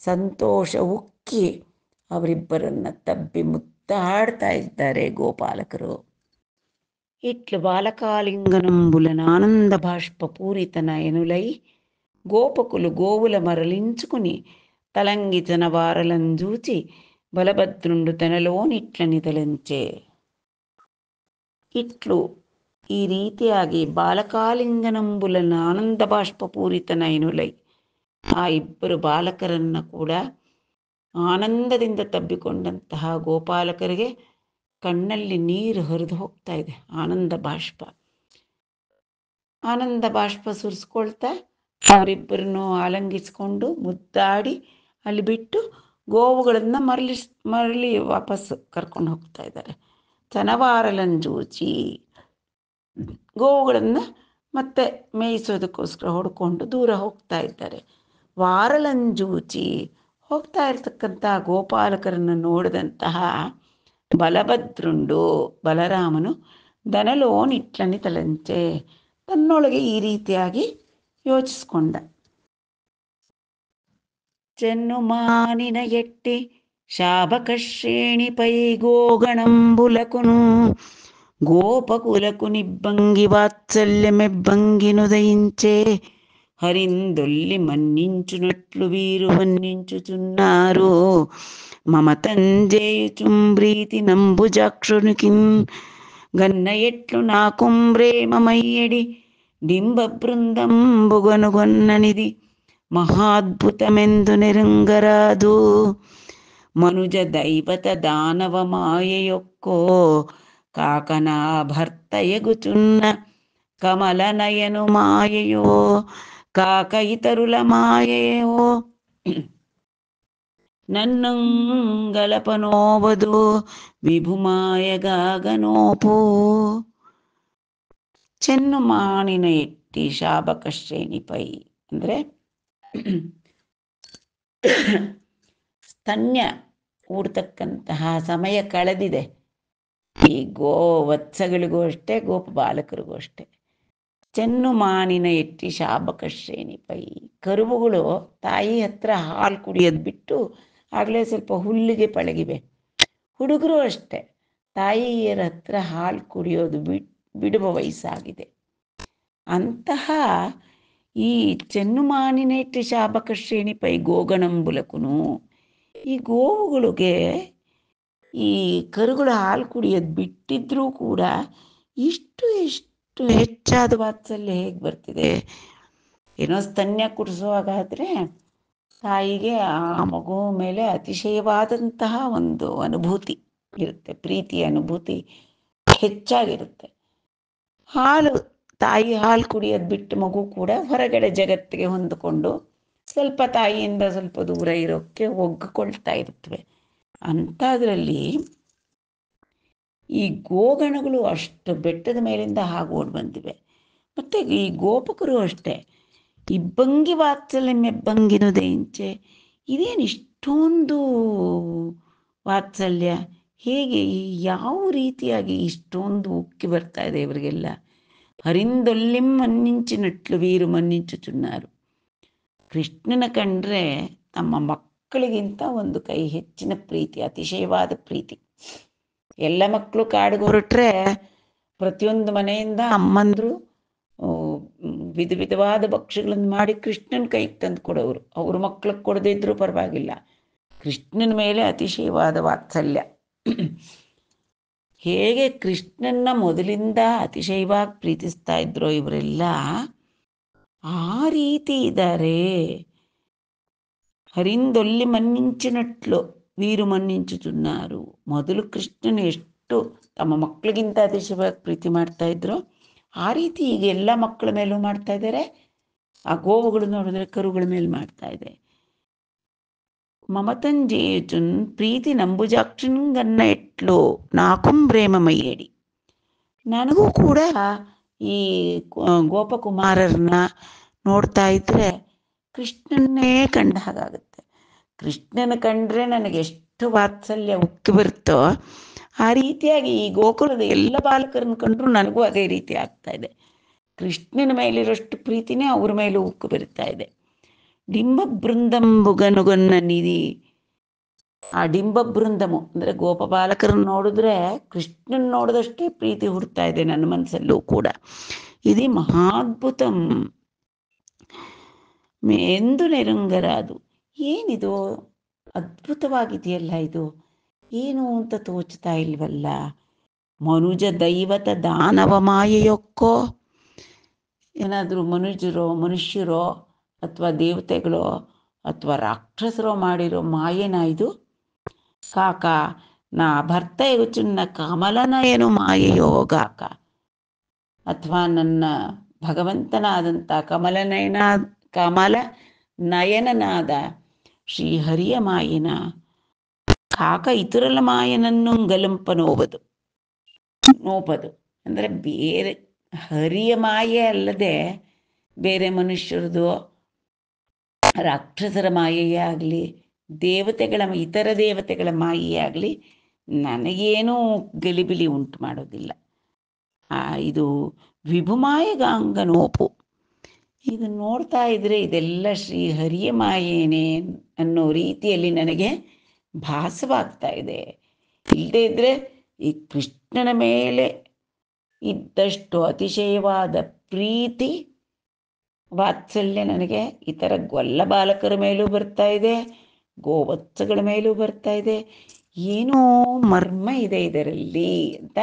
ಸಂತೋಷ ಉಕ್ಕಿ ಅವರಿಬ್ಬರನ್ನು ತಬ್ಬಿ ಮುತ್ತಾಡ್ತಾ ಇದ್ದಾರೆ ಗೋಪಾಲಕರು. ఇట్లు బాలకాలింగనంబులనానంద బాష్ప పూరిత నయనులై గోపకులు గోవుల మరలించుకుని తలంగి తన వారలంజూచి బలభద్రుండు తనలోనిట్లని తలంచే. ఇట్లు ಈ ರೀತಿಯಾಗಿ ಬಾಲಕಾಲಿಂಗನಂಬುಲನ ಆನಂದ ಬಾಷ್ಪಪೂರಿತ ನಯನುಲೈ, ಆ ಇಬ್ಬರು ಬಾಲಕರನ್ನ ಕೂಡ ಆನಂದದಿಂದ ತಬ್ಬಿಕೊಂಡಂತಹ ಗೋಪಾಲಕರಿಗೆ ಕಣ್ಣಲ್ಲಿ ನೀರು ಹರಿದು ಹೋಗ್ತಾ ಇದೆ. ಆನಂದ ಬಾಷ್ಪ ಸುರಿಸ್ಕೊಳ್ತಾ ಅವರಿಬ್ಬರನ್ನು ಆಲಂಗಿಸ್ಕೊಂಡು ಮುದ್ದಾಡಿ ಅಲ್ಲಿ ಬಿಟ್ಟು ಗೋವುಗಳನ್ನು ಮರಳಿ ವಾಪಸ್ ಕರ್ಕೊಂಡು ಹೋಗ್ತಾ ಇದ್ದಾರೆ. ತನವಾರಲಂಜೂಚಿ, ಗೋವುಗಳನ್ನು ಮತ್ತೆ ಮೇಯಿಸೋದಕ್ಕೋಸ್ಕರ ಹೊಡ್ಕೊಂಡು ದೂರ ಹೋಗ್ತಾ ಇದ್ದಾರೆ. ವಾರಲಂಜೂಚಿ, ಹೋಗ್ತಾ ಇರ್ತಕ್ಕಂಥ ಗೋಪಾಲಕರನ್ನು ನೋಡಿದಂತಹ ಬಲಭದ್ರುಂಡು, ಬಲರಾಮನು ದನಲೋನಿಟ್ಲನಿ ತಲಂಚೆ, ತನ್ನೊಳಗೆ ಈ ರೀತಿಯಾಗಿ ಯೋಚಿಸ್ಕೊಂಡ. చెన్నుమానిన ఎట్టి శాబకశ్రేణిపై గోగణంబులకును గోపకులకు నిబ్బంగి వాత్సల్యమెబ్బంగినుదయించే హరిందొల్లి మన్నించునట్లు వీరు మన్నించుచున్నారు. మమతంజేయుచుంబ్రీతి నంబుజాక్షునికిన్ గన్న ఎట్లు నాకుంబ్రేమమయ్యడి డింబ బృందంబుగనుగొన్ననిది మహాద్భుతమెందు నిరంగరాదు. మనుజ దైవత దానవ మాయయొక్కో కాకనా భర్తయగుచున్న కమల నయను మాయయో కాక ఇతరుల మాయయో నన్నంగలపనోవదు విభుమాయగాగనోపు. చెన్ను మానిన ఎట్టి ಶಾಬಕ ಶ್ರೇಣಿಪೈ ಅಂದರೆ ಸ್ತನ್ಯ ಊಡ್ತಕ್ಕಂತಹ ಸಮಯ ಕಳೆದಿದೆ. ಈ ಗೋವತ್ಸಗಳಿಗೂ ಅಷ್ಟೇ, ಗೋಪ ಬಾಲಕರಿಗೂ ಅಷ್ಟೇ. ಚೆನ್ನು ಮಾನಿನ ಎಟ್ಟಿ ಶಾಬಕ ಶ್ರೇಣಿಪೈ, ಕರುವುಗಳು ತಾಯಿ ಹತ್ರ ಹಾಲು ಕುಡಿಯೋದು ಬಿಟ್ಟು ಆಗಲೇ ಸ್ವಲ್ಪ ಹುಲ್ಲಿಗೆ ಪಳಗಿವೆ. ಹುಡುಗರು ಅಷ್ಟೇ, ತಾಯಿಯರ ಹತ್ರ ಹಾಲು ಕುಡಿಯೋದು ಬಿಡುವ ವಯಸ್ಸಾಗಿದೆ. ಅಂತಹ ಈ ಚೆನ್ನುಮಾನಿನೆಟ್ಟಿ ಶಾಬಕ ಶ್ರೇಣಿಪೈ ಗೋಗಣಂಬುಲಕುನು, ಈ ಗೋವುಗಳಿಗೆ ಈ ಕರುಗಳು ಹಾಲು ಕುಡಿಯೋದು ಬಿಟ್ಟಿದ್ರೂ ಕೂಡ ಎಷ್ಟು ಹೆಚ್ಚಾದ ವಾತ್ಸಲ್ಯ ಹೇಗೆ ಬರ್ತಿದೆ. ಏನೋ ಸ್ತನ್ಯ ಕುಡಿಸುವಾಗಾದರೆ ತಾಯಿಗೆ ಆ ಮಗು ಮೇಲೆ ಅತಿಶಯವಾದಂತಹ ಒಂದು ಅನುಭೂತಿ ಇರುತ್ತೆ, ಪ್ರೀತಿಯ ಅನುಭೂತಿ ಹೆಚ್ಚಾಗಿರುತ್ತೆ. ತಾಯಿ ಹಾಲು ಕುಡಿಯೋದು ಬಿಟ್ಟು ಮಗು ಕೂಡ ಹೊರಗಡೆ ಜಗತ್ತಿಗೆ ಹೊಂದಿಕೊಂಡು ಸ್ವಲ್ಪ ತಾಯಿಯಿಂದ ಸ್ವಲ್ಪ ದೂರ ಇರೋಕ್ಕೆ ಒಗ್ಗಿಕೊಳ್ತಾ ಇರುತ್ತವೆ. ಅಂಥದ್ರಲ್ಲಿ ಈ ಗೋಗಣಗಳು ಅಷ್ಟು ಬೆಟ್ಟದ ಮೇಲಿಂದ ಹಾಗೆ ಓಡಿ ಬಂದಿವೆ. ಮತ್ತು ಈ ಗೋಪಕರು ಅಷ್ಟೇ, ಇಬ್ಬಂಗಿ ವಾತ್ಸಲ್ಯಮೆಬ್ಬಂಗಿನುದೇ ಇಂಚೆ, ಇದೇನು ಇಷ್ಟೊಂದು ವಾತ್ಸಲ್ಯ, ಹೇಗೆ ಯಾವ ರೀತಿಯಾಗಿ ಇಷ್ಟೊಂದು ಉಕ್ಕಿ ಬರ್ತಾ ಇದೆ ಇವರಿಗೆಲ್ಲ. ಹರಿಂದೊಲ್ಲಿಂ ಮನ್ನಿಂಚಿನಟ್ಲು ವೀರು ಮನ್ನಿಂಚುಚುన్నారు. ಕೃಷ್ಣನ ಕಂಡ್ರೆ ತಮ್ಮ ಮಕ್ಕಳಿಗಿಂತ ಒಂದು ಕೈ ಹೆಚ್ಚಿನ ಪ್ರೀತಿ, ಅತಿಶಯವಾದ ಪ್ರೀತಿ. ಎಲ್ಲ ಮಕ್ಕಳು ಕಾಡಿಗೆ ಹೊರಟ್ರೆ ಪ್ರತಿಯೊಂದು ಮನೆಯಿಂದ ಅಮ್ಮಂದರು ವಿಧ ವಿಧವಾದ ಭಕ್ಷ್ಯಗಳನ್ನು ಮಾಡಿ ಕೃಷ್ಣನ ಕೈಗೆ ತಂದು ಕೊಡೋರು. ಅವ್ರ ಮಕ್ಳಿಗೆ ಕೊಡದೇ ಇದ್ರೂ ಪರವಾಗಿಲ್ಲ, ಕೃಷ್ಣನ ಮೇಲೆ ಅತಿಶಯವಾದ ವಾತ್ಸಲ್ಯ. ಹೇಗೆ ಕೃಷ್ಣನ್ನ ಮೊದಲಿಂದ ಅತಿಶಯವಾಗಿ ಪ್ರೀತಿಸ್ತಾ ಇದ್ರೋ ಇವರೆಲ್ಲ ಆ ರೀತಿ ಇದ್ದಾರೆ. ಹರಿಂದೊಲ್ಲಿ ಮನ್ನಿಂಚಿನಟ್ಲು ವೀರು ಮನ್ನಿಂಚುಚುన్నారు. ಮೊದಲು ಕೃಷ್ಣನು ಎಷ್ಟು ತಮ್ಮ ಮಕ್ಕಳಿಗಿಂತ ಅತಿಶಯವಾಗಿ ಪ್ರೀತಿ ಮಾಡ್ತಾ ಇದ್ರು, ಆ ರೀತಿ ಈಗ ಎಲ್ಲ ಮಕ್ಕಳ ಮೇಲೂ ಮಾಡ್ತಾ ಇದ್ದಾರೆ. ಆ ಗೋವುಗಳು ನೋಡಿದ್ರೆ ಕರುಗಳ ಮೇಲೆ ಮಾಡ್ತಾ ಇದೆ. ಮಮತಂಜೇಯುಚುನ್ ಪ್ರೀತಿ ನಂಬುಜಾಕ್ಷನ್ಗನ್ನ ಎಟ್ಲು ನಾಕುಂಬ್ರೇಮಯ್ಯಡಿ. ನನಗೂ ಕೂಡ ಈ ಗೋಪಕುಮಾರರನ್ನ ನೋಡ್ತಾ ಇದ್ರೆ ಕೃಷ್ಣನ್ನೇ ಕಂಡ ಹಾಗಾಗುತ್ತೆ. ಕೃಷ್ಣನ ಕಂಡ್ರೆ ನನಗೆ ಎಷ್ಟು ವಾತ್ಸಲ್ಯ ಉಕ್ಕಿ ಬರುತ್ತೋ ಆ ರೀತಿಯಾಗಿ ಈ ಗೋಕುಲದ ಎಲ್ಲ ಬಾಲಕರನ್ನು ಕಂಡ್ರು ನನಗೂ ಅದೇ ರೀತಿ ಆಗ್ತಾ ಇದೆ. ಕೃಷ್ಣನ ಮೇಲಿರೋಷ್ಟು ಪ್ರೀತಿನೇ ಅವ್ರ ಮೇಲೂ ಉಕ್ಕು ಬರುತ್ತಾ ಇದೆ. ಡಿಂಬ ಬೃಂದಂಬುಗನುಗನ್ನ ನಿಧಿ ಆ ಡಿಂಬ ಬೃಂದಮು ಅಂದರೆ ಗೋಪಬಾಲಕರನ್ನು ನೋಡಿದ್ರೆ ಕೃಷ್ಣನ್ ನೋಡಿದಷ್ಟೇ ಪ್ರೀತಿ ಹುಡ್ತಾ ಇದೆ ನನ್ನ ಮನಸ್ಸಲ್ಲೂ ಕೂಡ. ಇದು ಮಹಾದ್ಭುತಂ ಎಂದು ನೆರುಂಗರಾದು. ಏನಿದು ಅದ್ಭುತವಾಗಿದೆಯಲ್ಲ, ಇದು ಏನು ಅಂತ ತೋಚ್ತಾ ಇಲ್ವಲ್ಲ. ಮನುಜ ದೈವತ ದಾನವ ಮಾಯೆಯೊಕ್ಕೋ, ಏನಾದರೂ ಮನುಷ್ಯರೋ ಅಥವಾ ದೇವತೆಗಳೋ ಅಥವಾ ರಾಕ್ಷಸರೋ ಮಾಡಿರೋ ಮಾಯೆನ ಇದು? ಕಾಕ ನಾ ಭರ್ತ ಎಗುಚುನ್ನ ಕಮಲನಯನು ಮಾಯೆಯೋಗಾಕ, ಅಥವಾ ನನ್ನ ಭಗವಂತನಾದಂಥ ಕಮಲ ನಯನನಾದ ಶ್ರೀಹರಿಯ ಮಾಯನ ಕಾಕ ಇತರಲ ಮಾಯನನ್ನು ಗಲಂಪನೋಪದು ಅಂದರೆ ಬೇರೆ ಹರಿಯ ಮಾಯೆ ಅಲ್ಲದೆ ಬೇರೆ ಮನುಷ್ಯರದು ರಾಕ್ಷಸರ ಮಾಯೆಯೇ ಆಗಲಿ ಇತರ ದೇವತೆಗಳ ಮಾಯೆಯೇ ಆಗಲಿ ನನಗೇನೂ ಗಲಿಬಿಲಿ ಉಂಟು ಮಾಡೋದಿಲ್ಲ. ಇದು ವಿಭುಮಾಯಗಾಂಗನೋಪು. ಇದು ನೋಡ್ತಾ ಇದ್ರೆ ಇದೆಲ್ಲ ಶ್ರೀಹರಿಯ ಮಾಯೇನೆ ಅನ್ನೋ ರೀತಿಯಲ್ಲಿ ನನಗೆ ಭಾಸವಾಗ್ತಾ ಇದೆ. ಇಲ್ಲದೇ ಇದ್ರೆ ಈ ಕೃಷ್ಣನ ಮೇಲೆ ಇದ್ದಷ್ಟು ಅತಿಶಯವಾದ ಪ್ರೀತಿ ವಾತ್ಸಲ್ಯ ನನಗೆ ಇತರ ಗೊಲ್ಲ ಬಾಲಕರ ಮೇಲೂ ಬರ್ತಾ ಇದೆ, ಗೋವತ್ಸಗಳ ಮೇಲೂ ಬರ್ತಾ ಇದೆ. ಏನೋ ಮರ್ಮ ಇದೆ ಇದರಲ್ಲಿ ಅಂತ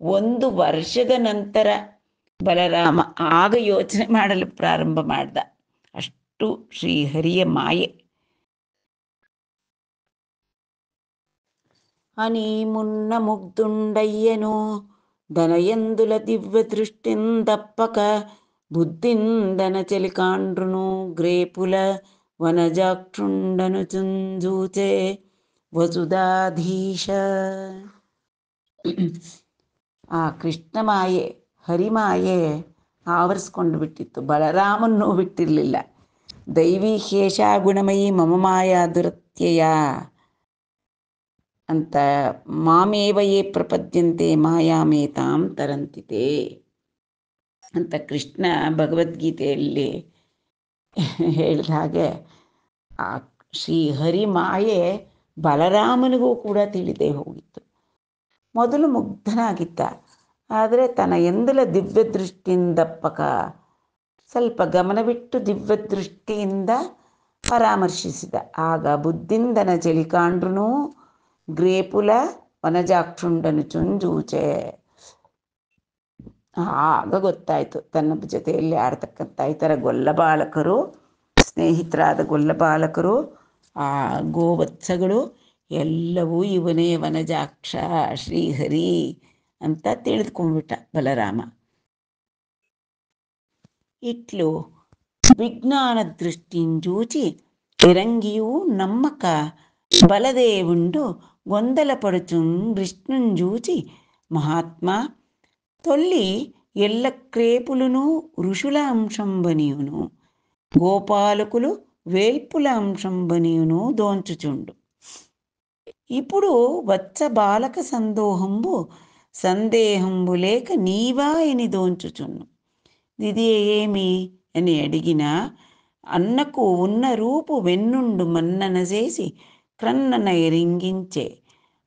1 ವರ್ಷದ ನಂತರ ಬಲರಾಮ ಆಗ ಯೋಚನೆ ಮಾಡಲು ಪ್ರಾರಂಭ ಮಾಡ್ದ. ಅಷ್ಟು ಶ್ರೀಹರಿಯ ಮಾಯೆ. ಅನಿ ಮುನ್ನ ಮುಗ್ದುಂಡಯ್ಯನು ದನಯಂದುಲ ದಿವ್ಯ ದೃಷ್ಟಿಂದಪ್ಪಕ ಬುದ್ಧಿಂದನ ಚಲಿಕಾಂಡ್ರುನು ಗ್ರೇಪುಲ ವನಜಾಕ್ಷುಂಡನು ಚುಂಜೂಚೆ ವಸುಧಾಧೀಶ. ಆ ಕೃಷ್ಣ ಮಾಯೆ ಹರಿಮಾಯೆ ಆವರಿಸ್ಕೊಂಡು ಬಿಟ್ಟಿತ್ತು, ಬಲರಾಮನ್ನೂ ಬಿಟ್ಟಿರಲಿಲ್ಲ. ದೈವಿ ಶೇಷ ಗುಣಮಯಿ ಮಮ ಮಾಯಾ ದುರತ್ಯಯ ಅಂತ ಮಾಮೇವಯೇ ಪ್ರಪದ್ಯಂತೆ ಮಾಯಾಮೇತಾಂ ತರಂತಿತೆ ಅಂತ ಕೃಷ್ಣ ಭಗವದ್ಗೀತೆಯಲ್ಲಿ ಹೇಳಿದ ಹಾಗೆ ಆ ಶ್ರೀಹರಿ ಮಾಯೆ ಬಲರಾಮನಿಗೂ ಕೂಡ ತಿಳಿದೇ ಹೋಗಿತ್ತು. ಮೊದಲು ಮುಗ್ಧನಾಗಿದ್ದ, ಆದರೆ ತನ್ನ ಎಂದಲ ದಿವ್ಯ ದೃಷ್ಟಿಯಿಂದಪ್ಪಕ ಸ್ವಲ್ಪ ಗಮನವಿಟ್ಟು ದಿವ್ಯ ದೃಷ್ಟಿಯಿಂದ ಪರಾಮರ್ಶಿಸಿದ. ಆಗ ಬುದ್ಧಿಂದನ ಚಲಿಕಾಂಡ್ರೂ ಗ್ರೇಪುಲ ವನಜಾಕ್ಷುಂಡನು ಚುಂಜೂಚೆ. ಆಗ ಗೊತ್ತಾಯಿತು ತನ್ನ ಜೊತೆಯಲ್ಲಿ ಆಡ್ತಕ್ಕಂಥ ಇತರ ಗೊಲ್ಲಬಾಲಕರು, ಸ್ನೇಹಿತರಾದ ಗೊಲ್ಲಬಾಲಕರು, ಆ ಗೋವತ್ಸಗಳು ಎಲ್ಲವೂ ಇವನೇ ವನಜಾಕ್ಷ ಶ್ರೀಹರಿ ಅಂತ ತಿಳಿದುಕೊಂಡ್ಬಿಟ್ಟ ಬಲರಾಮ. ಇಟ್ಲು ವಿಜ್ಞಾನ ದೃಷ್ಟಿಂಜೂಚಿ ಇರಂಗಿಯೂ ನಮ್ಮಕ ಬಲದೇವುಂಡು ಗೊಂದಲ ಪಡುಚುಂ ವಿಷ್ಣುಂಜೂಚಿ మహాత్మ తొల్లి ఎల్ల క్రేపులను ఋషుల అంశంబనియును గోపాలకులు వేల్పుల అంశంబనియును దోంచుచుండు. ఇప్పుడు వచ్చ బాలక సందేహంబు లేక నీవా ఎని దోంచుచున్ను. ఇది ఏమి అని అడిగిన అన్నకు ఉన్న రూపు వెన్నుండు మన్నన చేసి క్రన్నన ఎరింగించే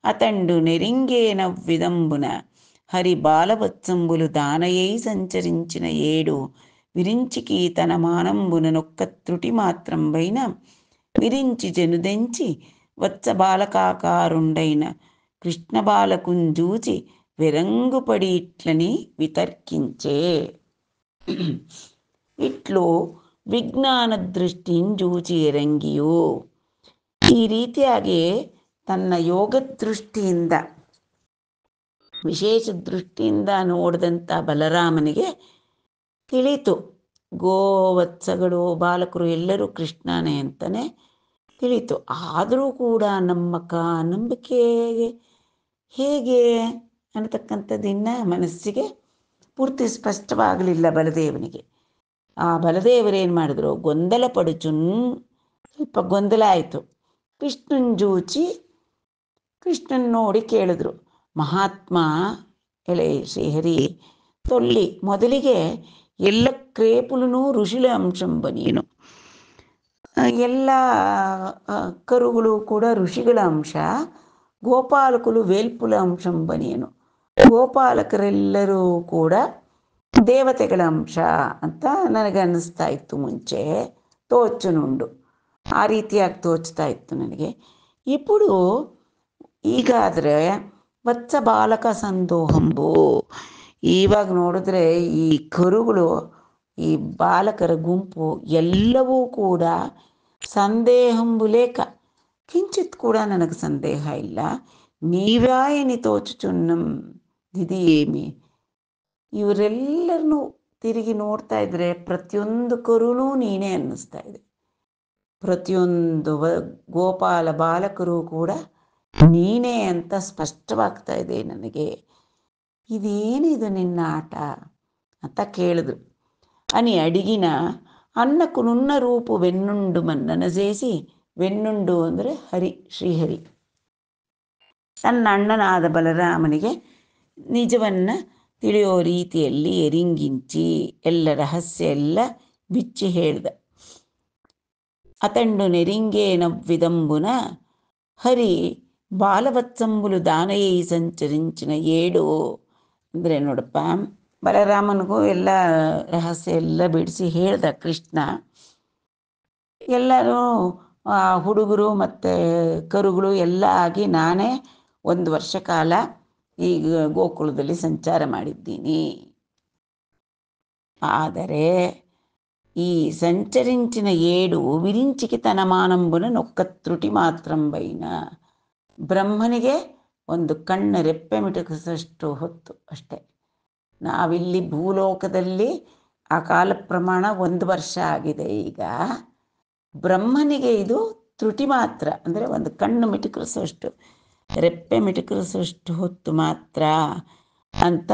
అతండు నెరింగేన విదంబున హరి బాలవత్సంబులు దానయై సంచరించిన 7 విరించికి తన మానంబున నొక్క త్రుటి మాత్రం పైన విరించి జనుదెంచి వత్స బాలకాకారుండైన కృష్ణ బాలకుంజూచి విరంగుపడి ఇట్లని వితర్కించే. ఇట్లు ವಿಜ್ಞಾನ ದೃಷ್ಟಿಂಜೂಚಿ ಎರಂಗಿಯು. ಈ ರೀತಿಯಾಗಿ ತನ್ನ ಯೋಗ ದೃಷ್ಟಿಯಿಂದ ವಿಶೇಷ ದೃಷ್ಟಿಯಿಂದ ನೋಡಿದಂಥ ಬಲರಾಮನಿಗೆ ತಿಳಿತು ಗೋವತ್ಸಗಳು ಬಾಲಕರು ಎಲ್ಲರೂ ಕೃಷ್ಣನೇ ಅಂತಲೇ ತಿಳಿತು. ಆದರೂ ಕೂಡ ನಂಬಿಕೆ ಹೇಗೆ ಅನ್ನತಕ್ಕಂಥದ್ದನ್ನು ಮನಸ್ಸಿಗೆ ಪೂರ್ತಿ ಸ್ಪಷ್ಟವಾಗಲಿಲ್ಲ ಬಲದೇವನಿಗೆ. ಆ ಬಲದೇವರೇನು ಮಾಡಿದ್ರು, ಗೊಂದಲ ಪಡುಚುನ್, ಸ್ವಲ್ಪ ಗೊಂದಲ ಆಯಿತು. ಕೃಷ್ಣಂಜೂಚಿ ಕೃಷ್ಣನ್ ನೋಡಿ ಕೇಳಿದ್ರು, ಮಹಾತ್ಮ ಎಳೆ ಶ್ರೀಹರಿ ತೊಳ್ಳಿ ಮೊದಲಿಗೆ ಎಲ್ಲ ಕ್ರೇಪುಲನು ಋಷಿಲ ಅಂಶಂಬ ನೀನು ಎಲ್ಲ ಕರುಗಳು ಕೂಡ ಋಷಿಗಳ ಅಂಶ, ಗೋಪಾಲಕರು ವೇಲ್ಪುಲ ಅಂಶಂ ಬನಿಯನು. ಗೋಪಾಲಕರೆಲ್ಲರೂ ಕೂಡ ದೇವತೆಗಳ ಅಂಶ ಅಂತ ನನಗೆ ಅನ್ನಿಸ್ತಾ ಇತ್ತು ಮುಂಚೆ, ತೋಚುನುಂಡು ಆ ರೀತಿಯಾಗಿ ತೋಚ್ತಾ ಇತ್ತು ನನಗೆ. ఇప్పుడు ಈಗಾದರೆ ವತ್ಸ ಬಾಲಕ ಸಂದೋಹಂಬು, ಇವಾಗ ನೋಡಿದ್ರೆ ಈ ಕರುಗಳು, ಈ ಬಾಲಕರ ಗುಂಪು ಎಲ್ಲವೂ ಕೂಡ ಸಂದೇಹಂಬು ಲೇಖ, ಕಿಂಚಿತ್ ಕೂಡ ನನಗೆ ಸಂದೇಹ ಇಲ್ಲ. ನೀವಾಯನಿ ತೋಚುಚುನ್ನಂ ದಿದಿ ಏಮಿ, ಇವರೆಲ್ಲರನ್ನೂ ತಿರುಗಿ ನೋಡ್ತಾ ಇದ್ರೆ ಪ್ರತಿಯೊಂದು ಕರುನೂ ನೀನೇ ಅನ್ನಿಸ್ತಾ ಇದೆ. ಪ್ರತಿಯೊಂದು ಗೋಪಾಲ ಬಾಲಕರು ಕೂಡ ನೀನೇ ಅಂತ ಸ್ಪಷ್ಟವಾಗ್ತಾ ಇದೆ ನನಗೆ. ಇದೇನಿದು ನಿನ್ನ ಆಟ ಅಂತ ಕೇಳಿದ್ರು. అని అడిగిన అన్నకు నున్న రూపు వెన్నుండు మన్నన చేసి, వెన్ನುಂಡು ಅಂದರೆ ಹರಿ, ಶ್ರೀಹರಿ, ತನ್ನ ಅಣ್ಣನಾದ ಬಲರಾಮನಿಗೆ ನಿಜವನ್ನು ತಿಳಿಯೋ ರೀತಿಯಲ್ಲಿ ಎರಿಂಗಿಂಚಿ ಎಲ್ಲ ರಹಸ್ಯ ಎಲ್ಲ ಬಿಚ್ಚಿ ಹೇಳ್ದ. అతండు నెరింగే నవ్విదంబున హరి బాలవత్సంబులు దానయ్యి ಸಂಚರಿಂచిన 7 ಅಂದರೆ ನೋಡಪ್ಪ, ಬಲರಾಮನಿಗೂ ಎಲ್ಲ ರಹಸ್ಯ ಎಲ್ಲ ಬಿಡಿಸಿ ಹೇಳ್ದ ಕೃಷ್ಣ. ಎಲ್ಲರೂ ಹುಡುಗರು ಮತ್ತು ಕರುಗಳು ಎಲ್ಲ ಆಗಿ ನಾನೇ 1 ವರ್ಷ ಕಾಲ ಈ ಗೋಕುಲದಲ್ಲಿ ಸಂಚಾರ ಮಾಡಿದ್ದೀನಿ. ಆದರೆ ఈ సంచరించిన 7 విరించికి తన మానంబున నొక్క త్రుటి మాత్రంబైన, ಬ್ರಹ್ಮನಿಗೆ ಒಂದು ಕಣ್ಣು ರೆಪ್ಪೆ ಮಿಟುಕಿಸಷ್ಟು ಹೊತ್ತು ಅಷ್ಟೆ. ನಾವಿಲ್ಲಿ ಭೂಲೋಕದಲ್ಲಿ ಆ ಕಾಲ ಪ್ರಮಾಣ 1 ವರ್ಷ ಆಗಿದೆ. ಈಗ ಬ್ರಹ್ಮನಿಗೆ ಇದು ತ್ರುಟಿ ಮಾತ್ರ, ಅಂದರೆ ಒಂದು ಕಣ್ಣು ಮಿಟುಕಿಸೋಷ್ಟು, ರೆಪ್ಪೆ ಮಿಟುಕಿಸೋಷ್ಟು ಹೊತ್ತು ಮಾತ್ರ ಅಂತ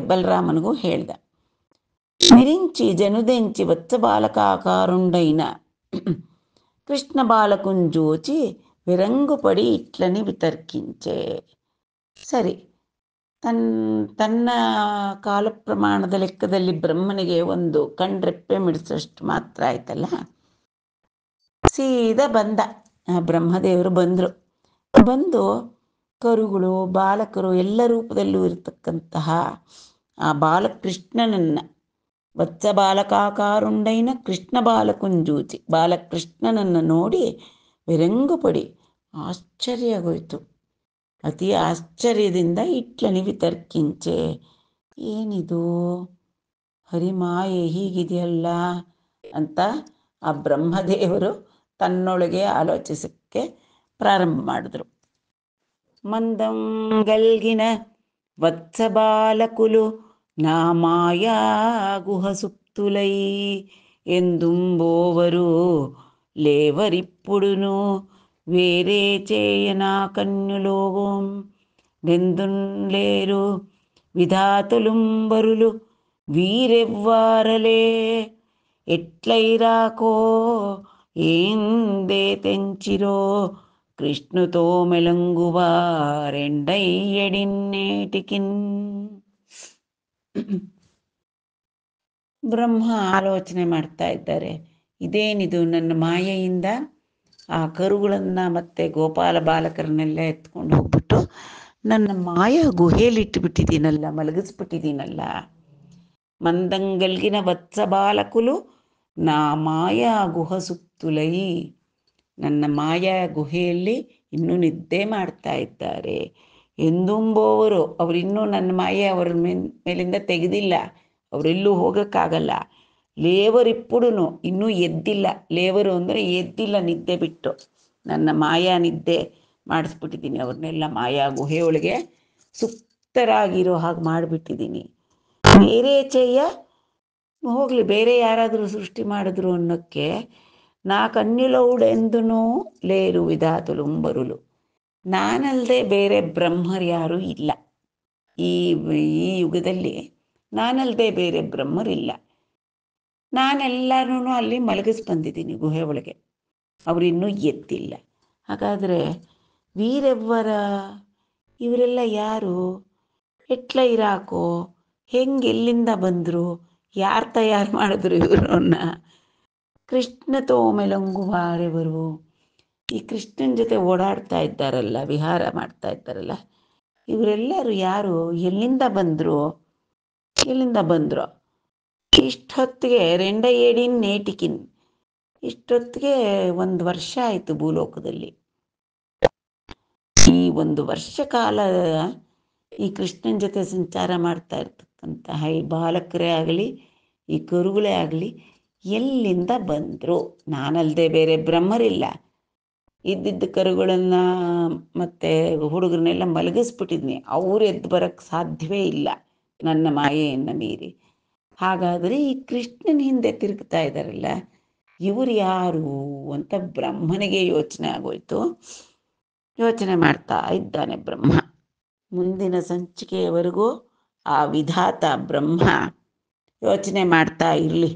ಬಲರಾಮನಿಗೂ ಹೇಳ್ದ. మిరించి జనుదెంచి వత్సబాలకాకారుండైన కృష్ణ బాలకుంజోచి విరంగుపడి ఇట్లని వితర్కించే. ಸರಿ, ತನ್ನ ಕಾಲ ಪ್ರಮಾಣದ ಲೆಕ್ಕದಲ್ಲಿ ಬ್ರಹ್ಮನಿಗೆ ಒಂದು ಕಣ್ರೆಪ್ಪೆ ಮಿಡಿಸೋಷ್ಟು ಮಾತ್ರ ಆಯ್ತಲ್ಲ. ಸೀದಾ ಬಂದ, ಬ್ರಹ್ಮದೇವರು ಬಂದು ಕರುಗಳು ಬಾಲಕರು ಎಲ್ಲ ರೂಪದಲ್ಲೂ ಇರತಕ್ಕಂತಹ ಆ ಬಾಲಕೃಷ್ಣನನ್ನು, ವತ್ಸ ಬಾಲಕಾಕಾರುಂಡೈನ ಕೃಷ್ಣ ಬಾಲಕುಂಜೂಚಿ, ಬಾಲಕೃಷ್ಣನನ್ನು ನೋಡಿ ವಿರಂಗುಪಡಿ, ಆಶ್ಚರ್ಯ ಆಗೋಯ್ತು, ಅತಿ ಆಶ್ಚರ್ಯದಿಂದ ಇಟ್ಲನಿ ವಿತರ್ಕಿಂಚೆ, ಏನಿದು ಹರಿಮಾಯೆ ಹೀಗಿದೆಯಲ್ಲ ಅಂತ ಆ ಬ್ರಹ್ಮದೇವರು ತನ್ನೊಳಗೆ ಆಲೋಚಿಸಕ್ಕೆ ಪ್ರಾರಂಭ ಮಾಡಿದ್ರು. ಮಂದಂಗಲ್ಗಿನ వత్స బాలకులు నా మాయా గుహ సుప్తులై ఎందుంబోవరు లేవరిప్పుడును వేరే చేయనా కన్యులోగం నెందుంలేరు విధాతులుంబరులు వీరెవ్వారలే ఎట్లైరాకో ఏందే తెంచిరో ಕೃಷ್ಣುತೋ ಮೆಲಂಗುವಾರೆಂಡೈಯಡಿನ್ನೇಟಿಕಿನ್. ಬ್ರಹ್ಮ ಆಲೋಚನೆ ಮಾಡ್ತಾ ಇದ್ದಾರೆ, ಇದೇನಿದು ನನ್ನ ಮಾಯೆಯಿಂದ ಆ ಕರುಗಳನ್ನು ಮತ್ತು ಗೋಪಾಲ ಬಾಲಕರನ್ನೆಲ್ಲ ಎತ್ಕೊಂಡು ಹೋಗ್ಬಿಟ್ಟು ನನ್ನ ಮಾಯ ಗುಹೆಯಲ್ಲಿಟ್ಟುಬಿಟ್ಟಿದ್ದೀನಲ್ಲ, ಮಲಗಿಸ್ಬಿಟ್ಟಿದ್ದೀನಲ್ಲ. ಮಂದಂಗಲ್ಗಿನ ವತ್ಸ ಬಾಲಕುಲು ನಾ ಮಾಯಾ ಗುಹ ಸುಪ್ತುಲೈ, ನನ್ನ ಮಾಯಾ ಗುಹೆಯಲ್ಲಿ ಇನ್ನೂ ನಿದ್ದೆ ಮಾಡ್ತಾ ಇದ್ದಾರೆ. ಎಂದುಂಬೋವರು, ಅವರಿನ್ನೂ ನನ್ನ ಮಾಯೆ ಅವರ ಮೇಲಿಂದ ತೆಗೆದಿಲ್ಲ, ಅವರೆಲ್ಲೂ ಹೋಗೋಕ್ಕಾಗಲ್ಲ. ಲೇವರಿಪ್ಪುಡುನು, ಇನ್ನೂ ಎದ್ದಿಲ್ಲ. ಲೇವರು ಅಂದರೆ ಎದ್ದಿಲ್ಲ, ನಿದ್ದೆ ಬಿಟ್ಟು. ನನ್ನ ಮಾಯಾ ನಿದ್ದೆ ಮಾಡಿಸ್ಬಿಟ್ಟಿದ್ದೀನಿ, ಅವ್ರನ್ನೆಲ್ಲ ಮಾಯಾ ಗುಹೆಯೊಳಗೆ ಸುಪ್ತರಾಗಿರೋ ಹಾಗೆ ಮಾಡಿಬಿಟ್ಟಿದ್ದೀನಿ. ಬೇರೆ ಚೆಯ್ಯ, ಹೋಗಲಿ ಬೇರೆ ಯಾರಾದರೂ ಸೃಷ್ಟಿ ಮಾಡಿದ್ರು ಅನ್ನೋಕ್ಕೆ, ನಾ ಕನ್ಯುಲೌಡೆಂದೂ ಲೇರು ವಿಧಾತುಲುಂಬರುಲು, ನಾನಲ್ಲದೆ ಬೇರೆ ಬ್ರಹ್ಮರು ಯಾರೂ ಇಲ್ಲ. ಈ ಯುಗದಲ್ಲಿ ನಾನಲ್ಲದೆ ಬೇರೆ ಬ್ರಹ್ಮರಿಲ್ಲ. ನಾನೆಲ್ಲರೂ ಅಲ್ಲಿ ಮಲಗಿಸಿ ಬಂದಿದ್ದೀನಿ ಗುಹೆ ಒಳಗೆ, ಅವರಿನ್ನೂ ಎದ್ದಿಲ್ಲ. ಹಾಗಾದರೆ ವೀರೆವ್ವರ, ಇವರೆಲ್ಲ ಯಾರು? ಎಟ್ಲ ಇರಾಕೋ, ಹೆಂಗೆ ಎಲ್ಲಿಂದ ಬಂದರು, ಯಾರು ತಯಾರು ಮಾಡಿದ್ರು ಇವರನ್ನ? ಕೃಷ್ಣ ತೋಮೆಲಂಗುವಾರೆವರು, ಈ ಕೃಷ್ಣನ ಜೊತೆ ಓಡಾಡ್ತಾ ಇದ್ದಾರಲ್ಲ, ವಿಹಾರ ಮಾಡ್ತಾ ಇದ್ದಾರಲ್ಲ, ಇವರೆಲ್ಲರೂ ಯಾರು? ಎಲ್ಲಿಂದ ಬಂದ್ರು? ಇಷ್ಟೊತ್ತಿಗೆ ರೆಂಡ ಏಡಿನ್ ನೇಟಿಕಿನ್, ಇಷ್ಟೊತ್ತಿಗೆ 1 ವರ್ಷ ಆಯಿತು ಭೂಲೋಕದಲ್ಲಿ. ಈ 1 ವರ್ಷ ಕಾಲ ಈ ಕೃಷ್ಣನ ಜೊತೆ ಸಂಚಾರ ಮಾಡ್ತಾ ಇರ್ತಕ್ಕಂತಹ ಈ ಬಾಲಕರೇ ಆಗಲಿ, ಈ ಕರುಗಳೇ ಆಗಲಿ, ಎಲ್ಲಿಂದ ಬಂದರು? ನಾನಲ್ಲದೆ ಬೇರೆ ಬ್ರಹ್ಮರಿಲ್ಲ. ಇದ್ದಿದ್ದ ಕರುಗಳನ್ನು ಮತ್ತು ಹುಡುಗರನ್ನೆಲ್ಲ ಮಲಗಿಸ್ಬಿಟ್ಟಿದ್ನಿ, ಅವರು ಎದ್ದು ಬರೋಕ್ಕೆ ಸಾಧ್ಯವೇ ಇಲ್ಲ ನನ್ನ ಮಾಯೆಯನ್ನು ಮೀರಿ. ಹಾಗಾದರೆ ಈ ಕೃಷ್ಣನ ಹಿಂದೆ ತಿರುಗ್ತಾ ಇದ್ದಾರಲ್ಲ, ಇವರು ಯಾರು ಅಂತ ಬ್ರಹ್ಮನಿಗೆ ಯೋಚನೆ ಆಗೋಯ್ತು. ಯೋಚನೆ ಮಾಡ್ತಾ ಇದ್ದಾನೆ ಬ್ರಹ್ಮ. ಮುಂದಿನ ಸಂಚಿಕೆಯವರೆಗೂ ಆ ವಿಧಾತ ಬ್ರಹ್ಮ ಯೋಚನೆ ಮಾಡ್ತಾ ಇರಲಿ.